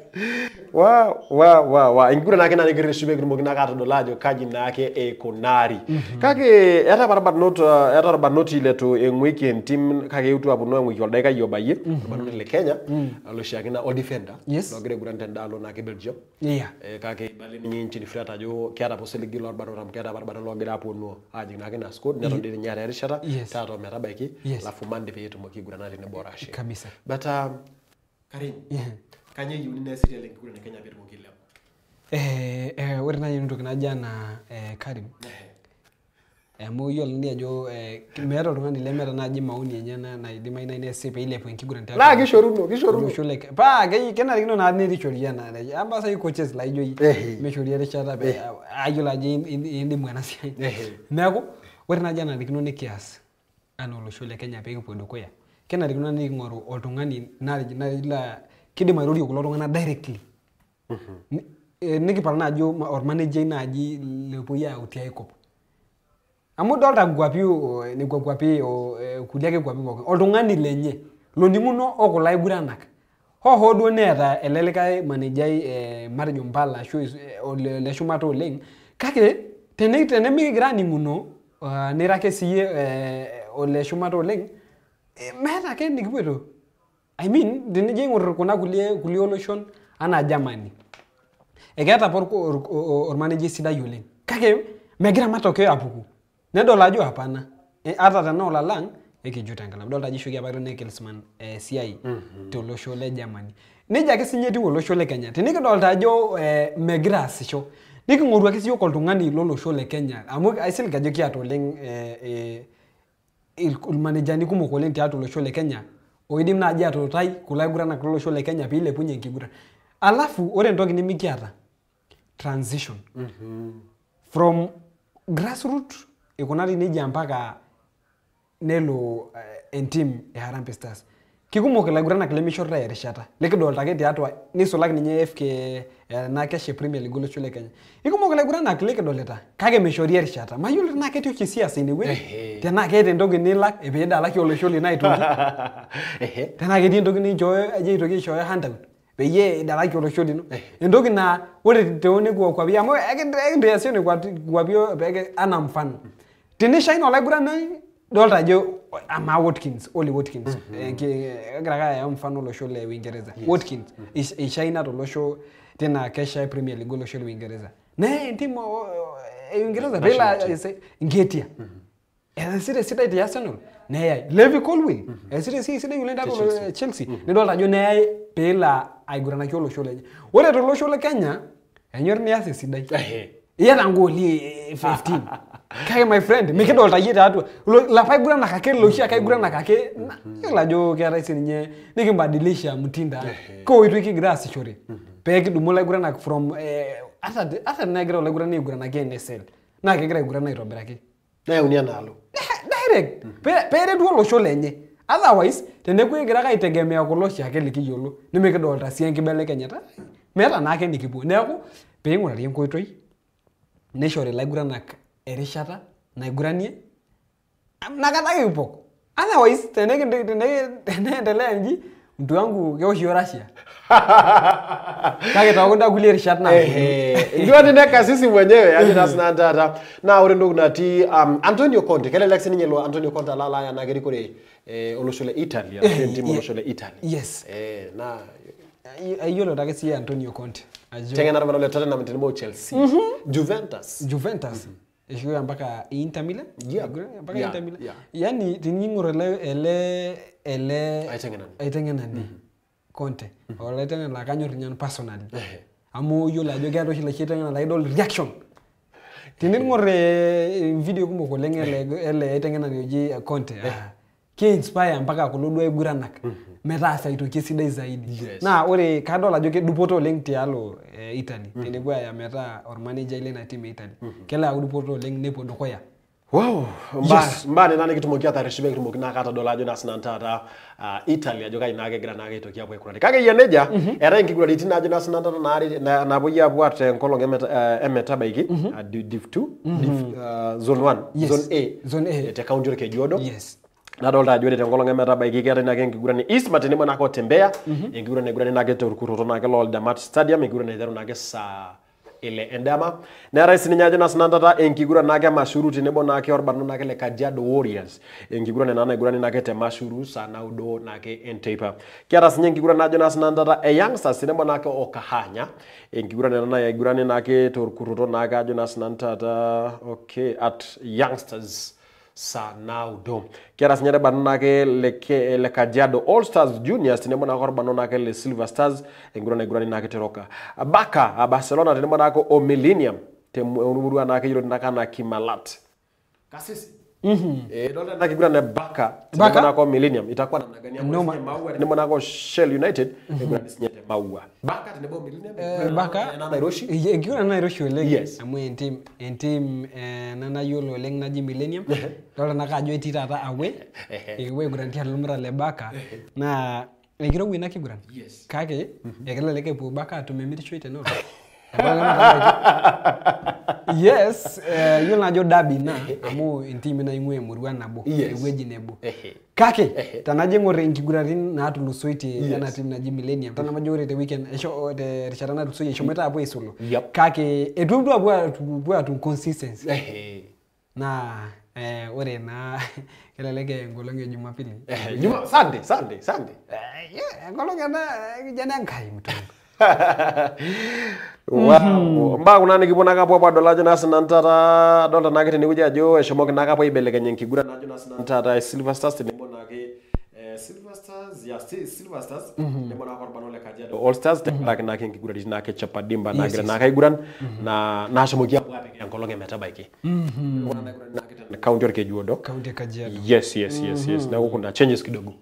wa Enkiguran akena ni gire shube gmo gina kata dolajo kaji na ake ekonari. Kake eta barbar not ile to en weekend team kake yutu abuno en weekend daika yobaye barbar le Kenya alo shakina all defender no gire Kiguran tendalo na ke Belgium. Yeah. Kake bali ni nchini frata jo kiata posele gilor baroram kiata barbar lo gira pono aji na kena squad neto de nyare rishata tato meraba iki la fumande pe yetu mo Kiguran ne borashi. Kabisa. But Karim. Kanye yuni na siri le Kiguran Kenya betu mokile. Ore na yunu tokina jana Karim. Mo yol ni ajo mero tungani le mero na jima uni nyana na idima ina ine sepe ile po Kiguran ta. La gishoruno. Shole. Pa ge kena rino na ni richori na amba sai coaches la ijo me shori re chata be ajo la je indi mwana sai. Nako ore na jana dikino ne kias. Ano lo shole Kenya pe ko Dukuya. Kena dikino ni ngoro oltungani na la kidi marudi ko lotongana directly. Niki parana ajo or manager na aji le poya utia iko. Amu dolta gwapio ni gwapio kudiake gwapio oltungani lenye loninguno okulai buranak ho do neta eleleka manejai marjo mbala show le shumato leng kake tene migrani muno nirake siye ole shumato leng meta ke nikweto I mean dinije ngor kuna kulie oloshon ana Germany egata porko or manager sida yoleng kake megira matokeo apuku nedola jo hapana ata tano la lang ekijuta ngala dola jishugia baro Nekelsman CI to lo shole Germany neja ke sinyeti wo lo shole Kenya tinike dolta jo megira sisho niki ngorwa ke siyo koltungani lo shole Kenya amu aisil gajo ki atoleng il manager ni kumo koleng tiato lo shole Kenya oidim na aja to tai kula gurana lo shole Kenya pile punye Enkiguran alafu ore ntoki nimikiata transition from grassroots ekonari neja mpaka nelo team Harambee Stars kikumo kila Kiguran kile mishorra ya rishata lekidolta ke tiatwa nisolaki ninye FK na keshe Premier League lo shule Kenya ikumo kila Kiguran kile kidoleta kage mishorra rishata mayule na ketio kisia sini we tena kete ndogi nila ebeda laki lo shule na itoki tena kete ndogi ni joy aje itoki show handout beye dalaki lo shule no ndogi na wole teone kwa bia mo ege yasione kwa bio bege ana mfano tinisha ino la Kiguran dolta jo ama Watkins Oli Watkins graga ya mfano lo shule Uingereza Watkins ishaina to lo show tena kesha Premier League lo shule Uingereza ne timo Uingereza bila ngetia sita iti Arsenal ne ya Levi Colwill sita yulenda to Chelsea ne dolta jo ne pela aigurana kyo lo shule ore to lo shule Kenya enyor ni ase sidai yena ngoli 15 kai my friend make dolta yeta atu la fa Kiguran nakake lo shia kai Kiguran nakake la jo kera isinye nikimbadilisha mtinda ko itu ki grass chore peki dumola Kiguran from ata negra la Kiguran again sel na ke gra Kiguran iro beraki na unia nalo direct peretu olosho lenye. Otherwise teneku egira aitegemea kulo shaake likiyiolo nemekidolta sii enkibelekenyata meeta naake nikipuo. Neeku peing'urari enkoitoi neishori laiguranak erishata naiguranie nakata kipok. Otherwise teneendelea nji mtu wangu keoshi Russia. Kake takwenda kulie rishat na. Ndio nineka sisi mwenyewe yani nasinantata. Na ore ndogo nati Antonio Conte kele election nyelo Antonio Conte lala ya nageri kore oloshole Italy ya team oloshole Italy. Yes. Na ayolo take si Antonio Conte. Tenga na bana Tottenham timo Chelsea. Juventus. Eshiyo mpaka Inter Milan. Mpaka Inter Milan. Yani tining'ore ele aitengena ni Conte. Wala tengena la kanyor nyan personally. Amu yo la joga do shile tengena la idol reaction. Tining'ore video kumok oleng ele aitengena ni Conte. Ke inspire mpaka kulodwa iguranak. Metaasa itoki sidai zaidi. Na ore kadol ajo ke dupoto oleng tialo Italy. Tenepuo ya meta or manager ile na team Italy. Kela dupoto oleng nepo Dukuya. Wow, mbane nani kitumokia tarishibe kitumoki nakata dolajo nasinantata Italy ajo kai nage gira nage tokia bwe kurani. Kage yeneja era Enkiguran itina ajo nasinantata na boya bwat enkolong emeta baiki div 2 zone 1 zone A te county ke jodo. Yes. Nadolta ajo te enkolong emeta baiki kera nage Enkiguran East matenemo nako tembea Enkiguran Enkiguran nage torkuroto nage lol Damat Stadium Enkiguran ederu nage sa ile endama na rais ni nyaje nasinantata Enkiguran nage mashuru tenebo nake orbano nake le Kajiado Warriors Enkiguran nana Enkiguran nage te mashuru sana udo nake enteipa kiara sinye Enkiguran najo nasinantata youngsters tenebo nake okahanya Enkiguran nana Enkiguran nake torkuroto nage ajo nasinantata okay at youngsters Sanaudo. Kiara sinyere banake le Kajiado All Stars Juniors tenemo na korbano nake le Silver Stars Enkiguran nake teroka. Baka Barcelona tenemo nako o Millennium temurua nake yiro nakana Kimalat. Kasisi. Dole na Kiguran Baka tenemo nako Millennium itakuwa namna gani hapo Maua tenemo nako Shell United Enkiguran sinyete Maua. Baka tenemo Millennium Baka na Nairoshi. Enkiguran na Nairoshi oleng. Yes. Amu team nana yolo oleng naji Millennium. Dole naka ajo etitata awe. Ewe gurantia lumra le Baka na ekiro wina Kiguran. Yes. Kake ekeleleke pu Baka tumemitisho iteno. Yes, yun najo dabi na amu intimi na ingwe murua nabo eweji nebo. Kake tanaje ngore Enkiguranin na atulusoiti na team naji Millennium tana majore the weekend esho the rishara na tulusoiti shometa abo isolo. Kake etudu abo atu consistency. Na ore na keleleke ngolonge Jumapili. Sunday. Ngolonge na jana nkai mtongo. Wow, mba unani kibona kapo kwa dolajo nasinantata dolta nake tenikuja ajo eshomoki nakapo ibelekenye Enkiguran najo nasinantata Silver Stars tenebo nake Silver Stars tenebo nako orbano le Kajiado All Stars tenebo nake Enkiguran nake chapadimba nake nake Kiguran na nashomoki apo apeke enkolong emetabaiki. Wana nake tena county orke juodo. County Kajiado. Yes. Na kuna changes kidogo.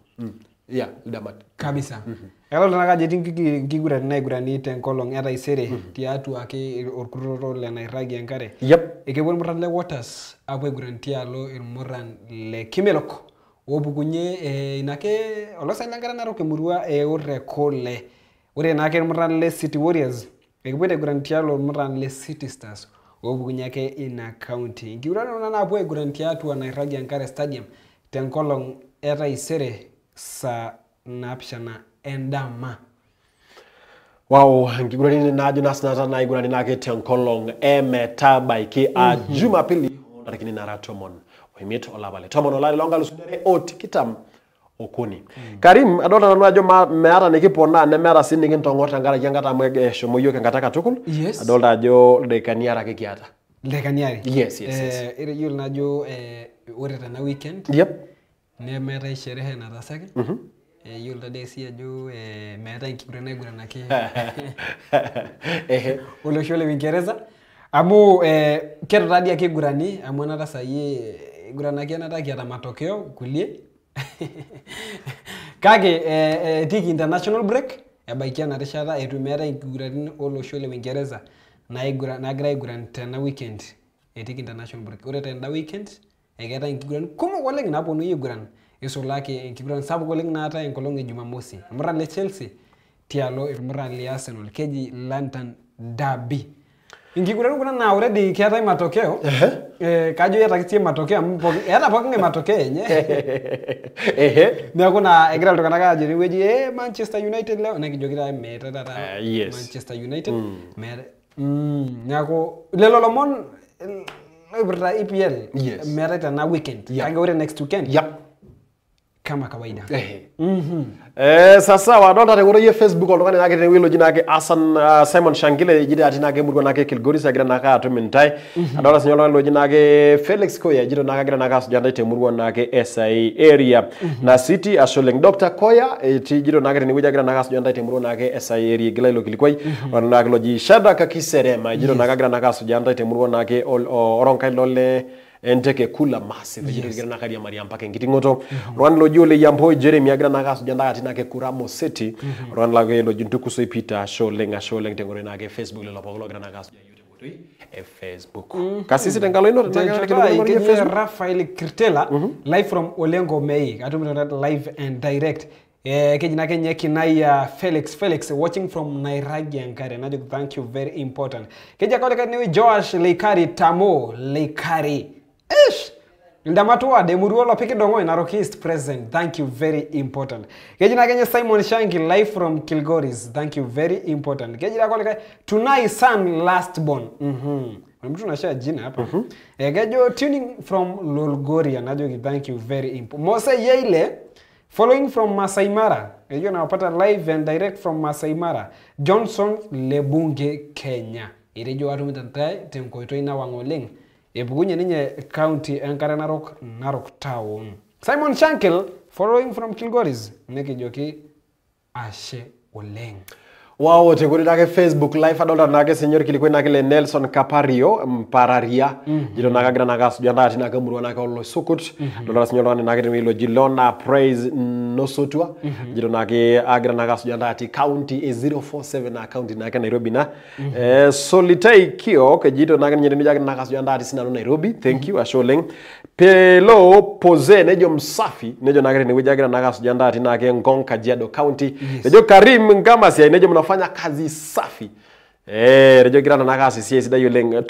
Yeah, Damat. Kabisa. Elo naka jeti Enkiguran naigurani tenkolong eta isere tiatu ake orkuroro le nairagi enkare. Yep. Ekepon murran le Waters apo eguran tialo irmurran le Kimelok. Opukunye inake olosa langara Narok emurua ore kole. Ore nake irmurran le City Warriors. Ekepon eguran tialo irmurran le City Stars. Opukunye ake ina county. Enkiguran nana apo eguran tiatu nairagi enkare stadium tenkolong eta isere sa napshana endama. Wow, Enkiguran najo nasinantata na Enkiguran nake tenkolong emetabaiki Jumapili tarekini naratomon. Oimit olabale. Tomon olale longa lusundere otikitam okuni. Karim adolta nanu ajo meata nikipona nemeata sii nikintong'or tenkaraki enkata amu eshomo yiok enkata katukul. Yes. Adolta ajo ildakikani are ake kiata. Ildakikani are? Yes. Yiolo najo ore tena weekend. Yep. Nemeetai sherehe natasaki. Yiolo tade si ajo meetai Enkiguran naiguranaki olosho le Uingereza amu keto tadi ake igurani amu enata sayie iguranaki enata kiata matokeo kulie kake tiki international break ebaiki ena rishata etu meetai Enkiguranin olosho le Uingereza nagira aiguran tena weekend etiki international break. Ore tenda weekend Eketa enkiguran kumok oleng naponu aiguran isulaki enkiguran sapuk oleng naata enkolong e Jumamosi. Irmuran le Chelsea tialo irmuran le Arsenal keji London Derby. Enkiguran kuna na already keetai matokeo. Kajo yatakitie matokeo era pookin matokeo enye. Neeku na egira iltung'anak ajo tewueji Manchester United leo nekijokita meeta tata Manchester United meeta. Neeku lelo lomon loipirta EPL meeta tena weekend. Kake ore next weekend. Kama kawaida. Sasa wadonta tengoro Facebook oltung'ani nake tewilo jinake Simon Shangile jide ati nake murgo nake Kilgoris agira naka atumintai. Adora sinyo oltung'ani jinake Felix Koya jide naka agira naka sujanda temurgo nake SI area na City Asholeng Dr. Koya eti jide naka teniwija agira naka sujanda temurgo nake SI area gila ilo kilikwai nake loji Shadrack Kiserema jide naka agira naka sujanda temurgo nake oronkai lole enteke kula massive jide gira naka dia Maria mpaka ngitingoto Rwan loji ole Yambo Jeremy agira naka sujanda ati nake Kuramo City Rwan lage loji ntukuso Peter Asholeng tengore nake Facebook le lopogolo gira naka sujanda Facebook. Kasisi tengalo ino Facebook Rafael Kirtela live from Olengo Mei. Atumira live and direct. Kejina Kenya Kinaya Felix watching from Nairagi Ankare. Najuk thank you very important. Keja kole kaniwe Josh Leikari Tamo Leikari. Ish. Ndamatua de Muruolo Piki Dongo Narok East present. Thank you very important. Kejina Kenya Simon Shangi live from Kilgoris. Thank you very important. Kejina kole Tunai San last born. Mtu nashare jina hapa. Kejo tuning from Lolgoria. Najuk thank you very important. Mose Yeile following from Masai Mara. Kejo nawapata live and direct from Masai Mara. Johnson Lebunge Kenya. Irejo watu mitantai temkoito ina wangoleng. Ebugunye ninye county Enkara Narok town. Simon Shankel following from Kilgoris. Neki joki ashe oleng. Wow, teguri nake Facebook live adolta nake senyor kilikwe nake le Nelson Capario mpararia jiro naka gira naka sujanda ati nake murwa nake olo sukut dola senyor nake wilo Jilona Praise Nosotua jiro nake agira naka sujanda ati county 047 na county nake Nairobi na Solitai Kio kejito nake nyere naka sujanda ati sina Nairobi. Thank you Asholeng. Pelo Pose nejo msafi nejo nake niwejagira naka sujanda ati nake Ngong Kajiado County nejo Karim Ngamasi nejo mnafanya kazi safi. Rejo girana naka sisi sida yoleng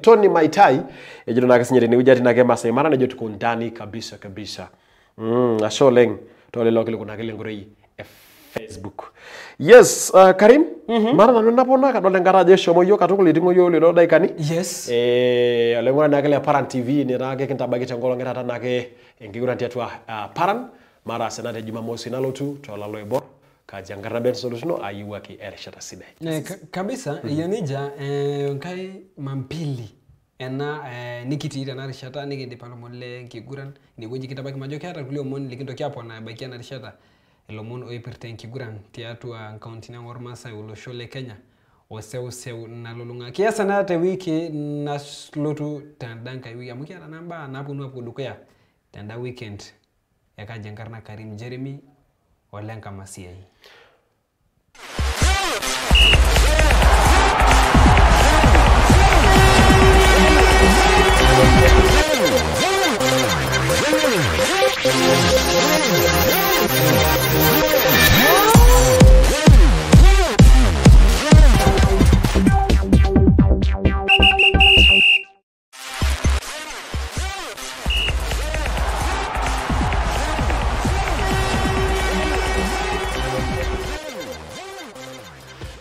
Tony Maitai ejiro naka sinyere ni ujati nake Masai Mara nejo tuko ndani kabisa. Asholeng tole lokile kuna kile ngorei Facebook. Yes, Karim, mara na napona ka dole ngaraje shomo yo katukuli tingo yo le dodai kani. Yes. Ole ngora nakele Paran TV ni rage kintabagi changolo ngata nake Enkiguran tiatwa Paran mara senate Jumamosi Naloito to laloebo kajangara ben solution ayuwaki ershata side. Kabisa yanija kai mampili ena nikiti na rishata nigende palo molle Enkiguran ni goji kitabaki majoke hata kulio mon likindo kiapo na bakia na rishata elomon oipirte Enkiguran tiatwa county na Masai uloshole Kenya oseu nalolunga kiasa na te wiki na slotu tandanka wiki amukia namba napunu hapo Dukuya tanda weekend yakajangarna Karim Jeremy Olenka Masiai.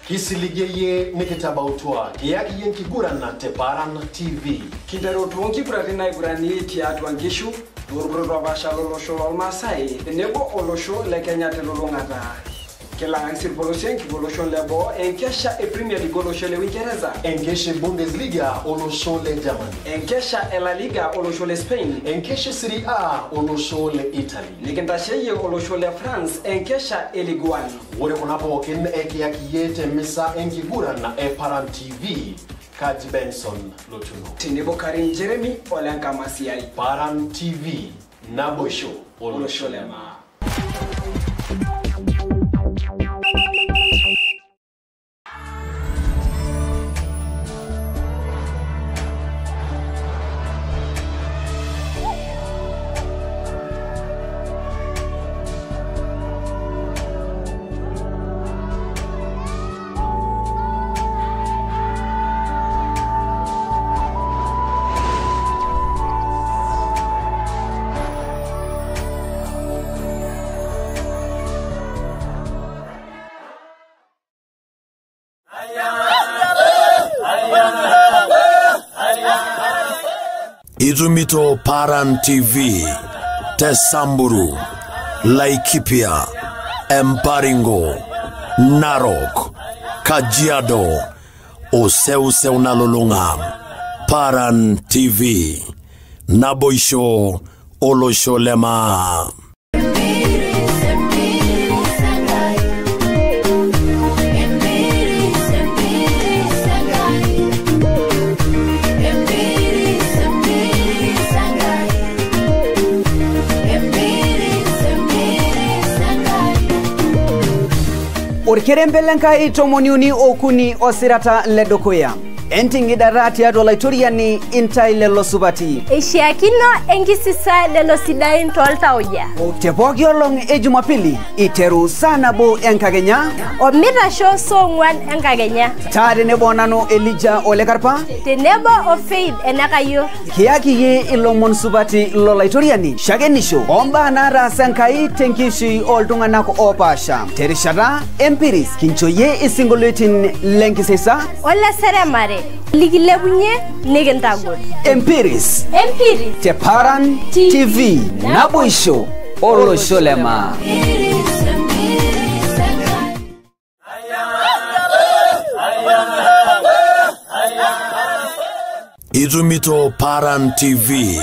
Kisiligeye nikitaba utwa kiyaki Enkiguran na Paran TV Kidaro tuonki kuratina igurani tiatu angishu Durgurwa basha lolosho olmasai Nebo olosho le Kenya telolongata Kila ansir polosien kibolosho lebo Enkesha Premier League olosho le Uingereza Enkesha Bundesliga olosho le Germany Enkesha La Liga olosho le Spain Enkesha Serie A olosho le Italy Nikentasheye olosho le France Enkesha Ligue 1 Wole kunapo kin yaki yete misa Enkiguran na Paran TV Kaji Benson Lotuno Tinebo Karim Jeremy Olenka Masiai Paran TV Nabosho olosho lema Izumito Paran TV, Tesamburu, Laikipia, Emparingo, Narok, Kajiado, Oseu Nalolunga, Paran TV, Naboisho, Olosholema. Orkerembelenka itomoniuni okuni osirata le Dukuya. Entingi darati ya dolaitoriani intai lelo subati. Ishiakino enkisisa lelo sidain toltauja. Tepoki olong ejumapili iteru sana bo enkagenya. Omita show songwan enkagenya. Tade nebo nano Elija Olekarpa. Tenebo of Faith enakayo. Kiaki ye ilomon subati lolaitoriani. Shagenisho. Omba nara sankai tenkishi oltunganak opasha. Terishara empiris. Kincho ye isingolutin lenkisisa. Ola seremare. Ligilebunye nigintagot. Empiris. Te Paran TV. Naboisho. Olosholema. Izumito Paran TV.